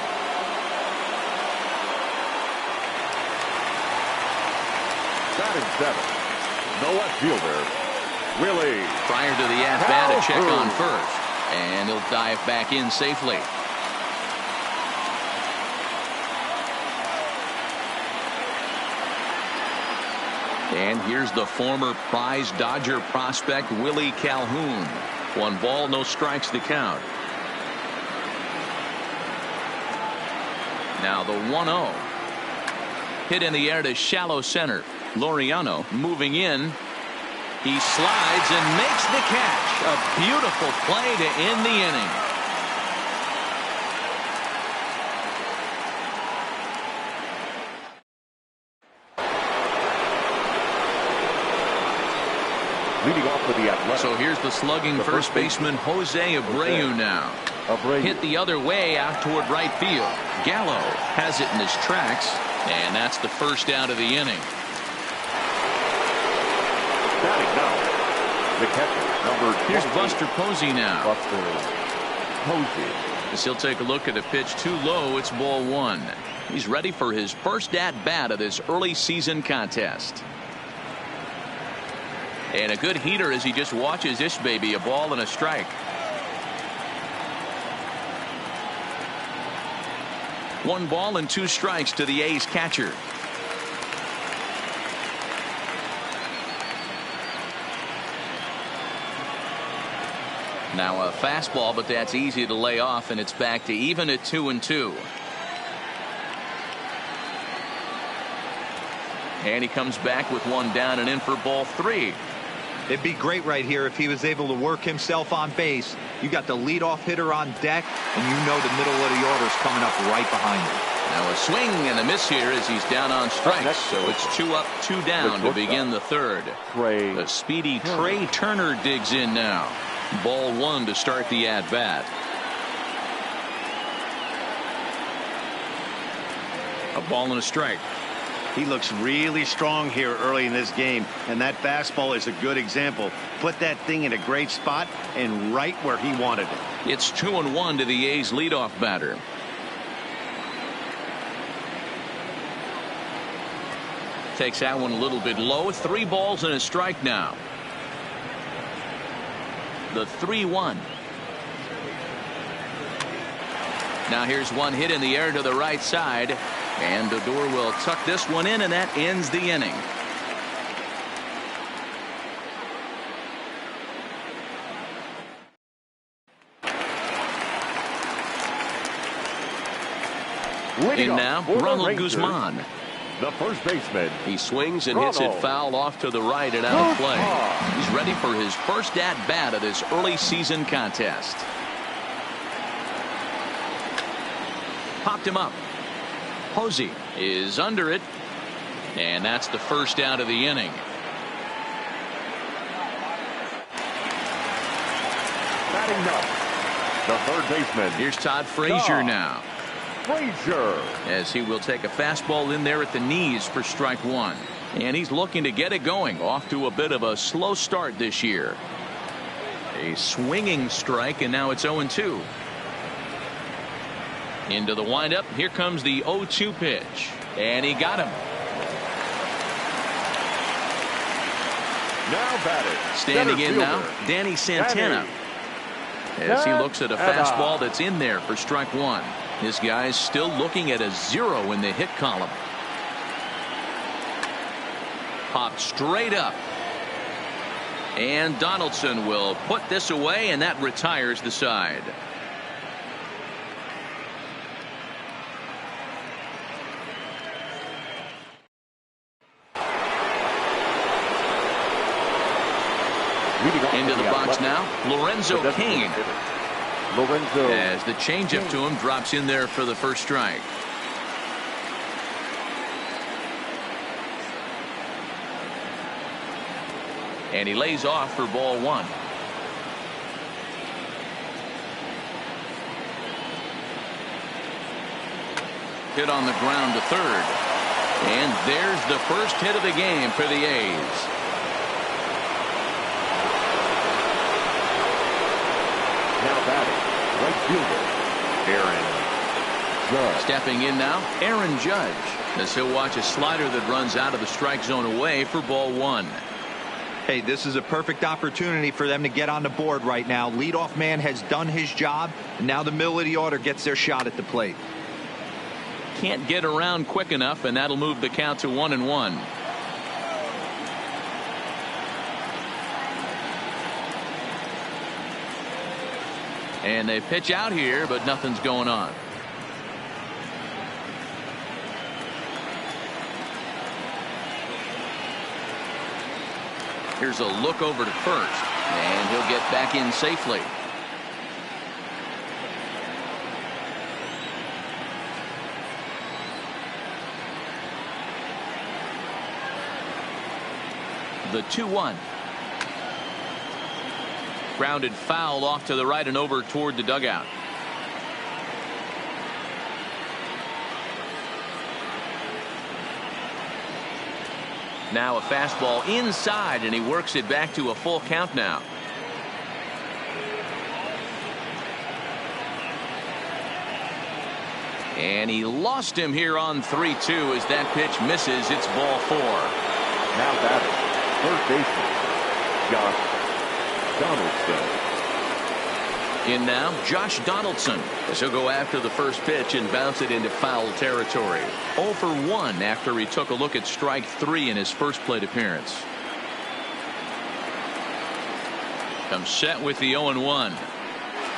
Batting seventh, the left fielder, Willie. Prior to the at-bat, a check on first, and he'll dive back in safely. And here's the former prize Dodger prospect, Willie Calhoun. 1 ball, no strikes to count. Now the 1-0. Hit in the air to shallow center. Laureano moving in. He slides and makes the catch. A beautiful play to end the inning. Leading off for the Athletics. So here's the slugging first baseman Jose Abreu now. Hit the other way out toward right field. Gallo has it in his tracks, and that's the first out of the inning. Batting now, the catcher, number 20. Here's Buster Posey now. Buster Posey. As he'll take a look at a pitch too low, it's ball one. He's ready for his first at-bat of this early season contest. And a good heater as he just watches this baby, a ball and a strike. 1 ball and 2 strikes to the A's catcher. Now a fastball, but that's easy to lay off, and it's back to even at 2-2. And he comes back with 1 down and in for ball 3. It'd be great right here if he was able to work himself on base. You got the leadoff hitter on deck, and you know the middle of the order is coming up right behind him. Now a swing and a miss here as he's down on strikes. So it's 2 up, 2 down to begin the third. The speedy Trey Turner digs in now. Ball 1 to start the at-bat. A ball and a strike. He looks really strong here early in this game, and that fastball is a good example. Put that thing in a great spot and right where he wanted it. It's 2-1 to the A's leadoff batter. Takes that one a little bit low. 3 balls and a strike now. The 3-1. Now here's one hit in the air to the right side, and Odor will tuck this one in, and that ends the inning. In now, Ronald Guzman. The first baseman. He swings and hits it foul off to the right and out of play. He's ready for his first at-bat of this early season contest. Popped him up. Posey is under it, and that's the first out of the inning. Batting up, the third baseman. Here's Todd Frazier now. Frazier. As he will take a fastball in there at the knees for strike 1. And he's looking to get it going. Off to a bit of a slow start this year. A swinging strike, and now it's 0-2. Into the windup. Here comes the 0-2 pitch. And he got him. Now batting. Standing in now, Danny Santana. As he looks at a fastball that's in there for strike 1. This guy's still looking at a 0 in the hit column. Popped straight up. And Donaldson will put this away, and that retires the side. Into the box now, Lorenzo Cain. As the changeup to him drops in there for the first strike. And he lays off for ball 1. Hit on the ground to third. And there's the first hit of the game for the A's. Now batting, right fielder, Aaron Judge. Stepping in now, Aaron Judge, as he'll watch a slider that runs out of the strike zone away for ball 1. Hey, this is a perfect opportunity for them to get on the board right now. Leadoff man has done his job. And now the middle of the order gets their shot at the plate. Can't get around quick enough, and that'll move the count to 1-1. And they pitch out here, but nothing's going on. Here's a look over to first, and he'll get back in safely. The 2-1. Grounded foul off to the right and over toward the dugout. Now a fastball inside, and he works it back to a full count now. And he lost him here on 3-2 as that pitch misses. It's ball 4. Now batting, third baseman, Josh Donaldson. In now, Josh Donaldson, as he'll go after the first pitch and bounce it into foul territory. 0 for 1 after he took a look at strike 3 in his first plate appearance. Comes set with the 0-1.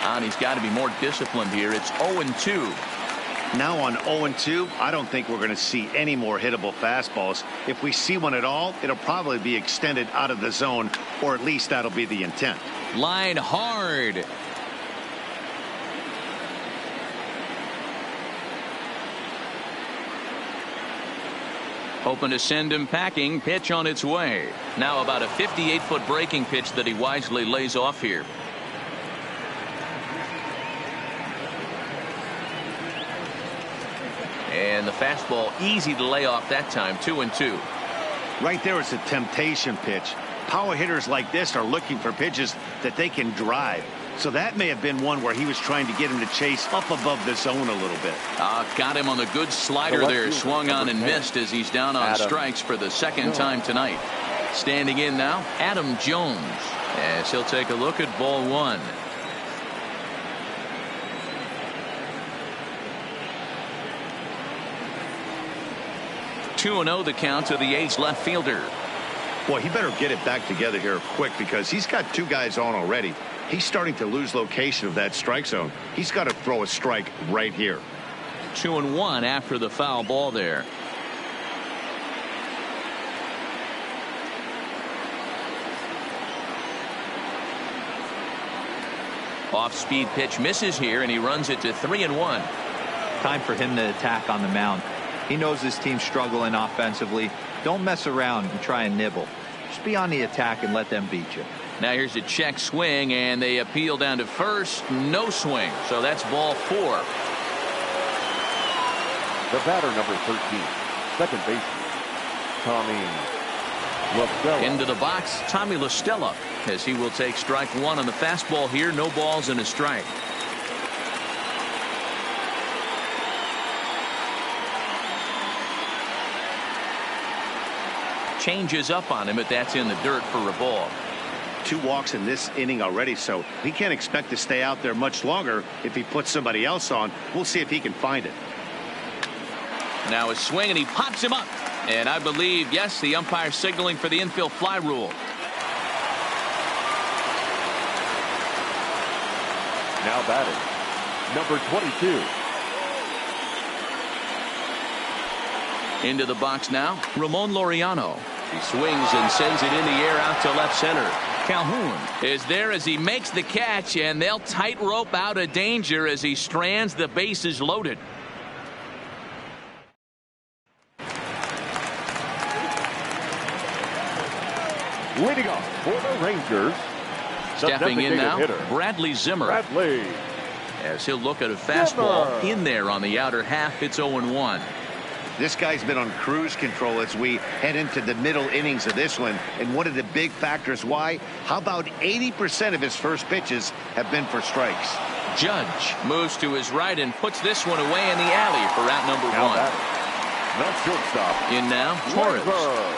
And he's got to be more disciplined here. It's 0-2. Now on 0-2, I don't think we're going to see any more hittable fastballs. If we see one at all, it'll probably be extended out of the zone, or at least that'll be the intent. Line hard. Hoping to send him packing. Pitch on its way. Now about a 58-foot breaking pitch that he wisely lays off here. And the fastball easy to lay off that time. 2-2. Right there, it's a temptation pitch. Power hitters like this are looking for pitches that they can drive. So that may have been one where he was trying to get him to chase up above the zone a little bit. Got him on the good slider there. Swung on and missed as he's down on strikes for the second time tonight. Standing in now, Adam Jones, as he'll take a look at ball one. Two and 0 the count to the A's left fielder. Boy, he better get it back together here quick because he's got two guys on already. He's starting to lose location of that strike zone. He's got to throw a strike right here. 2-1 after the foul ball there. Off-speed pitch misses here, and he runs it to 3-1. Time for him to attack on the mound. He knows his team's struggling offensively. Don't mess around and try and nibble. Just be on the attack and let them beat you. Now here's a check swing, and they appeal down to first. No swing, so that's ball 4. The batter, number 13, second baseman, Tommy LaStella. Into the box, Tommy LaStella, as he will take strike one on the fastball here. No balls and a strike. Changes up on him, but that's in the dirt for a ball. 2 walks in this inning already, so he can't expect to stay out there much longer if he puts somebody else on. We'll see if he can find it. Now a swing, and he pops him up. And I believe, yes, the umpire signaling for the infield fly rule. Now batting, number 22. Into the box now, Ramon Laureano. He swings and sends it in the air out to left center. Calhoun is there as he makes the catch, and they'll tightrope out of danger as he strands the bases loaded. Leading off for the Rangers. Stepping in now, hitter, Bradley Zimmer. Bradley. As he'll look at a fastball in there on the outer half. It's 0-1. This guy's been on cruise control as we head into the middle innings of this one. And one of the big factors why, how about 80% of his first pitches have been for strikes. Judge moves to his right and puts this one away in the alley for out number 1. Not shortstop. In now, Torres. Torres.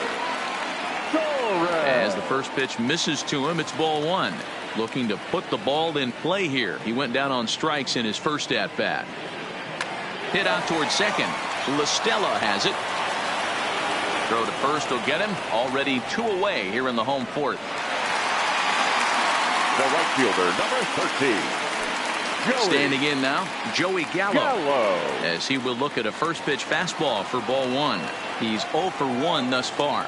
As the first pitch misses to him, it's ball 1. Looking to put the ball in play here. He went down on strikes in his first at bat. Hit out towards second. LaStella has it. Throw to first will get him. Already 2 away here in the home fourth. The right fielder, number 13. Standing in now, Joey Gallo. As he will look at a first pitch fastball for ball 1. He's 0 for 1 thus far.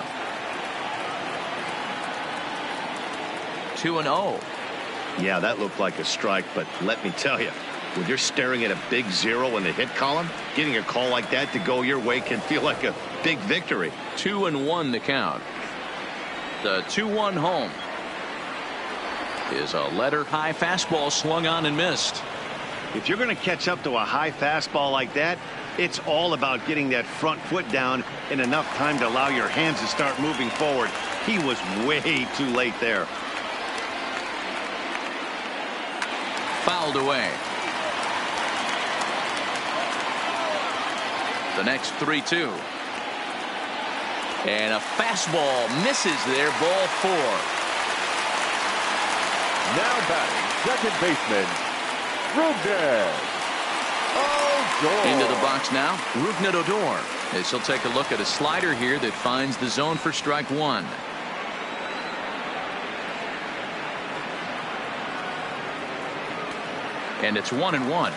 2-0. Yeah, that looked like a strike, but let me tell you, when you're staring at a big 0 in the hit column, getting a call like that to go your way can feel like a big victory. 2-1 the count. The 2-1 home is a letter high fastball swung on and missed. If you're going to catch up to a high fastball like that, it's all about getting that front foot down in enough time to allow your hands to start moving forward. He was way too late there. Fouled away. The next 3-2. And a fastball misses there, ball 4. Now batting, second baseman, Rougned Odor. Into the box now, Rougned Odor. As he'll take a look at a slider here that finds the zone for strike 1. And it's 1-1.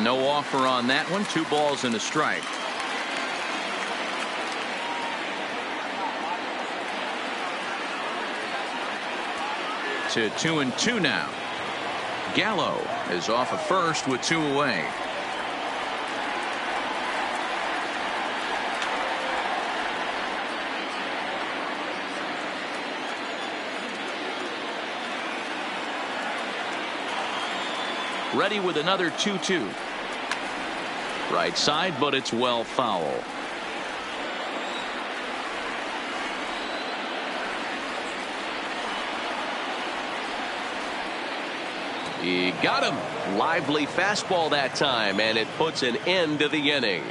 No offer on that one. 2 balls and a strike. To 2-2 now. Gallo is off at first with 2 away. Ready with another 2-2. Right side, but it's well foul. He got him. Lively fastball that time, and it puts an end to the inning.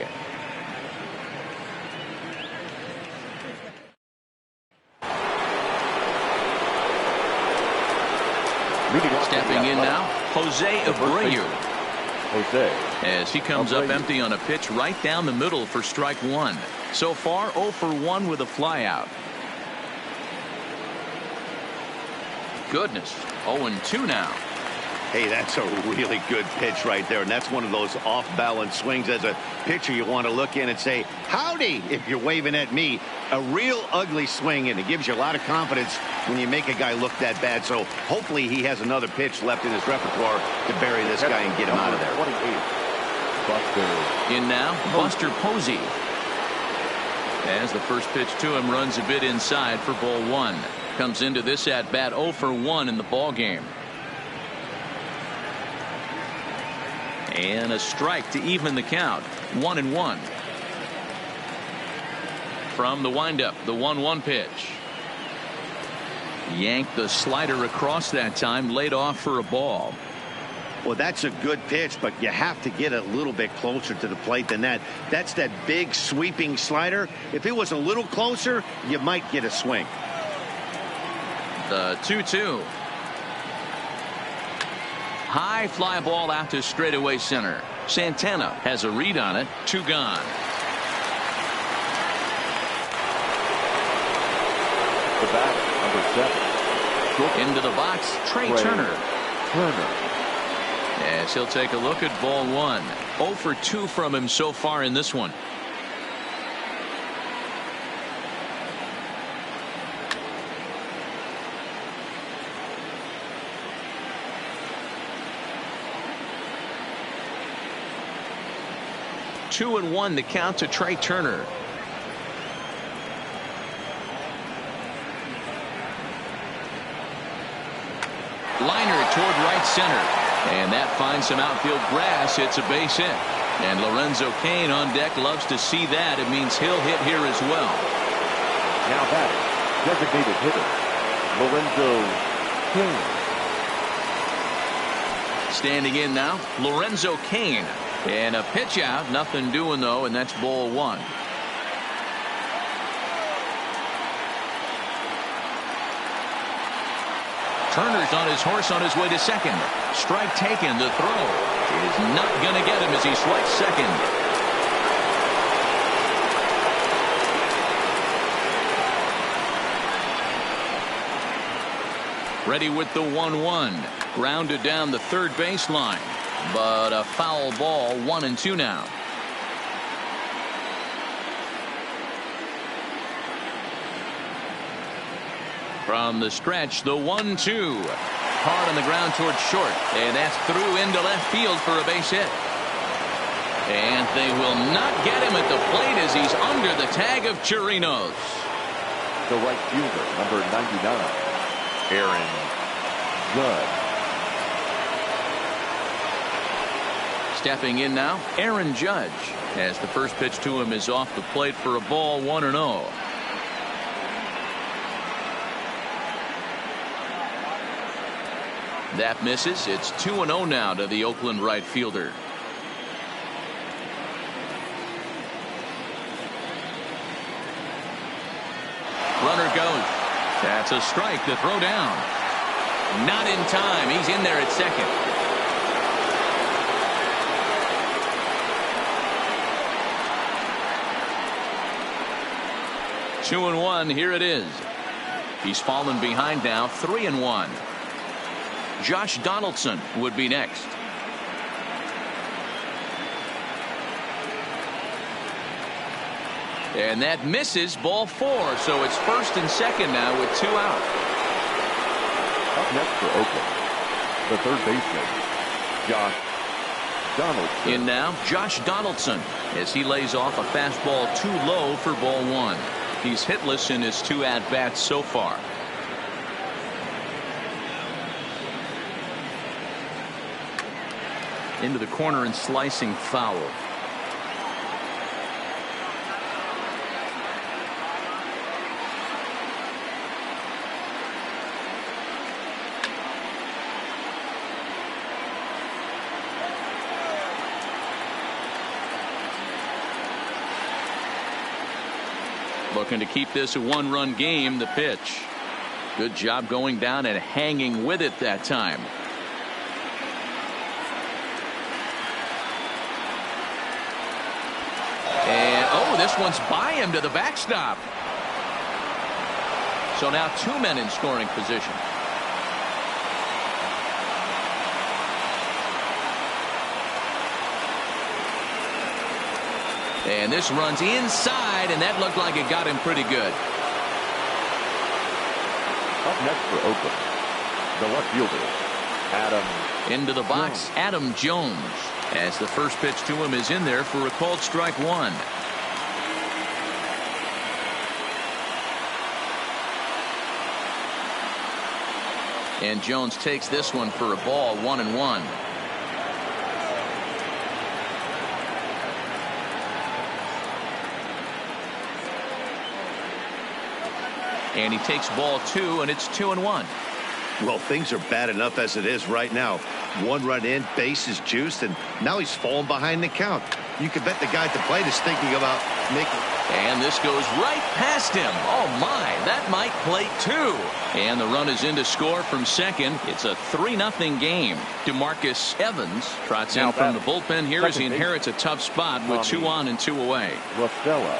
Stepping in now, Jose Abreu. Jose. As he comes up empty on a pitch right down the middle for strike one. So far 0 for 1 with a flyout. Goodness, 0-2 now. Hey, that's a really good pitch right there, and that's one of those off-balance swings. As a pitcher, you want to look in and say, howdy, if you're waving at me. A real ugly swing, and it gives you a lot of confidence when you make a guy look that bad. So hopefully he has another pitch left in his repertoire to bury this guy and get him out of there. 28. Buster. In now, Buster Posey. As the first pitch to him runs a bit inside for ball one. Comes into this at bat 0 for 1 in the ball game. And a strike to even the count. 1-1. From the windup, the 1-1 pitch. Yanked the slider across that time, laid off for a ball. Well, that's a good pitch, but you have to get a little bit closer to the plate than that. That's that big sweeping slider. If it was a little closer, you might get a swing. The 2-2. High fly ball out to straightaway center. Santana has a read on it. 2 gone. The batter, number 7. Into the box, Trey Turner. As he'll take a look at ball one. 0 for 2 from him so far in this one. Two and 1 to count to Trey Turner. Liner toward right center. And that finds some outfield grass. It's a base hit. And Lorenzo Cain on deck loves to see that. It means he'll hit here as well. Now batting, designated hitter, Lorenzo Cain. Standing in now, Lorenzo Cain. And a pitch out. Nothing doing, though, and that's ball one. Turner's on his horse on his way to second. Strike taken. The throw is not going to get him as he swipes second. Ready with the 1-1. Grounded down the third baseline. But a foul ball. 1-2 now. From the stretch, the 1-2. Hard on the ground towards short. And that's through into left field for a base hit. And they will not get him at the plate as he's under the tag of Chirinos. The right fielder, number 99, Aaron Judge. Stepping in now, Aaron Judge. As the first pitch to him is off the plate for a ball. 1-0. That misses. It's 2-0 now to the Oakland right fielder. Runner goes. That's a strike. The throw down. Not in time. He's in there at second. Two and 1. Here it is. He's fallen behind now. 3-1. Josh Donaldson would be next. And that misses. Ball 4. So it's first and second now with 2 out. Up next for Oakland, the third baseman, Josh Donaldson. In now, Josh Donaldson as he lays off a fastball too low for ball 1. He's hitless in his 2 at-bats so far. Into the corner and slicing foul. Looking to keep this a one-run game. The pitch. Good job going down and hanging with it that time. And oh, this one's by him to the backstop. So now 2 men in scoring position. And this runs inside, and that looked like it got him pretty good. Up next for Oakland, the left fielder, Adam. Into the box, Adam Jones. As the first pitch to him is in there for a called strike one. And Jones takes this one for a ball, 1-1. And he takes ball 2, and it's 2-1. Well, things are bad enough as it is right now. 1 run in, base is juiced, and now he's falling behind the count. You can bet the guy at the plate is thinking about making. And this goes right past him. Oh, my, that might plate 2. And the run is in to score from second. It's a 3-0 game. DeMarcus Evans trots in from the bullpen here as he inherits a tough spot with 2 on and 2 away. Rostella.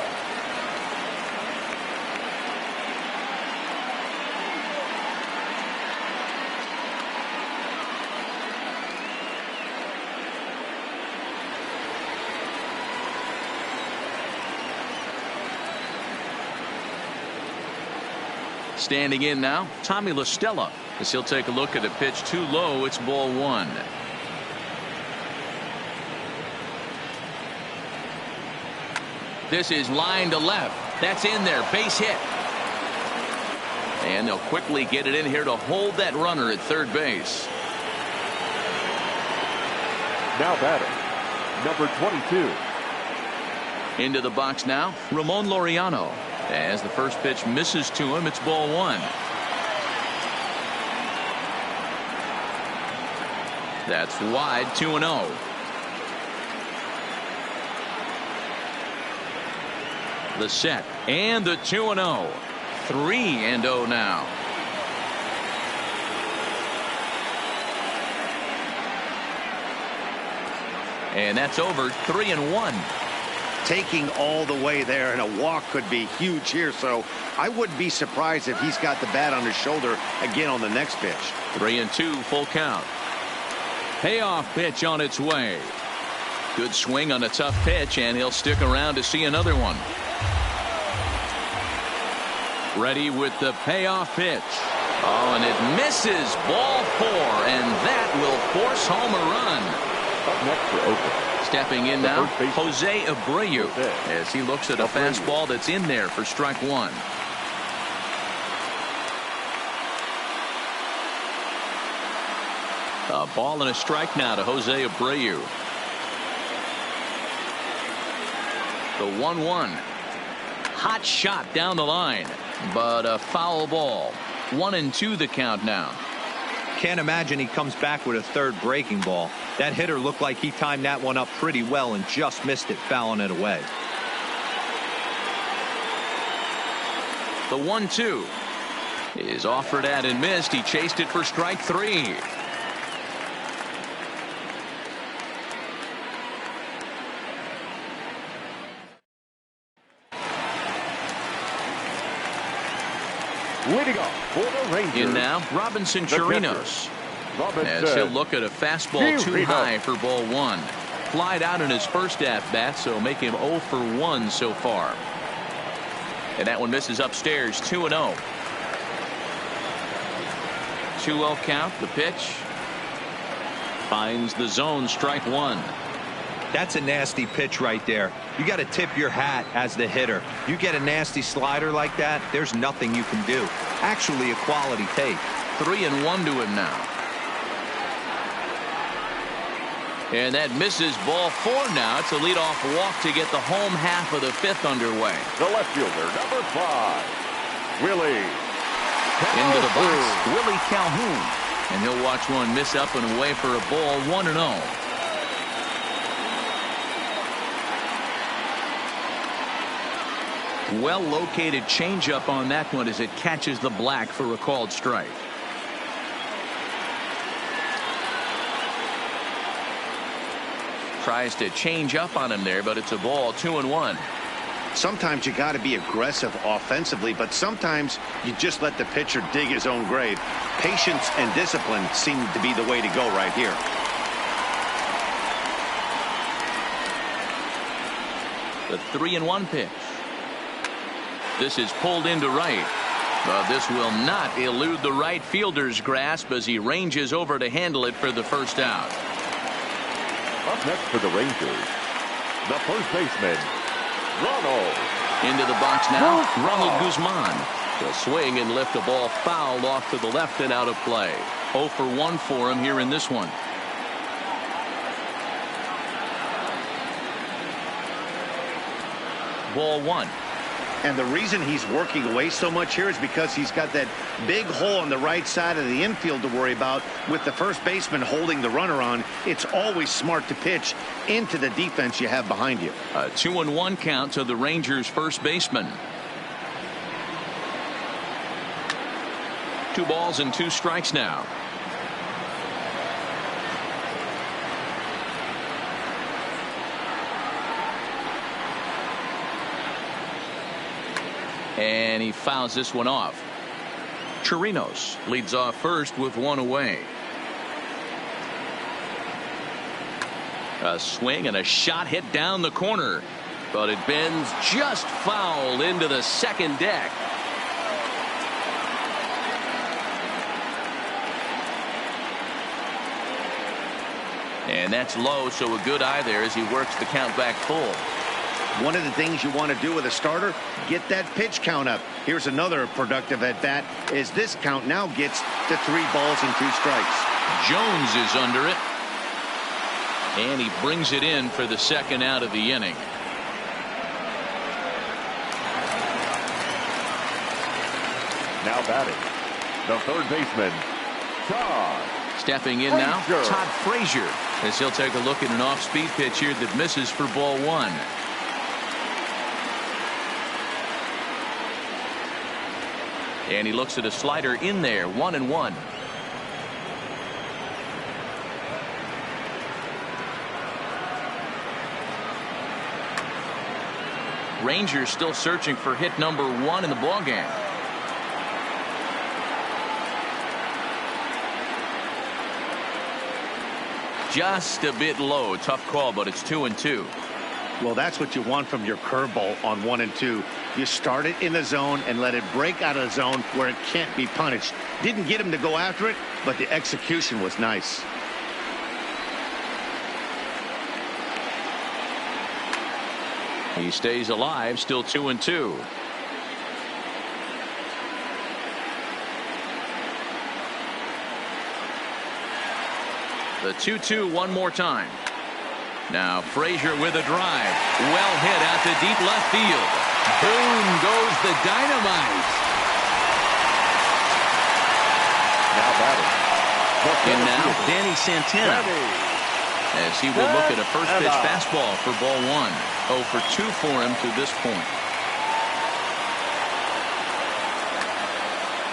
Standing in now, Tommy La Stella, as he'll take a look at a pitch too low. It's ball 1. This is line to left. That's in there. Base hit. And they'll quickly get it in here to hold that runner at third base. Now batting, number 22. Into the box now, Ramon Laureano. As the first pitch misses to him, it's ball 1. That's wide, 2-0. The set and the 2-0. 3-0 now. And that's over. 3-1. Taking all the way there, and a walk could be huge here, so I wouldn't be surprised if he's got the bat on his shoulder again on the next pitch. 3-2, full count. Payoff pitch on its way. Good swing on a tough pitch, and he'll stick around to see another one. Ready with the payoff pitch. Oh, and it misses, ball 4, and that will force home a run. Up next for Oakland. Stepping in now, Jose Abreu, as he looks at a fastball that's in there for strike 1. A ball and a strike now to Jose Abreu. The 1-1. Hot shot down the line, but a foul ball. 1-2 the count now. Can't imagine he comes back with a third breaking ball. That hitter looked like he timed that one up pretty well and just missed it, fouling it away. The 1-2 is offered at and missed. He chased it for strike 3. Leading off for the Rangers. In now, Robinson Chirinos. As he'll look at a fastball too high for ball 1. Flied out in his first at-bat, so make him 0 for 1 so far. And that one misses upstairs, 2-0. 2-0 count, the pitch. Finds the zone, strike 1. That's a nasty pitch right there. You got to tip your hat as the hitter. You get a nasty slider like that, there's nothing you can do. Actually a quality take. 3-1 to him now. And that misses, ball 4 now. It's a leadoff walk to get the home half of the 5th underway. The left fielder, number 5, Willie. Into the box, Willie Calhoun. And he'll watch one miss up and away for a ball, 1-0. Well-located changeup on that one as it catches the black for a called strike. Tries to change up on him there, but it's a ball. 2-1. Sometimes you got to be aggressive offensively, but sometimes you just let the pitcher dig his own grave. Patience and discipline seem to be the way to go right here. The 3-1 pitch. This is pulled into right. But this will not elude the right fielder's grasp as he ranges over to handle it for the first out. Up next for the Rangers, the first baseman, Ronald. Into the box now, Ronald Guzman. The swing and lift a ball fouled off to the left and out of play. 0 for 1 for him here in this one. Ball 1. And the reason he's working away so much here is because he's got that big hole on the right side of the infield to worry about. With the first baseman holding the runner on, it's always smart to pitch into the defense you have behind you. A 2-1 count to the Rangers' first baseman. 2 balls and 2 strikes now. And he fouls this one off. Chirinos leads off first with 1 away. A swing and a shot hit down the corner, but it bends just foul into the second deck. And that's low, so a good eye there as he works the count back full. One of the things you want to do with a starter, get that pitch count up. Here's another productive at bat as this count now gets to 3 balls and 2 strikes. Jones is under it. And he brings it in for the second out of the inning. Now batting, the third baseman, Todd. Stepping in now, Todd Frazier, as he'll take a look at an off-speed pitch here that misses for ball 1. And he looks at a slider in there, 1-1. Rangers still searching for hit number 1 in the ballgame. Just a bit low. Tough call, but it's 2-2. Well, that's what you want from your curveball on 1 and 2. You start it in the zone and let it break out of the zone where it can't be punished. Didn't get him to go after it, but the execution was nice. He stays alive, still 2-2. The 2-2 one more time. Now Frazier with a drive. Well hit out to deep left field. Boom goes the dynamite. Now batting. And now Danny Santana. As he will look at a first pitch fastball for ball 1. 0 for 2 for him to this point.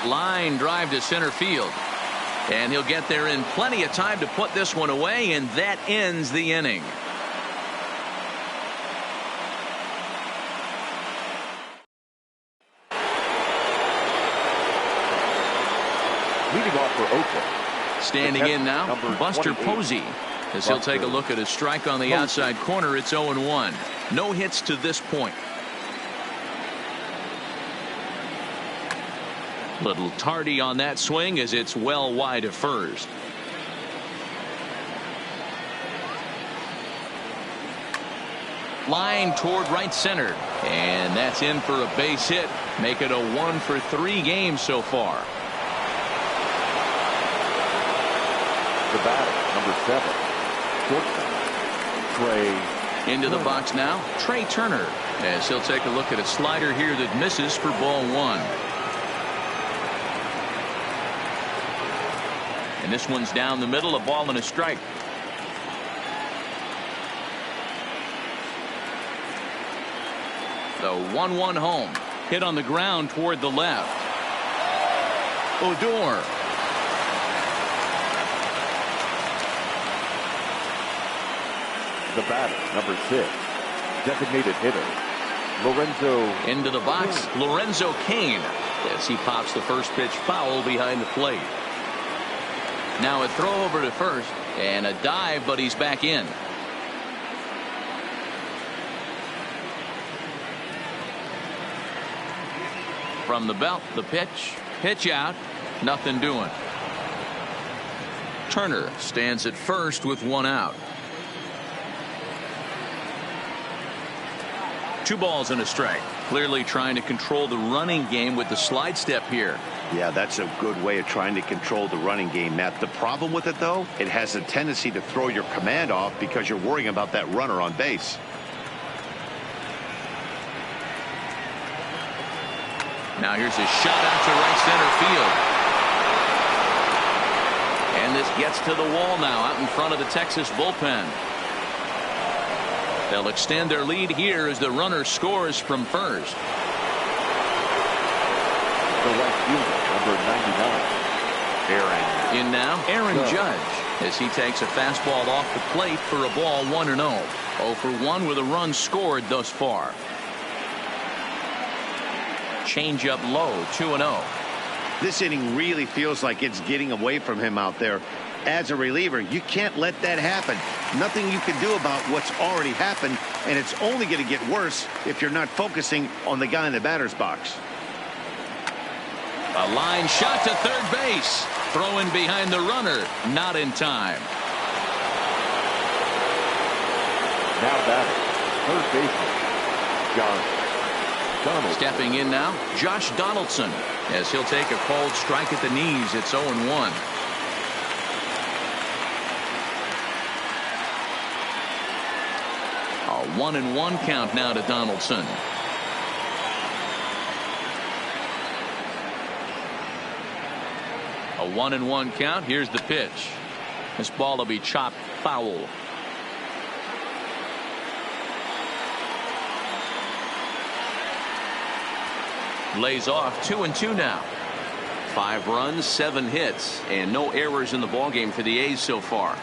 Line drive to center field. And he'll get there in plenty of time to put this one away, and that ends the inning. Leading off for Oakland. Standing in now, Buster Posey. As he'll take a look at a strike on the outside corner, it's 0-1. No hits to this point. Little tardy on that swing as it's well wide of first. Line toward right center. And that's in for a base hit. Make it a 1 for 3 game so far. The batter, number 7, shortstop, Trey. Into the box now, Trey Turner. As he'll take a look at a slider here that misses for ball 1. And this one's down the middle, a ball and a strike. The 1-1 home. Hit on the ground toward the left. Odor. The batter, number 6, designated hitter, Lorenzo. Into the box, Lorenzo Cain, as he pops the first pitch foul behind the plate. Now a throw over to first, and a dive, but he's back in. From the belt, the pitch out, nothing doing. Turner stands at first with 1 out. 2 balls and a strike. Clearly trying to control the running game with the slide step here. Yeah, that's a good way of trying to control the running game, Matt. The problem with it, though, it has a tendency to throw your command off because you're worrying about that runner on base. Now here's a shot out to right center field. And this gets to the wall now out in front of the Texas bullpen. They'll extend their lead here as the runner scores from first. The right fielder, number 99, Aaron. In now, Aaron Judge, as he takes a fastball off the plate for a ball 1-0. 0 for 1 with a run scored thus far. Change up low, 2-0. This inning really feels like it's getting away from him out there. As a reliever, you can't let that happen. Nothing you can do about what's already happened, and it's only going to get worse if you're not focusing on the guy in the batter's box. A line shot to third base. Throwing behind the runner, not in time. Now batting, third baseman, John Donaldson. Stepping in now, Josh Donaldson, as he'll take a cold strike at the knees. It's 0-1. A 1-1 count now to Donaldson. A 1-1 count. Here's the pitch. This ball will be chopped foul. Lays off 2-2 now. 5 runs, 7 hits, and no errors in the ballgame for the A's so far.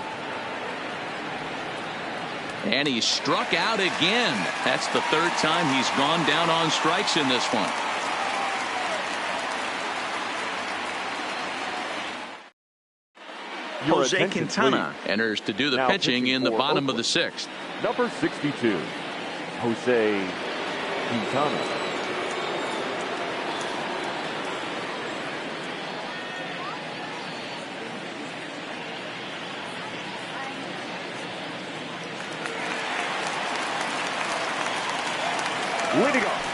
And he struck out again. That's the 3rd time he's gone down on strikes in this one. Jose Quintana enters to do the now pitching in the bottom of the Oakland. 6th. Number 62, Jose Quintana.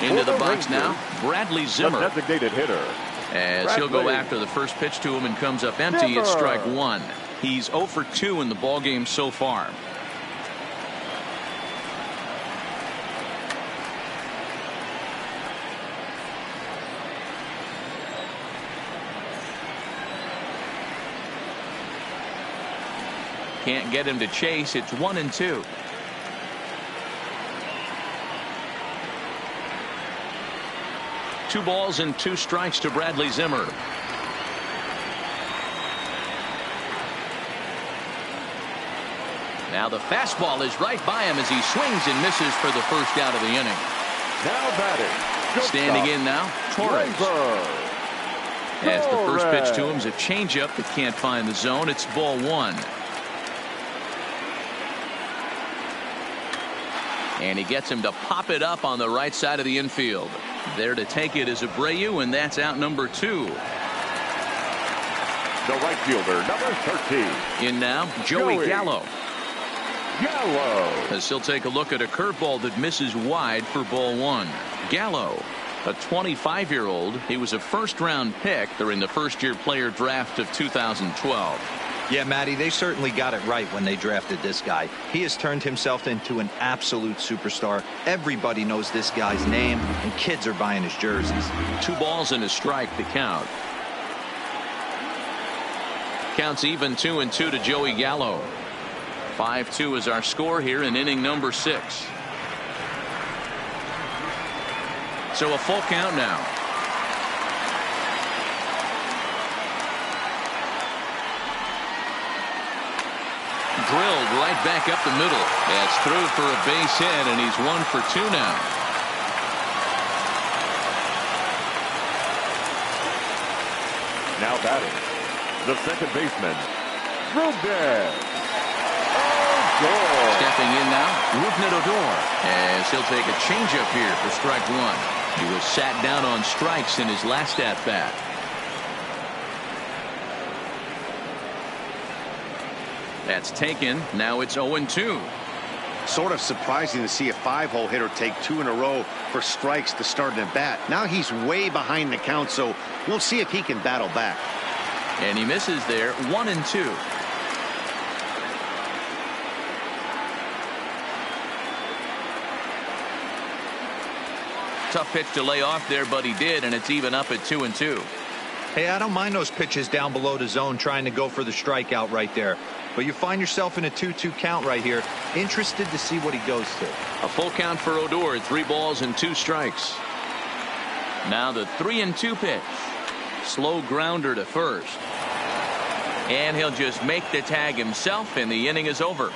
Into the box now, Bradley Zimmer. The designated hitter. As he'll go after the first pitch to him and comes up empty. It's strike 1. He's 0 for 2 in the ballgame so far. Can't get him to chase. It's 1-2. Two balls and 2 strikes to Bradley Zimmer. Now the fastball is right by him as he swings and misses for the first out of the inning. Now batting. Standing in now, Torres. As the first pitch to him is a changeup that can't find the zone. It's ball 1. And he gets him to pop it up on the right side of the infield. There to take it is Abreu, and that's out number 2. The right fielder, number 13. In now, Joey Gallo. Gallo. As he'll take a look at a curveball that misses wide for ball 1. Gallo, a 25-year-old. He was a first-round pick during the first-year player draft of 2012. Yeah, Matty, they certainly got it right when they drafted this guy. He has turned himself into an absolute superstar. Everybody knows this guy's name, and kids are buying his jerseys. 2 balls and a strike to count. Counts even 2-2 to Joey Gallo. 5-2 is our score here in inning number 6. So a full count now. Drilled right back up the middle. That's through for a base hit, and he's 1 for 2 now. Now batting, the second baseman, Rubens. Oh, Stepping in now, Rougned Odor, as he'll take a changeup here for strike one. He was sat down on strikes in his last at-bat. That's taken. Now it's 0-2. Sort of surprising to see a 5-hole hitter take 2 in a row for strikes to start an at-bat. Now he's way behind the count, so we'll see if he can battle back. And he misses there. 1-2. Tough pitch to lay off there, but he did, and it's even up at 2-2. Hey, I don't mind those pitches down below the zone trying to go for the strikeout right there. But you find yourself in a 2-2 count right here. Interested to see what he goes to. A full count for Odor. 3 balls and 2 strikes. Now the 3-2 pitch. Slow grounder to first. And he'll just make the tag himself, and the inning is over.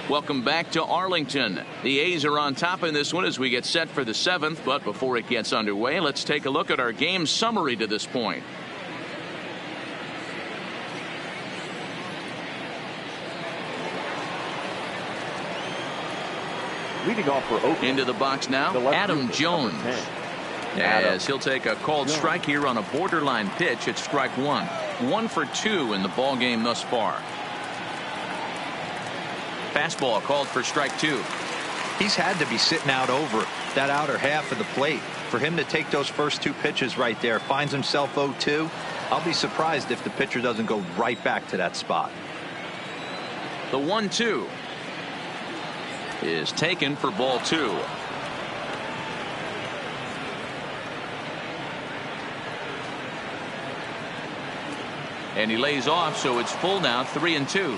Welcome back to Arlington. The A's are on top in this one as we get set for the 7th. But before it gets underway, let's take a look at our game summary to this point. leading off for Oakland. Into the box now, Adam Jones. As he'll take a called strike here on a borderline pitch at strike one. 1 for 2 in the ball game thus far. Fastball called for strike 2. He's had to be sitting out over that outer half of the plate. For him to take those first 2 pitches right there, finds himself 0-2. I'll be surprised if the pitcher doesn't go right back to that spot. The 1-2 is taken for ball 2. And he lays off, so it's full now, 3-2.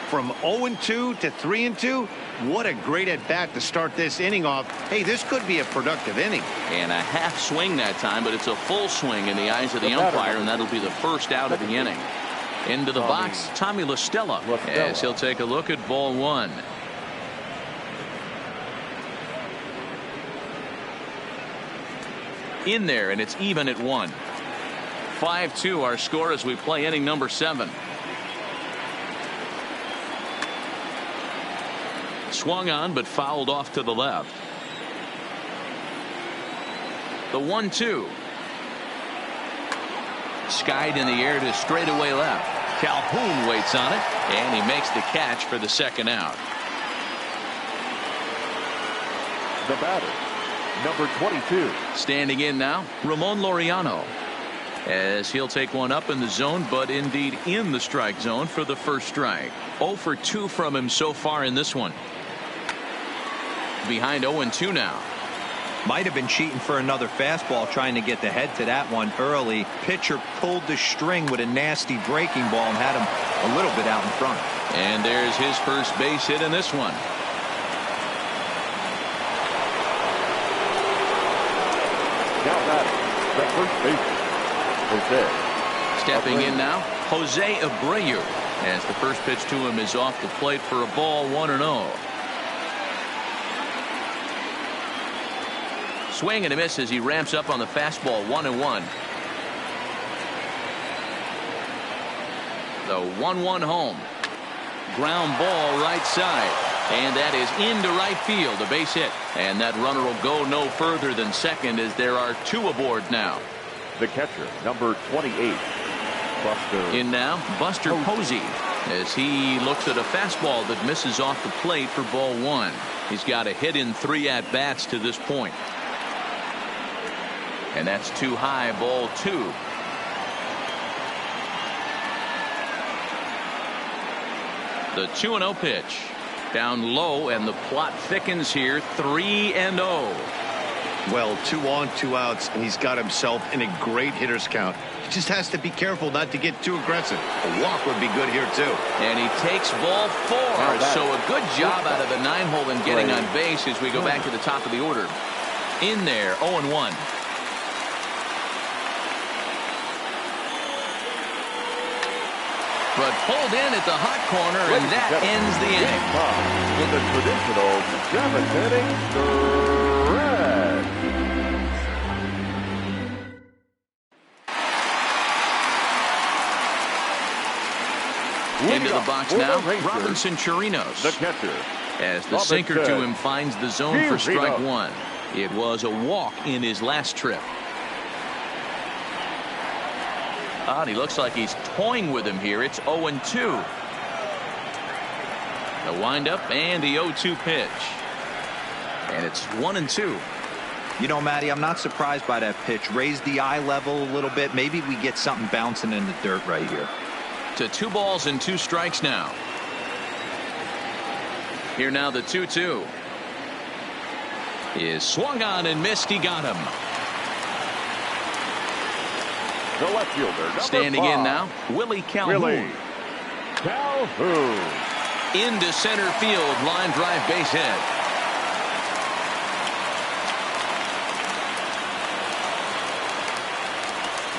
From 0-2 to 3-2, what a great at bat to start this inning off. Hey, this could be a productive inning. And a half swing that time, but it's a full swing in the eyes of the umpire, and that'll be the first out of the inning. Into the box, Tommy La Stella, as he'll take a look at ball 1. In there, and it's even at 1. 5-2 our score as we play inning number 7. Swung on but fouled off to the left. The 1-2 skied in the air to straightaway left. Calhoun waits on it, and he makes the catch for the second out. The batter, number 22. Standing in now, Ramon Laureano, as he'll take one up in the zone, but indeed in the strike zone for the first strike. 0 for 2 from him so far in this one. Behind 0-2 now. Might have been cheating for another fastball, trying to get the head to that one early. Pitcher pulled the string with a nasty breaking ball and had him a little bit out in front. And there's his first base hit in this one. Now batting, the first baseman, Jose. Stepping in now, Jose Abreu, as the first pitch to him is off the plate for a ball, 1-0. Swing and a miss as he ramps up on the fastball, 1-1. The 1-1 home. Ground ball right side. And that is into right field, a base hit. And that runner will go no further than second as there are 2 aboard now. The catcher, number 28, Buster. In now, Buster Posey, as he looks at a fastball that misses off the plate for ball 1. He's got a hit in 3 at-bats to this point. And that's too high, ball 2. The 2-0 pitch. Down low, and the plot thickens here, 3-0. Well, 2 on, 2 outs, and he's got himself in a great hitter's count. He just has to be careful not to get too aggressive. A walk would be good here, too. And he takes ball 4. So a good job out of the 9-hole in getting on base as we go back to the top of the order. In there, 0-1. But pulled in at the hot corner, and that ends the inning. With the traditional 7th inning stretch. Into the box now, Robinson Chirinos. The catcher. As the sinker to him finds the zone for strike 1. It was a walk in his last trip. And he looks like he's toying with him here. It's 0-2. The windup and the 0-2 pitch. And it's 1-2. You know, Matty, I'm not surprised by that pitch. Raise the eye level a little bit. Maybe we get something bouncing in the dirt right here. To 2 balls and 2 strikes now. Here now the 2-2. Is swung on and missed. He got him. The left fielder, standing 5. In now, Willie Calhoun. Into center field, line drive, base hit.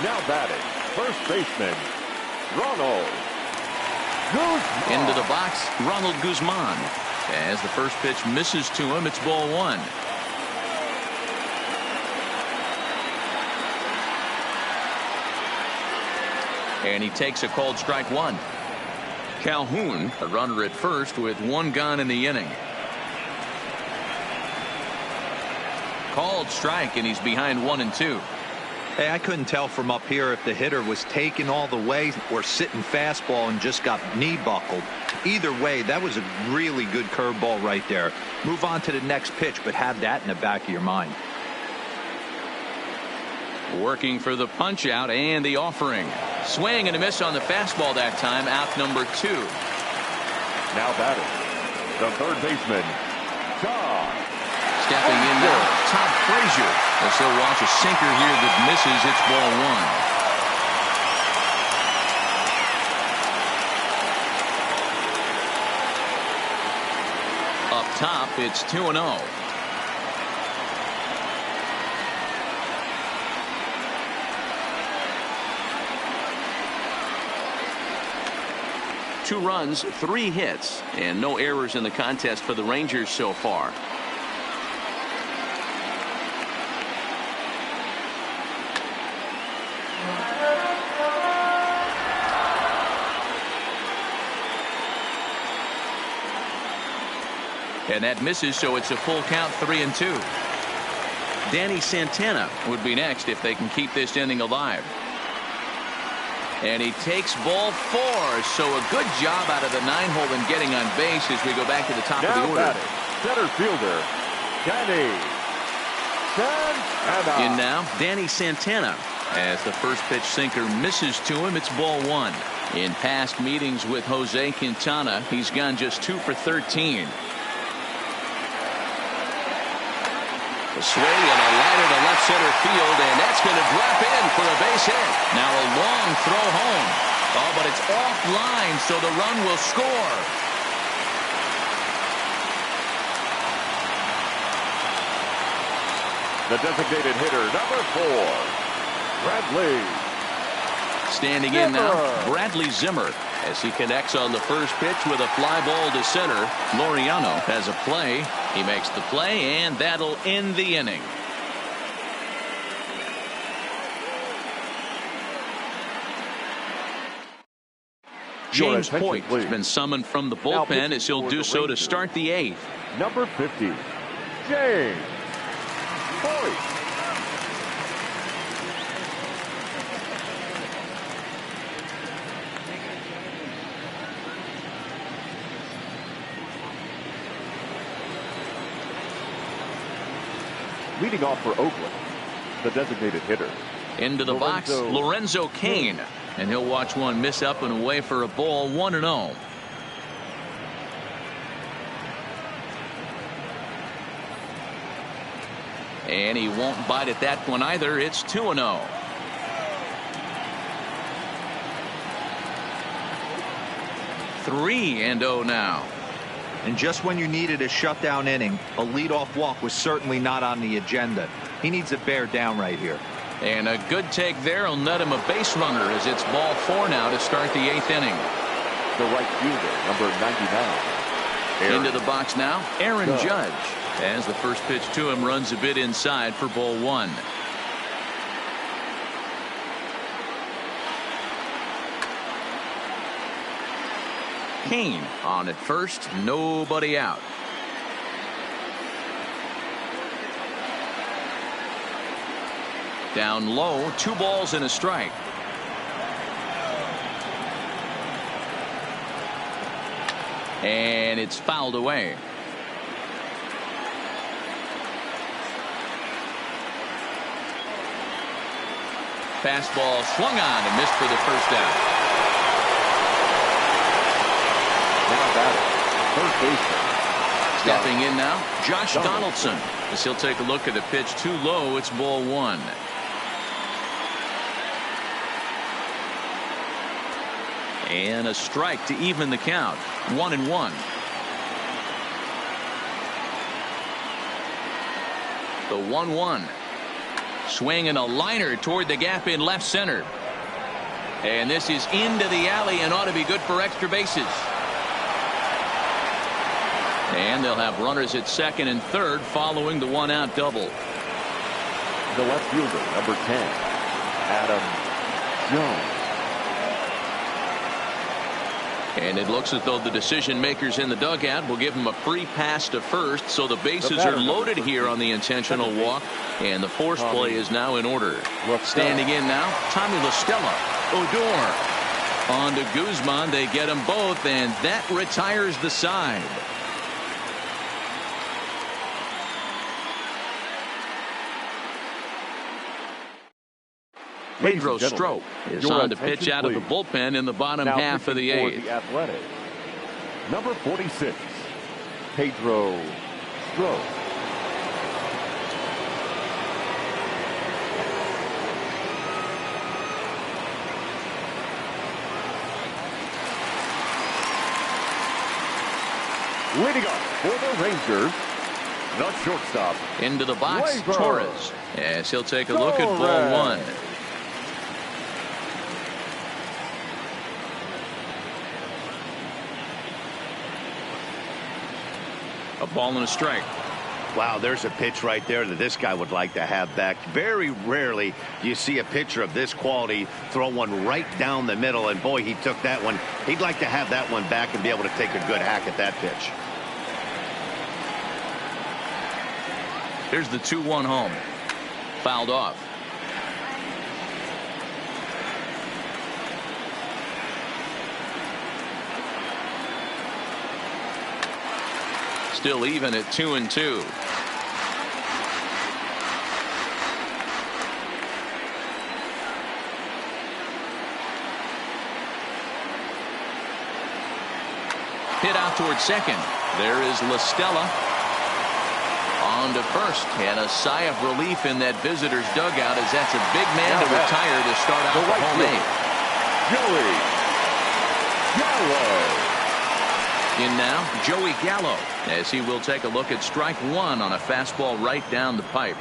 Now batting, first baseman, Ronald Guzman. Into the box, Ronald Guzman. As the first pitch misses to him, it's ball 1. And he takes a called strike 1. Calhoun, a runner at first with 1 gone in the inning. Called strike, and he's behind 1-2. Hey, I couldn't tell from up here if the hitter was taking all the way or sitting fastball and just got knee buckled. Either way, that was a really good curveball right there. Move on to the next pitch, but have that in the back of your mind. Working for the punch out and the offering. Swing and a miss on the fastball that time. Out number 2. Now batting, the third baseman, Todd. Stepping in now, Todd Frazier. As he'll watch a sinker here that misses. It's ball 1. Up top, it's 2-0. Two runs, 3 hits, and no errors in the contest for the Rangers so far. And that misses, so it's a full count, 3-2. Danny Santana would be next if they can keep this inning alive. And he takes ball 4. So a good job out of the 9-hole in getting on base as we go back to the top of the order. Center fielder, Danny Santana. In now, Danny Santana. As the first pitch sinker misses to him, it's ball 1. In past meetings with Jose Quintana, he's gone just 2 for 13. A swing and a liner to left center field, and that's going to drop in for a base hit. Now a long throw home. Oh, but it's offline, so the run will score. The designated hitter, number 4, Bradley. Standing in now, Bradley Zimmer. As he connects on the first pitch with a fly ball to center. Laureano has a play. He makes the play, and that'll end the inning. James Point has been summoned from the bullpen as he'll do so to start the 8th. Number 50, James Point. Leading off for Oakland, the designated hitter. Into the box, Lorenzo Cain. And he'll watch one miss up and away for a ball, 1-0. And he won't bite at that one either. It's 2-0. Three and 0 now. And just when you needed a shutdown inning, a leadoff walk was certainly not on the agenda. He needs to bear down right here. And a good take there will net him a base runner as it's ball 4 now to start the 8th inning. The right fielder, number 99. Into the box now, Aaron Judge. As the first pitch to him runs a bit inside for ball 1. Kane on at first, nobody out. Down low, 2 balls and a strike. And it's fouled away. Fastball swung on and missed for the first out. Now batting, third baseman. Stepping in now, Josh Donaldson. As he'll take a look at the pitch too low, it's ball 1. And a strike to even the count. 1-1. The 1-1. Swing and a liner toward the gap in left center. And this is into the alley and ought to be good for extra bases. And they'll have runners at second and third following the 1-out double. The left fielder, number 10, Adam Jones. And it looks as though the decision makers in the dugout will give him a free pass to first, so the bases are loaded here on the intentional walk, and the force play is now in order. Standing in now, Tommy La Stella. Odor on to Guzman. They get them both, and that retires the side. Pedro Strop is on to pitch out of the bullpen in the bottom half of the 8th. The Athletic, number 46, Pedro Strop. Leading up for the Rangers, the shortstop. Into the box, Labor. Torres. Yes, he'll take a look at ball 1. A ball and a strike. Wow, there's a pitch right there that this guy would like to have back. Very rarely do you see a pitcher of this quality throw one right down the middle, and boy, he took that one. He'd like to have that one back and be able to take a good hack at that pitch. Here's the 2-1 home. Fouled off. Still even at 2-2. Hit out toward second. There is La Stella. On to first, and a sigh of relief in that visitor's dugout as that's a big man to retire to start out the home 8. Joey Gallo. In now, Joey Gallo, as he will take a look at strike 1 on a fastball right down the pipe.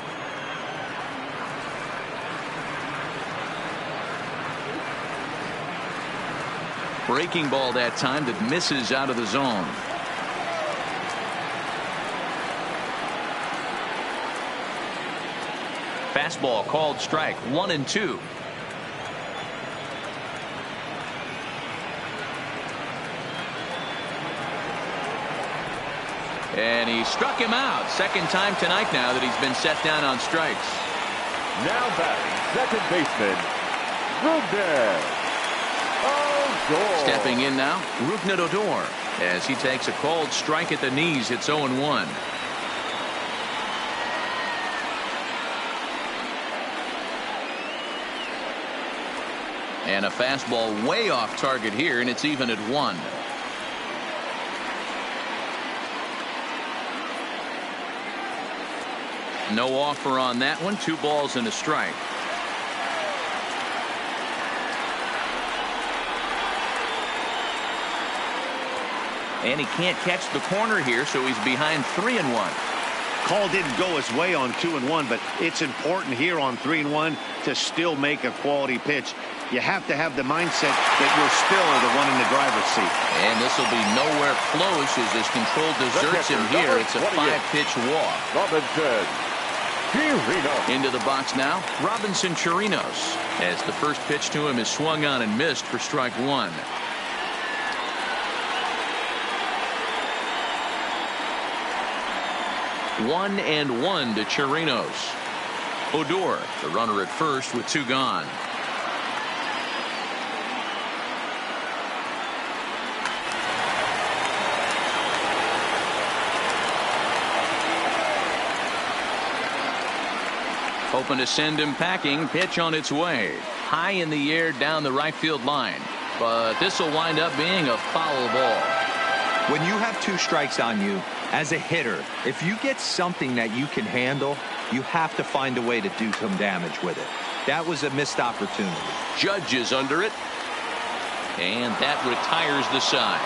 Breaking ball that time that misses out of the zone. Fastball called strike 1-2. And he struck him out. Second time tonight now that he's been set down on strikes. Now batting, second baseman, Rougned Odor. Stepping in now, Rougned Odor, as he takes a called strike at the knees. It's 0-1. And a fastball way off target here, and it's even at 1. No offer on that one. 2 balls and a strike. And he can't catch the corner here, so he's behind 3-1. Call didn't go his way on 2-1, but it's important here on 3-1 to still make a quality pitch. You have to have the mindset that you're still the one in the driver's seat. And this will be nowhere close as his control deserts him here. It's a 5-pitch walk. Robinson Chirinos. Into the box now, Robinson Chirinos, as the first pitch to him is swung on and missed for strike 1. One and one to Chirinos. Odor, the runner at first with 2 gone. Hoping to send him packing. Pitch on its way. High in the air down the right field line. But this will wind up being a foul ball. When you have 2 strikes on you, as a hitter, if you get something that you can handle, you have to find a way to do some damage with it. That was a missed opportunity. Judge is under it. And that retires the side.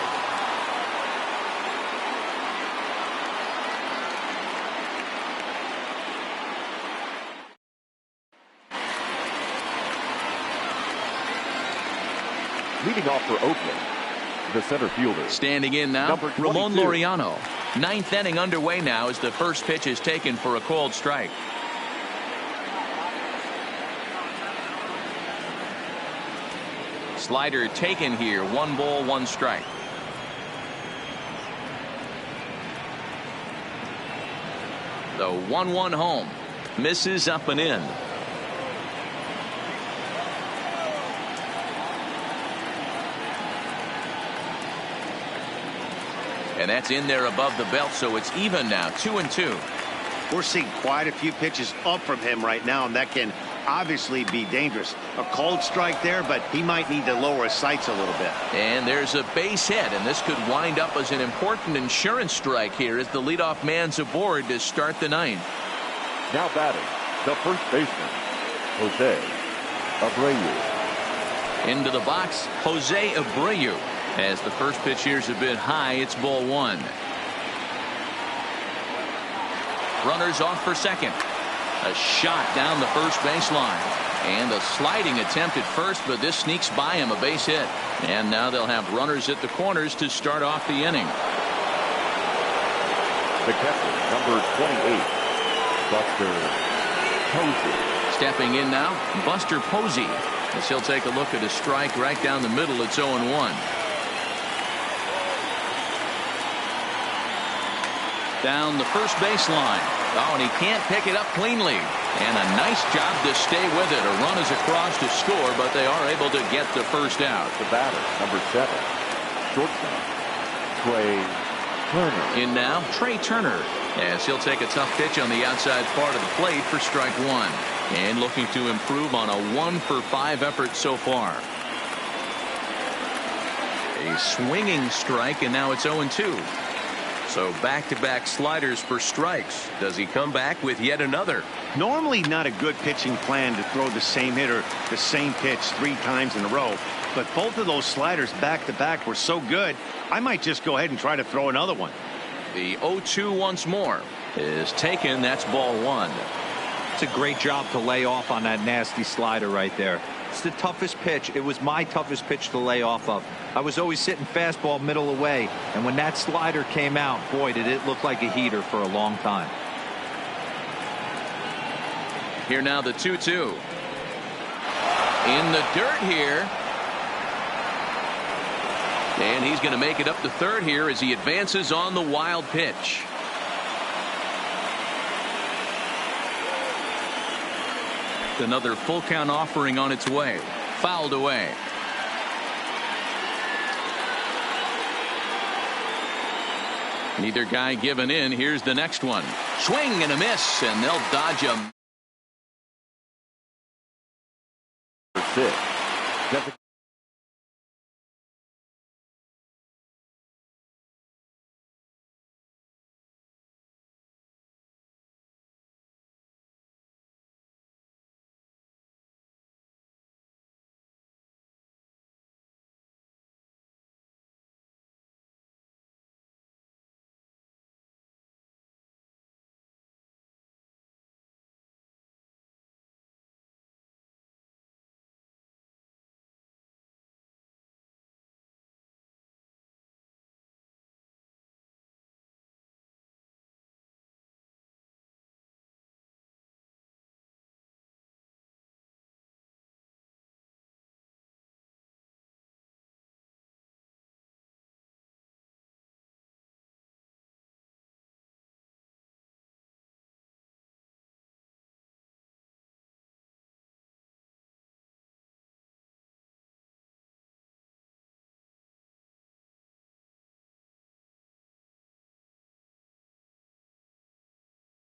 Leading off for Oakland, the center fielder. Standing in now, Number 22. Ramon Laureano. 9th inning underway now as the first pitch is taken for a called strike. Slider taken here. 1 ball, 1 strike. The 1-1 home. Misses up and in. And that's in there above the belt, so it's even now, 2-2. We're seeing quite a few pitches up from him right now, and that can obviously be dangerous. A cold strike there, but he might need to lower his sights a little bit. And there's a base hit, and this could wind up as an important insurance strike here as the leadoff man's aboard to start the 9th. Now batting, the first baseman, Jose Abreu. Into the box, Jose Abreu. As the first pitch here is a bit high, it's ball 1. Runners off for second. A shot down the first baseline. And a sliding attempt at first, but this sneaks by him, a base hit. And now they'll have runners at the corners to start off the inning. The catcher, number 28, Buster Posey. Stepping in now, Buster Posey. As he'll take a look at a strike right down the middle. It's 0-1. Down the first baseline. Oh, and he can't pick it up cleanly. And a nice job to stay with it. A run is across to score, but they are able to get the first out. The batter, number 7, shortstop, Trey Turner. In now, Trey Turner. As he'll take a tough pitch on the outside part of the plate for strike 1. And looking to improve on a 1-for-5 effort so far. A swinging strike, and now it's 0-2. So back-to-back sliders for strikes. Does he come back with yet another? Normally not a good pitching plan to throw the same hitter the same pitch 3 times in a row. But both of those sliders back-to-back were so good, I might just go ahead and try to throw another one. The 0-2 once more is taken. That's ball 1. It's a great job to lay off on that nasty slider right there. It's the toughest pitch. It was my toughest pitch to lay off of. I was always sitting fastball middle away, and when that slider came out, boy, did it look like a heater for a long time. Here now the 2-2. In the dirt here. And he's going to make it up to third here as he advances on the wild pitch. Another full count offering on its way. Fouled away. Neither guy giving in. Here's the next one. Swing and a miss, and they'll dodge him. 6.